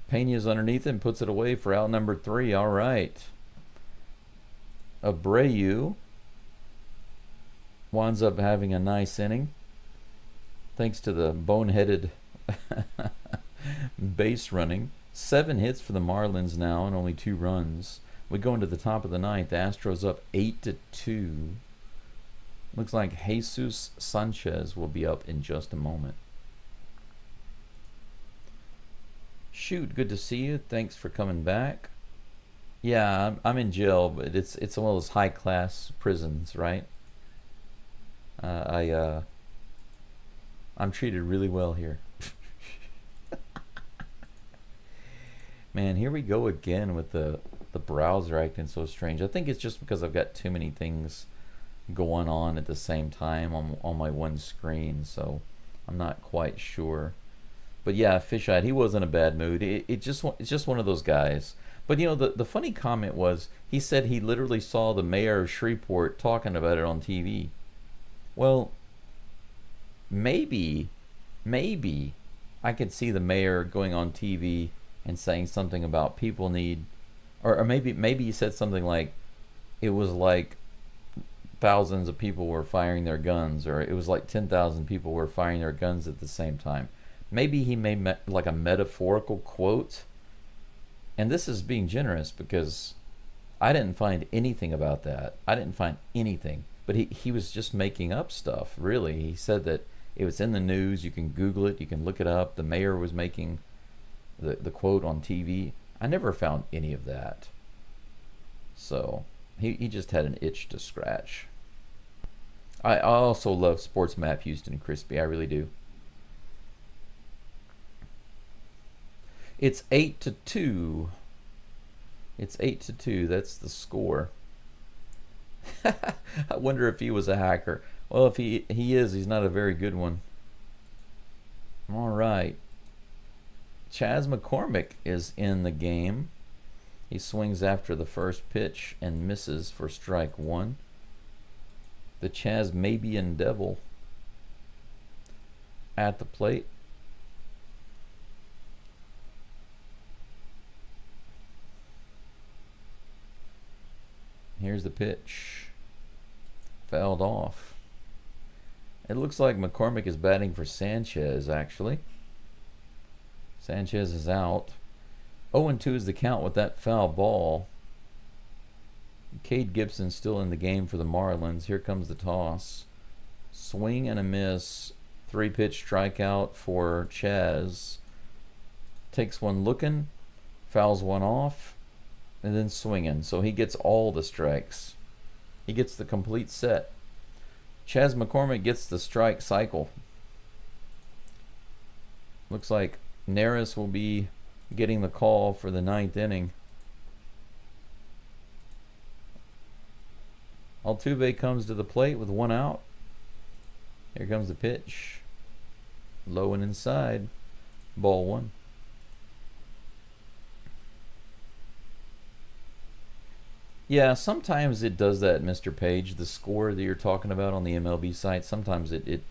Pena's underneath it and puts it away for out number 3. All right. Abreu winds up having a nice inning, thanks to the boneheaded base running. 7 hits for the Marlins now and only 2 runs. We go into the top of the 9th. The Astros up 8-2. Looks like Jesus Sanchez will be up in just a moment. Shoot, good to see you. Thanks for coming back. Yeah, I'm in jail, but it's one of those high class prisons, right? I'm treated really well here. Man, here we go again with the browser acting so strange. I think it's just because I've got too many things going on at the same time on my one screen, so I'm not quite sure. But yeah, Fisheye, he was in a bad mood. It's just one of those guys. But you know, the funny comment was, he said he literally saw the mayor of Shreveport talking about it on TV. Well, maybe I could see the mayor going on TV and saying something about people need, or maybe he said something like, it was like thousands of people were firing their guns, or it was like 10,000 people were firing their guns at the same time. Maybe he made like a metaphorical quote, and this is being generous because I didn't find anything about that. I didn't find anything, but he was just making up stuff, really. He said that it was in the news. You can Google it. You can look it up. The mayor was making the quote on TV. I never found any of that. So he just had an itch to scratch. I also love Sports Map Houston and Crispy. I really do. It's 8-2. It's 8-2. That's the score. I wonder if he was a hacker. Well, if he is, he's not a very good one. All right. Chas McCormick is in the game. He swings after the first pitch and misses for strike 1. The Chasmabian Devil at the plate. Here's the pitch. Fouled off. It looks like McCormick is batting for Sanchez, actually. Sanchez is out. 0-2 is the count with that foul ball. Cade Gibson still in the game for the Marlins. Here comes the toss. Swing and a miss. 3-pitch strikeout for Chas. Takes one looking. Fouls one off. And then swinging. So he gets all the strikes. He gets the complete set. Chas McCormick gets the strike cycle. Looks like Neris will be getting the call for the 9th inning. Altuve comes to the plate with 1 out. Here comes the pitch. Low and inside. Ball 1. Yeah, sometimes it does that, Mr. Page. The score that you're talking about on the MLB site, sometimes it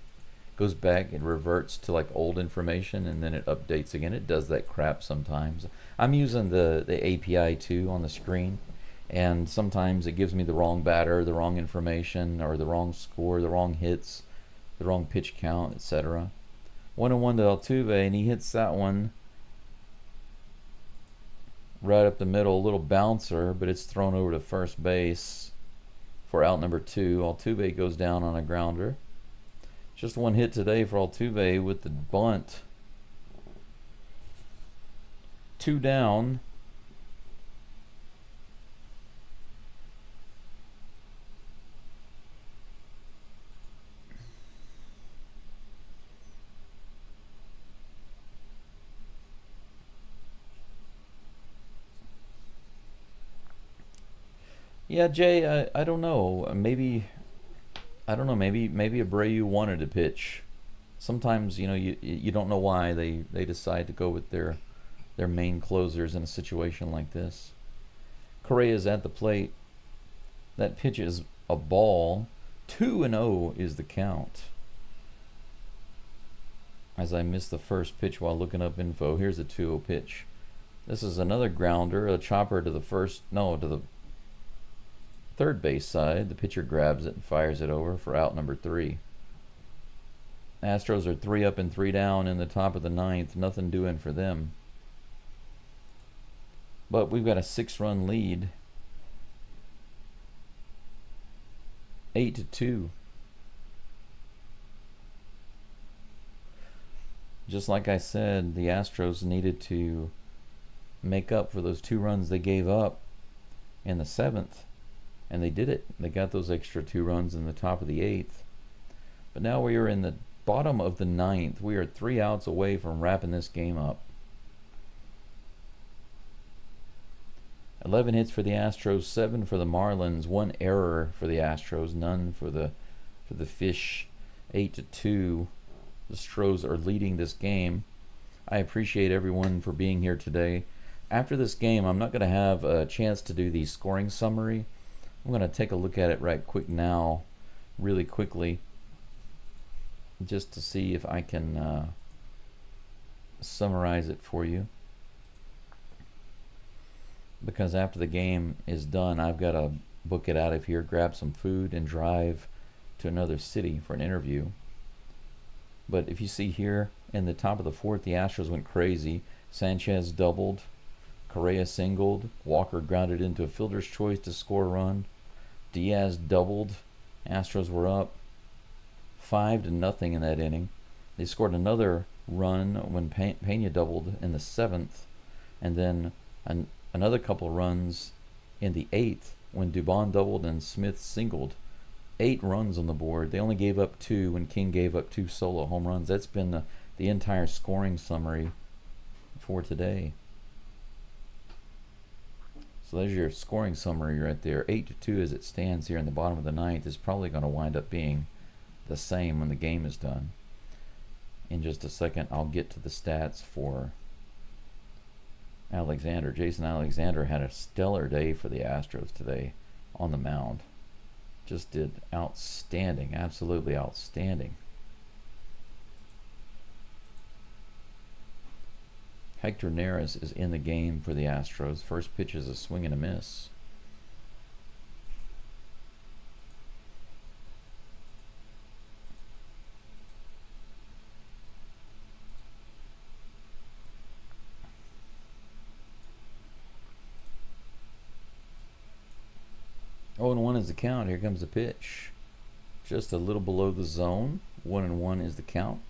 goes back and reverts to like old information and then it updates again. It does that crap sometimes. I'm using the API too on the screen, and sometimes it gives me the wrong batter, the wrong information, or the wrong score, the wrong hits, the wrong pitch count, etc. 1-1 to Altuve, and he hits that one right up the middle, a little bouncer, but it's thrown over to first base for out number 2. Altuve goes down on a grounder. Just one hit today for Altuve with the bunt. 2 down. Yeah, Jay, I don't know. Maybe I don't know. Maybe Abreu wanted to pitch. Sometimes you don't know why they decide to go with their main closers in a situation like this. Correa's at the plate. That pitch is a ball. 2-0 is the count. As I missed the first pitch while looking up info, here's a 2-0 pitch. This is another grounder, a chopper to the to the third base side. The pitcher grabs it and fires it over for out number 3. Astros are 3 up and 3 down in the top of the 9th. Nothing doing for them. But we've got a 6-run lead. 8-2. Just like I said, the Astros needed to make up for those 2 runs they gave up in the 7th. And they did it. They got those extra 2 runs in the top of the 8th. But now we are in the bottom of the 9th. We are 3 outs away from wrapping this game up. 11 hits for the Astros, 7 for the Marlins, 1 error for the Astros, none for the Fish. 8-2. The Stros are leading this game. I appreciate everyone for being here today. After this game, I'm not going to have a chance to do the scoring summary. I'm going to take a look at it right quick now, really quickly, just to see if I can summarize it for you. Because after the game is done, I've got to book it out of here, grab some food, and drive to another city for an interview. But if you see here, in the top of the 4th, the Astros went crazy. Sanchez doubled, Correa singled, Walker grounded into a fielder's choice to score a run. Diaz doubled. Astros were up 5-0 in that inning. They scored another run when Pena doubled in the 7th, and then another couple runs in the 8th when Dubon doubled and Smith singled. 8 runs on the board. They only gave up 2 when King gave up 2 solo home runs. That's been the entire scoring summary for today. So there's your scoring summary right there. 8-2 as it stands here in the bottom of the 9th is probably going to wind up being the same when the game is done. In just a second, I'll get to the stats for Alexander. Jason Alexander had a stellar day for the Astros today on the mound. Just did outstanding, absolutely outstanding. Hector Neris is in the game for the Astros. First pitch is a swing and a miss. Oh, and 1 is the count. Here comes the pitch. Just a little below the zone. 1-1 is the count.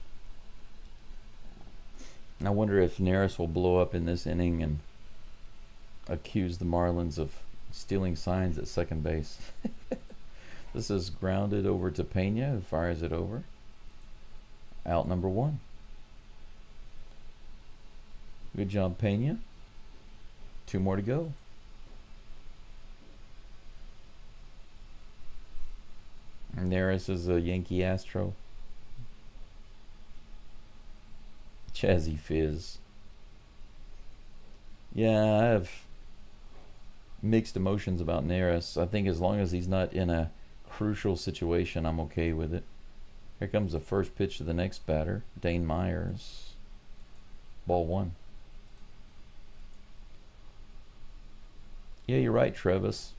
I wonder if Neris will blow up in this inning and accuse the Marlins of stealing signs at second base. This is grounded over to Pena, who fires it over. Out number 1. Good job, Pena. 2 more to go. Neris is a Yankee Astro. Chazzy Fizz. Yeah, I have mixed emotions about Neris. I think as long as he's not in a crucial situation, I'm okay with it. Here comes the first pitch to the next batter, Dane Myers. Ball 1. Yeah, you're right, Travis.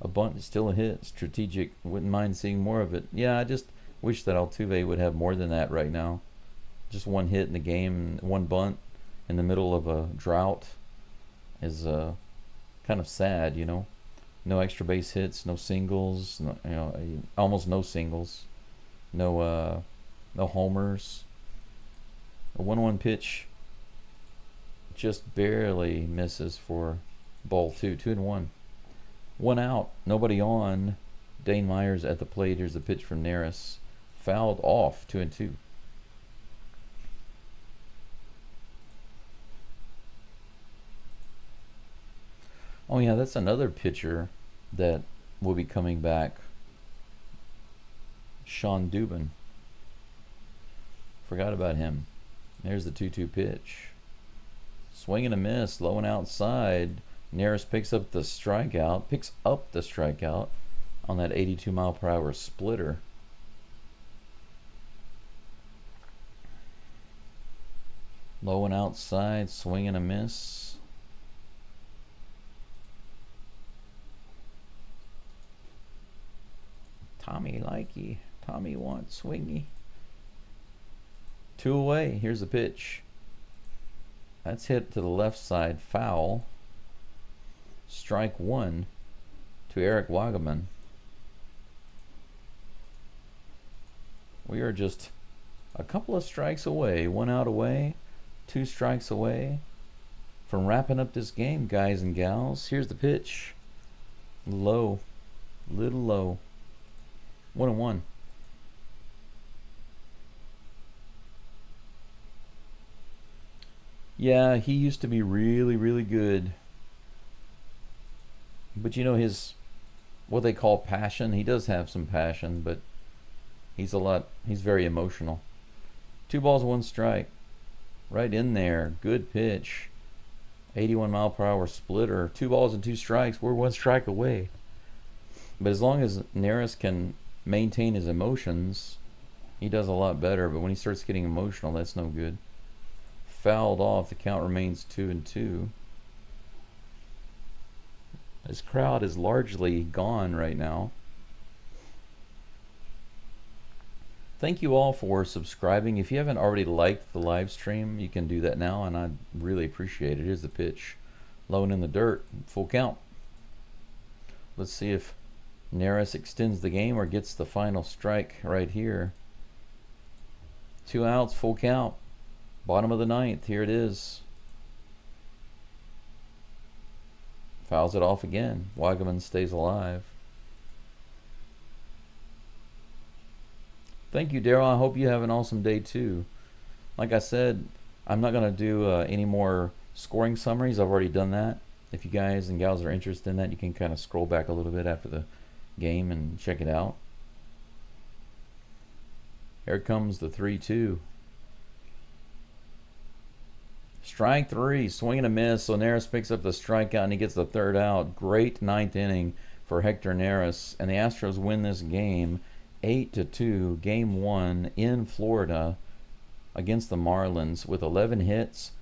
A bunt is still a hit. Strategic. Wouldn't mind seeing more of it. Yeah, I just wish that Altuve would have more than that right now. Just one hit in the game, one bunt in the middle of a drought is kind of sad, you know. No extra base hits, no singles, no, you know, almost no singles, no homers. A 1-1 pitch just barely misses for ball two, 2-1. One out, nobody on. Dane Myers at the plate. Here's the pitch from Neris, fouled off, 2-2. Oh yeah, that's another pitcher that will be coming back. Sean Dubin. Forgot about him. There's the 2-2 pitch. Swing and a miss, low and outside. Neris picks up the strikeout. On that 82-mile-per-hour splitter. Low and outside, swing and a miss. Tommy likey. Tommy wants swingy. 2 away. Here's the pitch. That's hit to the left side, foul. Strike 1 to Eric Wagaman. We are just a couple of strikes away, 1 out away, 2 strikes away from wrapping up this game, guys and gals. Here's the pitch. Low, little low. 1-1. Yeah, he used to be really, really good. But you know his, what they call passion, he does have some passion, but he's very emotional. 2 balls, 1 strike. Right in there. Good pitch. 81-mile-per-hour splitter. 2 balls and 2 strikes. We're 1 strike away. But as long as Neris can maintain his emotions, he does a lot better. But when he starts getting emotional, that's no good. Fouled off. The count remains 2-2. This crowd is largely gone right now. Thank you all for subscribing. If you haven't already liked the live stream, you can do that now, and I'd really appreciate it. Here's the pitch. Low and in the dirt. Full count. Let's see if Neris extends the game or gets the final strike right here. 2 outs, full count. Bottom of the 9th. Here it is. Fouls it off again. Wagaman stays alive. Thank you, Daryl. I hope you have an awesome day too. Like I said, I'm not going to do any more scoring summaries. I've already done that. If you guys and gals are interested in that, you can kind of scroll back a little bit after the game and check it out. Here comes the 3-2. Strike 3, swing and a miss. So Neris picks up the strikeout and he gets the 3rd out. Great 9th inning for Hector Neris. And the Astros win this game 8-2. Game 1 in Florida against the Marlins with 11 hits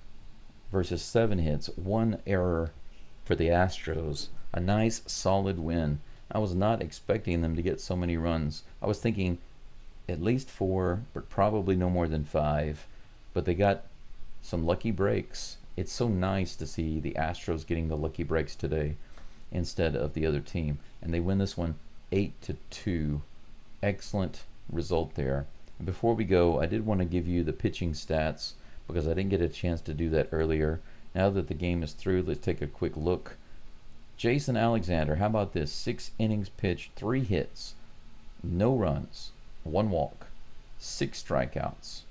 versus 7 hits. 1 error for the Astros. A nice, solid win. I was not expecting them to get so many runs. I was thinking at least 4, but probably no more than 5. But they got some lucky breaks. It's so nice to see the Astros getting the lucky breaks today instead of the other team. And they win this one 8-2. Excellent result there. And before we go, I did want to give you the pitching stats because I didn't get a chance to do that earlier. Now that the game is through, let's take a quick look. Jason Alexander, how about this? 6 innings pitched, 3 hits, no runs, 1 walk, 6 strikeouts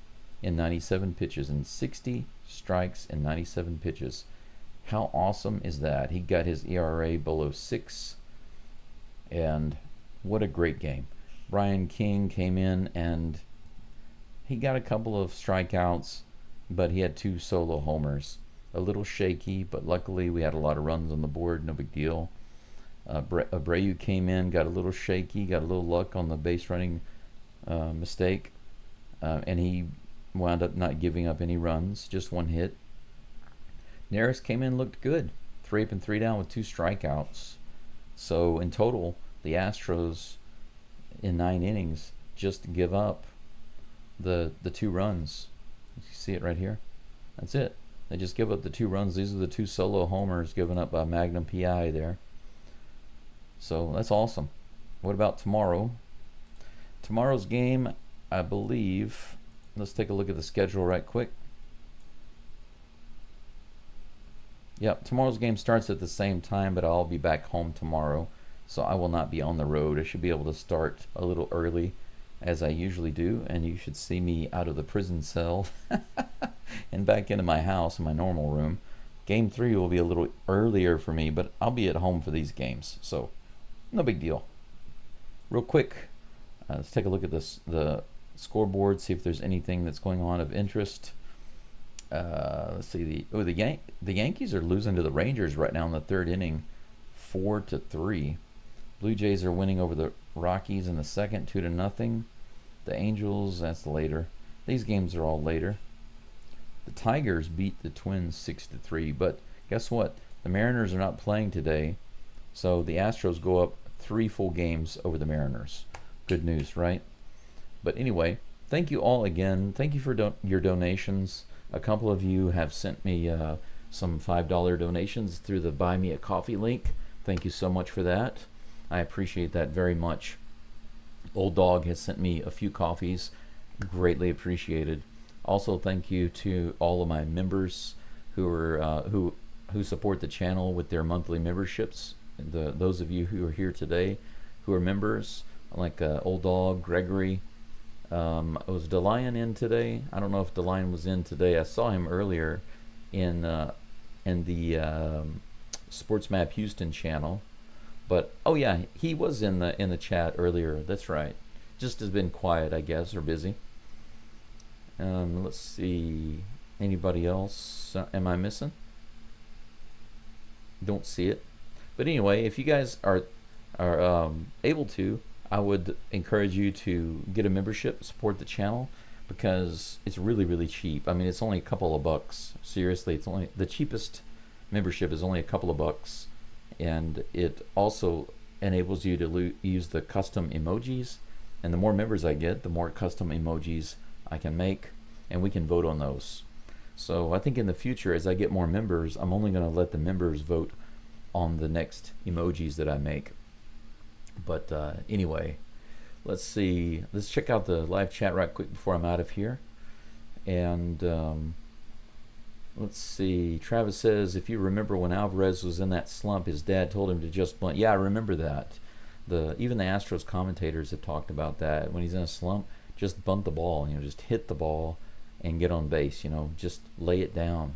in 97 pitches, and 60 strikes in 97 pitches. How awesome is that? He got his ERA below 6, and what a great game. Brian King came in and he got a couple of strikeouts, but he had 2 solo homers. A little shaky, but luckily we had a lot of runs on the board, no big deal. Abreu came in, got a little shaky, got a little luck on the base running mistake, and he wound up not giving up any runs, just 1 hit. Neris came in, looked good. 3 up and 3 down with 2 strikeouts. So in total, the Astros in 9 innings just give up the 2 runs. You see it right here? That's it. They just give up the 2 runs. These are the 2 solo homers given up by Magnum PI there. So that's awesome. What about tomorrow? Tomorrow's game, I believe, let's take a look at the schedule right quick. Yep, tomorrow's game starts at the same time, but I'll be back home tomorrow, so I will not be on the road. I should be able to start a little early, as I usually do, and you should see me out of the prison cell and back into my house in my normal room. Game 3 will be a little earlier for me, but I'll be at home for these games, so no big deal. Real quick, let's take a look at the scoreboard, see if there's anything that's going on of interest. Let's see, the Yankees are losing to the Rangers right now in the 3rd inning, 4-3. Blue Jays are winning over the Rockies in the 2nd, 2-0. The Angels, that's later. These games are all later. The Tigers beat the Twins 6-3, but guess what? The Mariners are not playing today, so the Astros go up 3 full games over the Mariners. Good news, right? But anyway, thank you all again. Thank you for your donations. A couple of you have sent me some $5 donations through the Buy Me a Coffee link. Thank you so much for that. I appreciate that very much. Old Dog has sent me a few coffees. Greatly appreciated. Also, thank you to all of my members who are who support the channel with their monthly memberships. Those of you who are here today who are members, like Old Dog, Gregory. Was DeLion in today? I don't know if DeLion was in today. I saw him earlier in the Sports Map Houston channel. But oh yeah, he was in the chat earlier. That's right. Just has been quiet, I guess, or busy. Let's see. Anybody else? Am I missing? Don't see it. But anyway, if you guys are able to, I would encourage you to get a membership, support the channel, because it's really, really cheap. I mean, it's only a couple of bucks. Seriously, it's only the cheapest membership is only a couple of bucks, and it also enables you to use the custom emojis. And the more members I get, the more custom emojis I can make, and we can vote on those. So I think in the future, as I get more members, I'm only going to let the members vote on the next emojis that I make. But anyway, let's see. Let's check out the live chat right quick before I'm out of here. And let's see. Travis says, if you remember when Alvarez was in that slump, his dad told him to just bunt. Yeah, I remember that. Even the Astros commentators have talked about that. When he's in a slump, just bunt the ball. Just hit the ball and get on base. Just lay it down.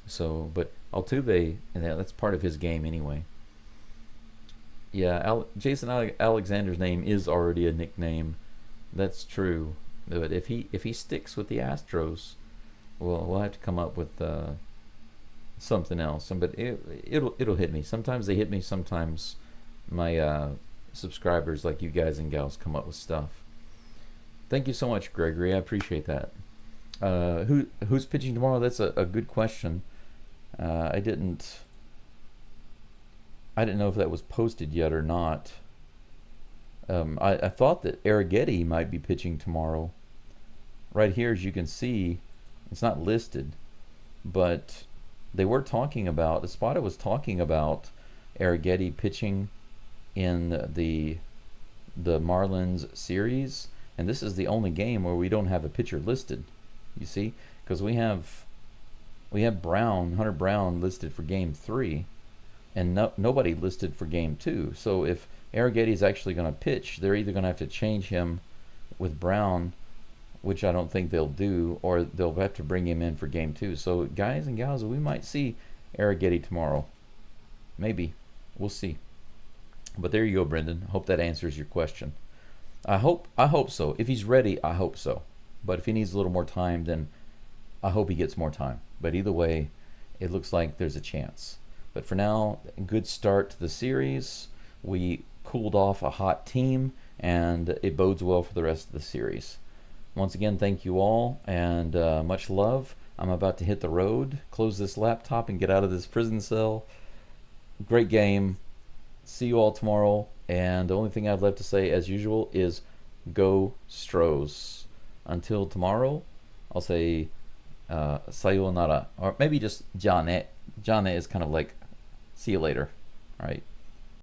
So, but Altuve, and that's part of his game anyway. Yeah, Jason Alexander's name is already a nickname. That's true. But if he sticks with the Astros, well, we'll have to come up with something else. But it'll hit me. Sometimes they hit me. Sometimes my subscribers, like you guys and gals, come up with stuff. Thank you so much, Gregory. I appreciate that. Who's pitching tomorrow? That's a good question. I didn't know if that was posted yet or not. I thought that Arrighetti might be pitching tomorrow. Right here, as you can see, it's not listed, but they were talking about, Espada was talking about Arrighetti pitching in the Marlins series, and this is the only game where we don't have a pitcher listed. You see, because we have Hunter Brown listed for Game 3. And nobody listed for Game 2. So if Arrighetti is actually going to pitch, they're either going to have to change him with Brown, which I don't think they'll do, or they'll have to bring him in for Game 2. So guys and gals, we might see Arrighetti tomorrow. Maybe. We'll see. But there you go, Brendan. Hope that answers your question. I hope so. If he's ready, I hope so. But if he needs a little more time, then I hope he gets more time. But either way, it looks like there's a chance. But for now, good start to the series. We cooled off a hot team, and it bodes well for the rest of the series. Once again, thank you all, and much love. I'm about to hit the road, close this laptop, and get out of this prison cell. Great game. See you all tomorrow. And the only thing I'd left to say, as usual, is go Stros. Until tomorrow, I'll say sayonara, or maybe just jane. Jane is kind of like see you later. All right.